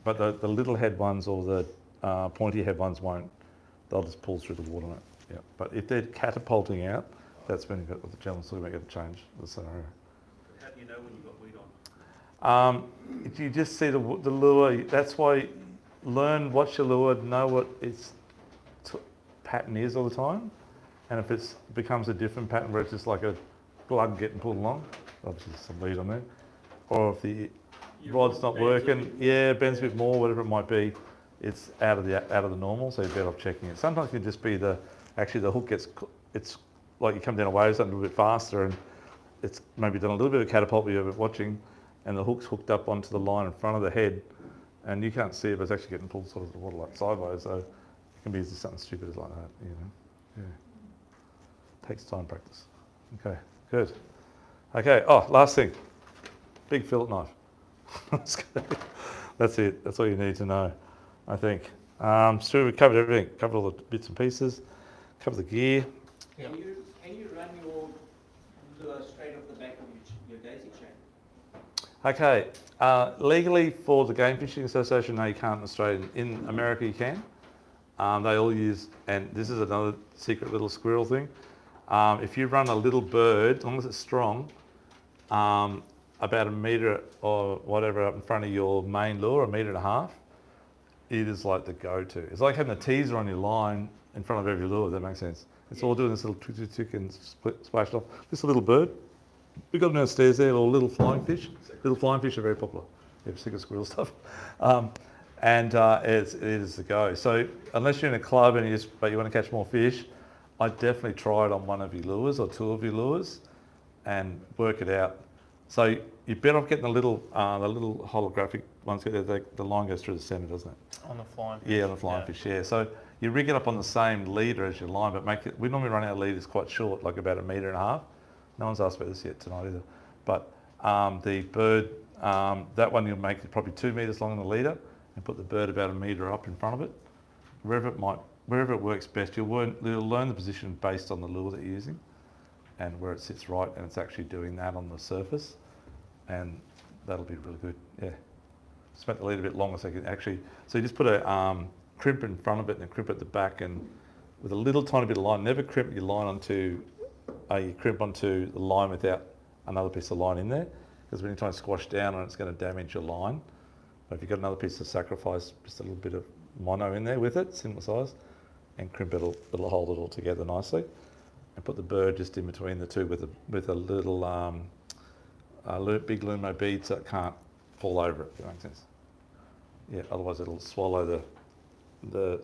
But the little head ones or the pointy head ones won't. They'll just pull through the water on it. Yeah. But if they're catapulting out, that's when what the gentleman's talking about, you have to change the scenario. How do you know when you've got weed on? If you just see the lure, that's why watch your lure, know what its pattern is all the time. And if it becomes a different pattern where it's just like a glug getting pulled along, obviously there's some weed on there. Or if the rod's not working, bends a bit more, whatever it might be, it's out of the normal, so you're better off checking it. Sometimes it can just be the hook it's like you come down a wave something a little bit faster and it's maybe done a little bit of catapult you're watching, and the hook's hooked up onto the line in front of the head, and you can't see it, but it's actually getting pulled sort of the water like sideways, so it can be just something stupid like that, you know. Yeah. Takes time practice. Okay, good. Okay, last thing. Big fillet knife. That's it. That's all you need to know, I think. So we covered everything. Covered all the bits and pieces. Covered the gear. Yeah. Can you run your lure straight off the back of your daisy chain? Okay, legally for the Game Fishing Association, no, you can't in Australia. In America, you can. They all use, and this is another secret little squirrel thing. If you run a little bird, as long as it's strong, about a metre or whatever up in front of your main lure, 1.5 metres, it is like the go-to. It's like having a teaser on your line in front of every lure, if that makes sense. It's all doing this little tick and splashed off. This little bird, we've got them downstairs there, little flying fish. Little flying fish are very popular. Yeah, sick of squirrel stuff. It is the go. So unless you're in a club but you want to catch more fish, I'd definitely try it on one of your lures or two of your lures and work it out. So you're better off getting the little holographic ones. The line goes through the centre, doesn't it? On the flying fish. Yeah, on the flying fish, yeah. So you rig it up on the same leader as your line, but we normally run our leaders quite short, like about 1.5 metres. No one's asked about this yet tonight either. But the bird, that one you'll make it probably 2 metres long in the leader and put the bird about 1 metre up in front of it. Wherever it works best, you'll learn the position based on the lure that you're using and where it sits right, and it's actually doing that on the surface, and that'll be really good, yeah. Just make the lead a bit longer so you just put a crimp in front of it and a crimp at the back, and with a little tiny bit of line, never crimp your line onto the line without another piece of line in there, because when you try and squash down on it, it's going to damage your line. But if you've got another piece of sacrifice, just a little bit of mono in there with it, similar size, and crimp it'll hold it all together nicely. And put the bird just in between the two with a little big lumo bead so it can't fall over it, if that makes sense. Yeah, otherwise it'll swallow the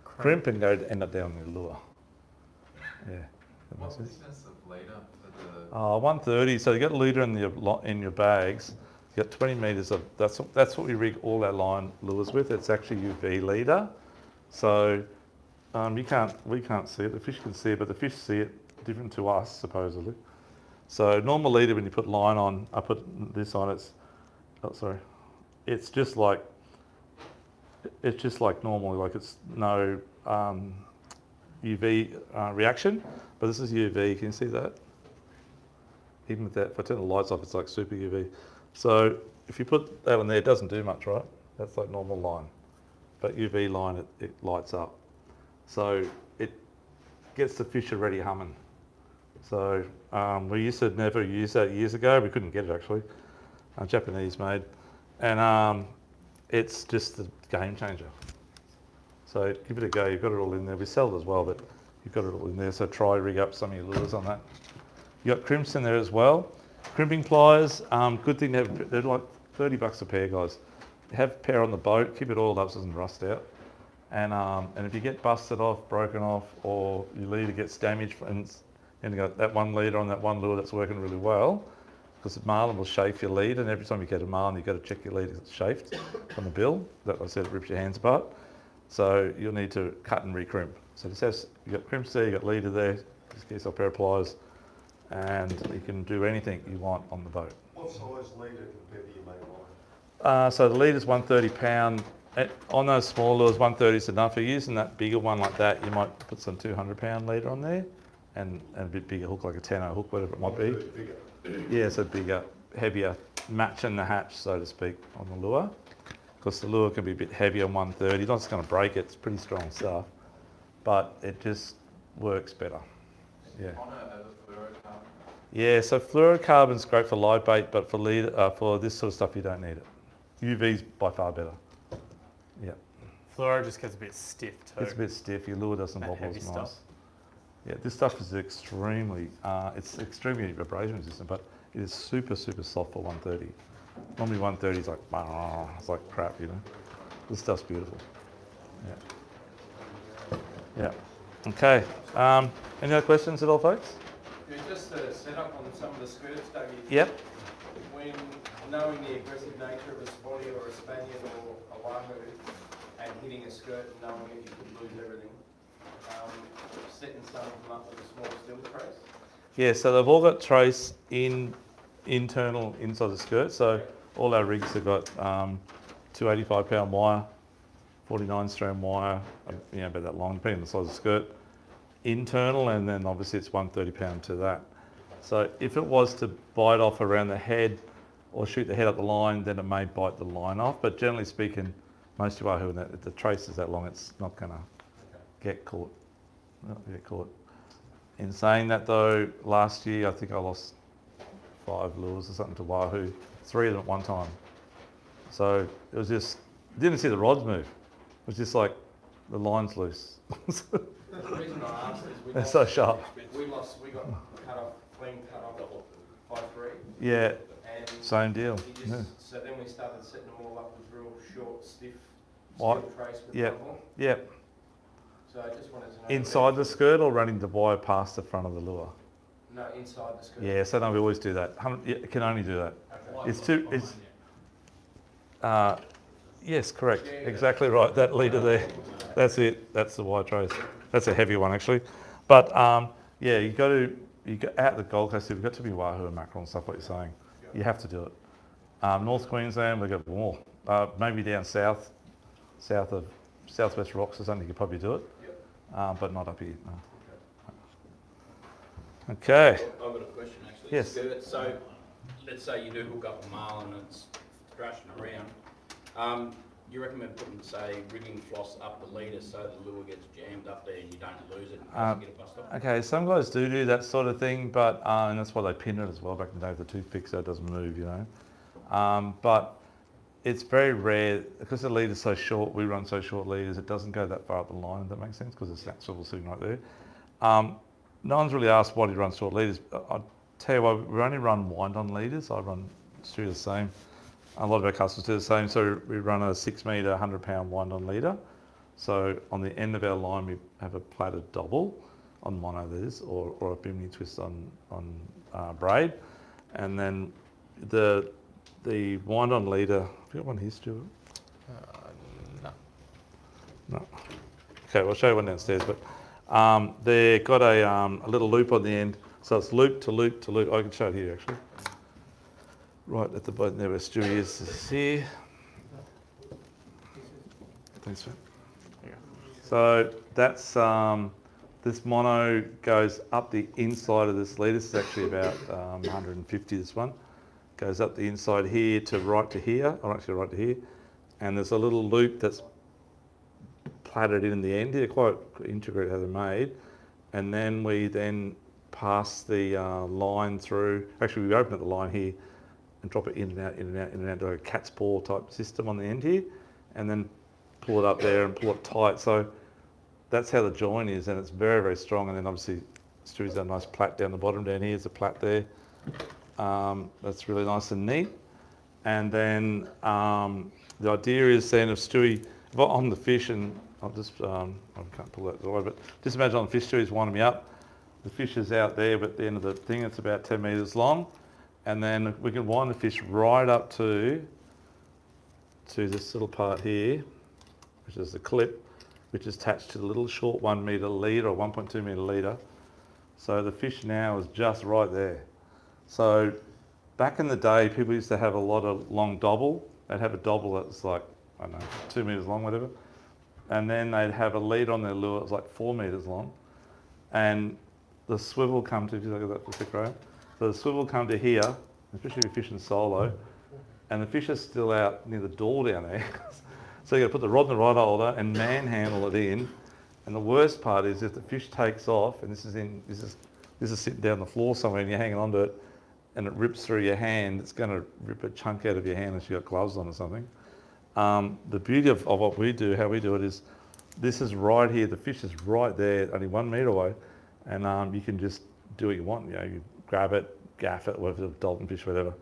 crimp and end up down the lure. Yeah. What's the distance of leader for the... 130. So you got a leader in your bags. You got 20 metres of that's what we rig all our line lures with. It's actually UV leader. So we can't see it. The fish can see it, but the fish see it different to us supposedly. So normal leader, when you put line on, I put this on. It's just like normal. Like it's no UV reaction, but this is UV. Can you see that? Even with that, if I turn the lights off, it's like super UV. So if you put that on there, it doesn't do much, right? That's like normal line. But UV line, it lights up. So it gets the fish already humming. So we used to never use that years ago. We couldn't get it actually. Japanese made. And it's just a game changer. So give it a go. You've got it all in there. We sell it as well, but you've got it all in there. So try rig up some of your lures on that. You've got crimps in there as well. Crimping pliers, good thing to have. They're like $30 a pair, guys. Have a pair on the boat. Keep it oiled up so it doesn't rust out. And if you get busted off, broken off, or your leader gets damaged, and you got that one leader on that one lure that's working really well, because marlin will chafe your lead, and every time you get a marlin, you've got to check your lead if it's chafed on the bill. That, I said, it rips your hands apart. So you'll need to cut and recrimp. So this has, you've got crimps there, you've got leader there, just get yourself a pair of pliers, and you can do anything you want on the boat. What size leader compared to your main line? So the leader's 130 pound. On those small lures, 130 is enough. If you're using that bigger one like that, you might put some 200 pound leader on there, and a bit bigger hook, like a 10-0 hook, whatever it might be. Bigger. Yeah, so bigger, heavier, matching the hatch, so to speak, on the lure. Because the lure can be a bit heavier on 130. It's not just going to break it, it's pretty strong stuff, but it just works better. Yeah. On a fluorocarbon? Yeah, so fluorocarbon's great for live bait, but for for this sort of stuff, you don't need it. UV's by far better. Yeah. Fluoro just gets a bit stiff too. It's a bit stiff. Your lure doesn't That wobble heavy as nice. stuff. Yeah, this stuff is extremely, it's extremely vibration resistant, but it is super, super soft for 130. Normally 130 is like, it's like crap, you know. This stuff's beautiful. Yeah. Yeah. Okay. Any other questions at all, folks? Yeah, just a setup on some of the skirts, Dougie. Yep. When knowing the aggressive nature of a spotty or a Spaniard or a Wahoo and hitting a skirt and knowing that you could lose everything, setting some of them up with a small steel trace. Yeah, so they've all got trace internal inside the skirt. So all our rigs have got 285 pound wire, 49 strand wire, about that long, depending on the size of the skirt. internal, and then obviously it's 130 pound to that. So if it was to bite off around the head or shoot the head up the line, then it may bite the line off. But generally speaking, most of Wahoo, if the trace is that long, it's not going to get caught. In saying that though, last year I think I lost 5 lures or something to Wahoo, 3 of them at one time. So it was just, didn't see the rods move. It was just like the line's loose. The reason I asked is They're so sharp. we got cut off, clean cut off by 3. Yeah, And same deal. you just, Yeah. So then we started setting them all up with real short, stiff What? steel trace with Yep. rubber. Yep. So I just wanted to know. Inside the skirt or running the wire past the front of the lure? No, inside the skirt. Yeah, so no, we always do that. It can only do that. Okay. It's too, it's, yes, correct. Exactly right. That leader there. That's it. That's the wire trace. That's a heavy one actually. But yeah, you got out the Gold Coast, you've got to be Wahoo and mackerel and stuff like you're saying. You have to do it. North Queensland, we've got more. Maybe down south of Southwest Rocks or something, you could probably do it. But not up here. No. Okay. I've got a question actually. Yes. Skirt. So let's say you do hook up a marlin and it's thrashing around. You recommend putting, say, rigging floss up the leader so the lure gets jammed up there and you don't lose it and get a bust off? Okay, some guys do that sort of thing, but and that's why they pin it as well back in the day with the toothpick so it doesn't move, you know. But it's very rare, because the leader's so short, we run so short leaders, it doesn't go that far up the line, if that makes sense, because it's that swivel sitting right there. No one's really asked why do you run short leaders. I'll tell you why, we only run wind-on leaders. I run through the same. A lot of our customers do the same, so we run a 6 metre, 100 pound wind-on leader. So on the end of our line, we have a plaited double on one of these, or a bimini twist on braid. And then the wind-on leader, have you got one here, Stuart? No. Okay, we'll show you one downstairs, but they've got a little loop on the end, so it's loop to loop to loop. I can show it here actually. Right at the bottom there where Stewie is. This is here. Thanks, man. So that's this mono goes up the inside of this lead. This is actually about 150. This one goes up the inside here to right to here, or actually right to here, and there's a little loop that's plaited in the end. They're quite intricate how they're made, and then we pass the line through. Actually, we open up the line here and drop it in and out, in and out, in and out, to a cat's paw type system on the end here, and then pull it up there and pull it tight. So that's how the join is, and it's very, very strong. And then obviously Stewie's got a nice plait down the bottom down here. There's a plait there. That's really nice and neat. And then the idea is then if Stewie, if I'm on the fish and I'll just, I can't pull that away, but just imagine on the fish, Stewie's winding me up. The fish is out there, but at the end of the thing, it's about 10 metres long. And then we can wind the fish right up to this little part here, which is the clip, which is attached to the little short 1 metre leader or 1.2 metre leader. So the fish now is just right there. So back in the day, people used to have a lot of long dobble. They'd have a dobble that's like, I don't know, 2 metres long, whatever. And then they'd have a lead on their lure that's like 4 metres long. And the swivel come to, if you look at that for a sec, right? So the swivel come to here, especially if you're fishing solo, and the fish is still out near the door down there. So you've got to put the rod in the rod holder and manhandle it in. And the worst part is if the fish takes off, and this is sitting down the floor somewhere and you're hanging onto it, and it rips through your hand, it's going to rip a chunk out of your hand unless you've got gloves on or something. The beauty of what we do, how we do it is, this is right here, the fish is right there, only 1 metre away, and you can just do what you want. You know, you grab it, gaff it, whatever, dolphin fish, whatever,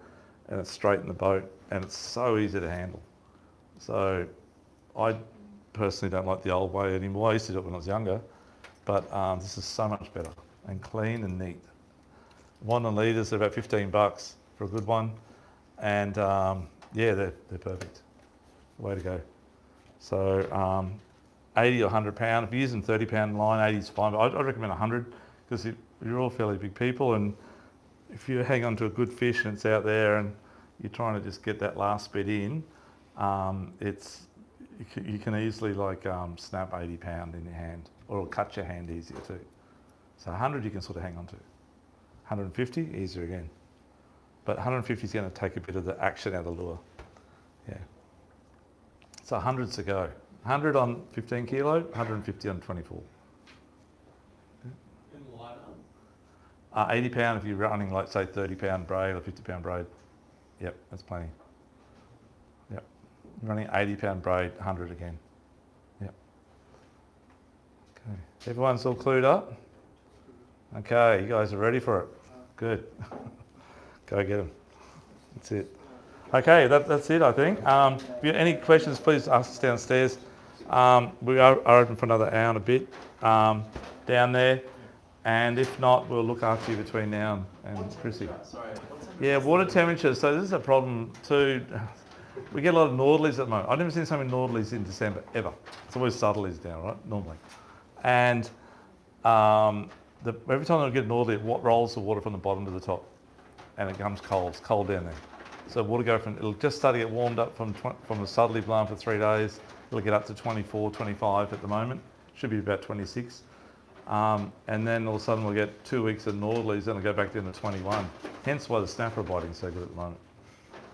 and it's straight in the boat, and it's so easy to handle. So I personally don't like the old way anymore. I used to do it when I was younger, but this is so much better and clean and neat. One on leaders are about $15 for a good one, and yeah, they're perfect. Way to go. So 80 or 100 pound. If you're using 30 pound line, 80 is fine, but I'd recommend 100 because you're all fairly big people, and if you hang on to a good fish and it's out there and you're trying to just get that last bit in, you can easily like snap 80 pound in your hand, or it'll cut your hand easier too. So 100 you can sort of hang on to. 150, easier again. But 150 is going to take a bit of the action out of the lure. Yeah. So 100's to go. 100 on 15 kilo, 150 on 24. And lighter? 80 pound if you're running like say 30 pound braid or 50 pound braid. Yep, that's plenty. Yep. You're running 80 pound braid, 100 again. Yep. Okay. Everyone's all clued up? Okay, you guys are ready for it? Good. Go get them. That's it. Okay, that's it I think. If you have any questions, please ask us downstairs. We are open for another hour and a bit down there. And if not, we'll look after you between now and Chrissy. Yeah, water temperature. So this is a problem too. We get a lot of northerlies at the moment. I've never seen so many northerlies in December, ever. It's always southerlies now, right, normally. And every time I get a northerly, it rolls the water from the bottom to the top. And it becomes cold. It's cold down there. So water it'll just start to get warmed up from the southerly blowing for 3 days. It'll get up to 24, 25 at the moment. Should be about 26. And then all of a sudden we'll get 2 weeks of northerlies, then it'll go back down to 21. Hence why the snapper are biting so good at the moment.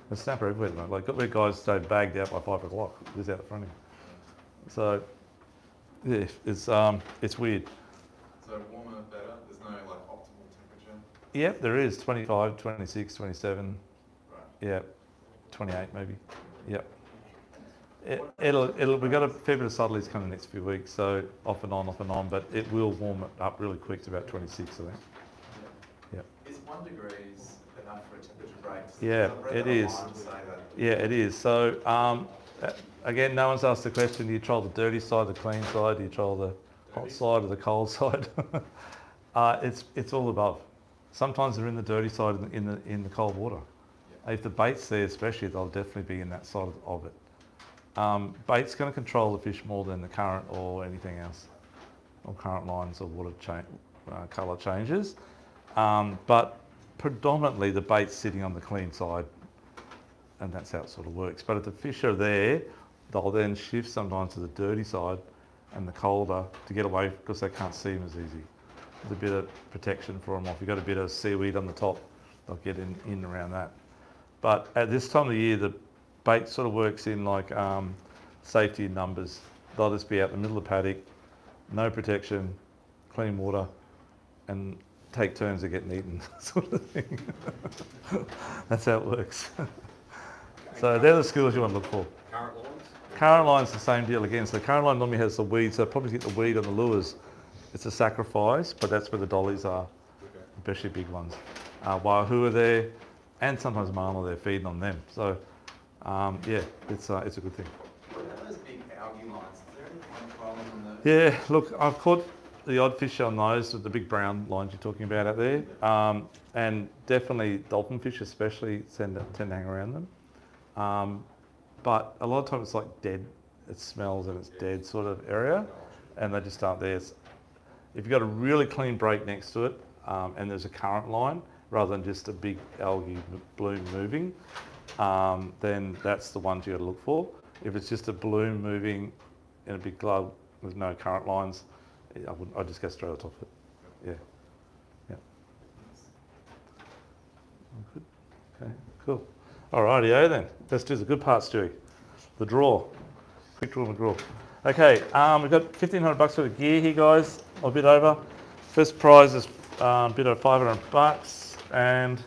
The snapper everywhere at the moment. Like, got their guys stay bagged out by 5 o'clock. Just out front of you. So, yeah, it's weird. So warmer, better? There's no like optimal temperature? Yep, there is. 25, 26, 27. Right. Yeah, 28 maybe. Yep. We've got a fair bit of southerlies coming the next few weeks, so off and on, but it will warm it up really quick to about 26, I think. Yep. Is 1 degree enough for a temperature break? Yeah, it is. Yeah, it is. So, again, no one's asked the question, do you trial the dirty side, the clean side, do you trial the hot side or the cold side? It's all above. Sometimes they're in the dirty side in the cold water. Yeah. If the bait's there especially, they'll definitely be in that side of it. Bait's going to control the fish more than the current or anything else, or current lines or water colour changes. But predominantly the bait's sitting on the clean side, and that's how it sort of works. But if the fish are there, they'll then shift sometimes to the dirty side and the colder to get away because they can't see them as easy. There's a bit of protection for them. If you've got a bit of seaweed on the top, they'll get in around that. But at this time of the year, the bait sort of works in like safety in numbers. They'll just be out in the middle of the paddock, no protection, clean water, and take turns of getting eaten, sort of thing. That's how it works. So they're the skills you want to look for. Current lines? Current line's the same deal again. So current line normally has the weed, so probably get the weed on the lures. It's a sacrifice, but that's where the dollies are, especially big ones. Wahoo are there, and sometimes marlin are there feeding on them. So yeah, it's a good thing. What are those big algae lines? Is there any problem in those? Yeah, look, I've caught the odd fish on those with the big brown lines you're talking about out there, and definitely dolphin fish especially tend to hang around them. But a lot of times it's like dead. It smells and it's dead sort of area, and they just aren't there. If you've got a really clean break next to it, and there's a current line rather than just a big algae bloom moving, then that's the ones you got to look for. If it's just a bloom moving in a big glove with no current lines, I'd just go straight on top of it. Yeah. Yeah. Good. Okay, cool. Alrighty, then. Let's do the good part, Stewie. The draw. Quick draw and draw. Okay, we've got $1,500 worth of gear here, guys. A bit over. First prize is a bit over $500, and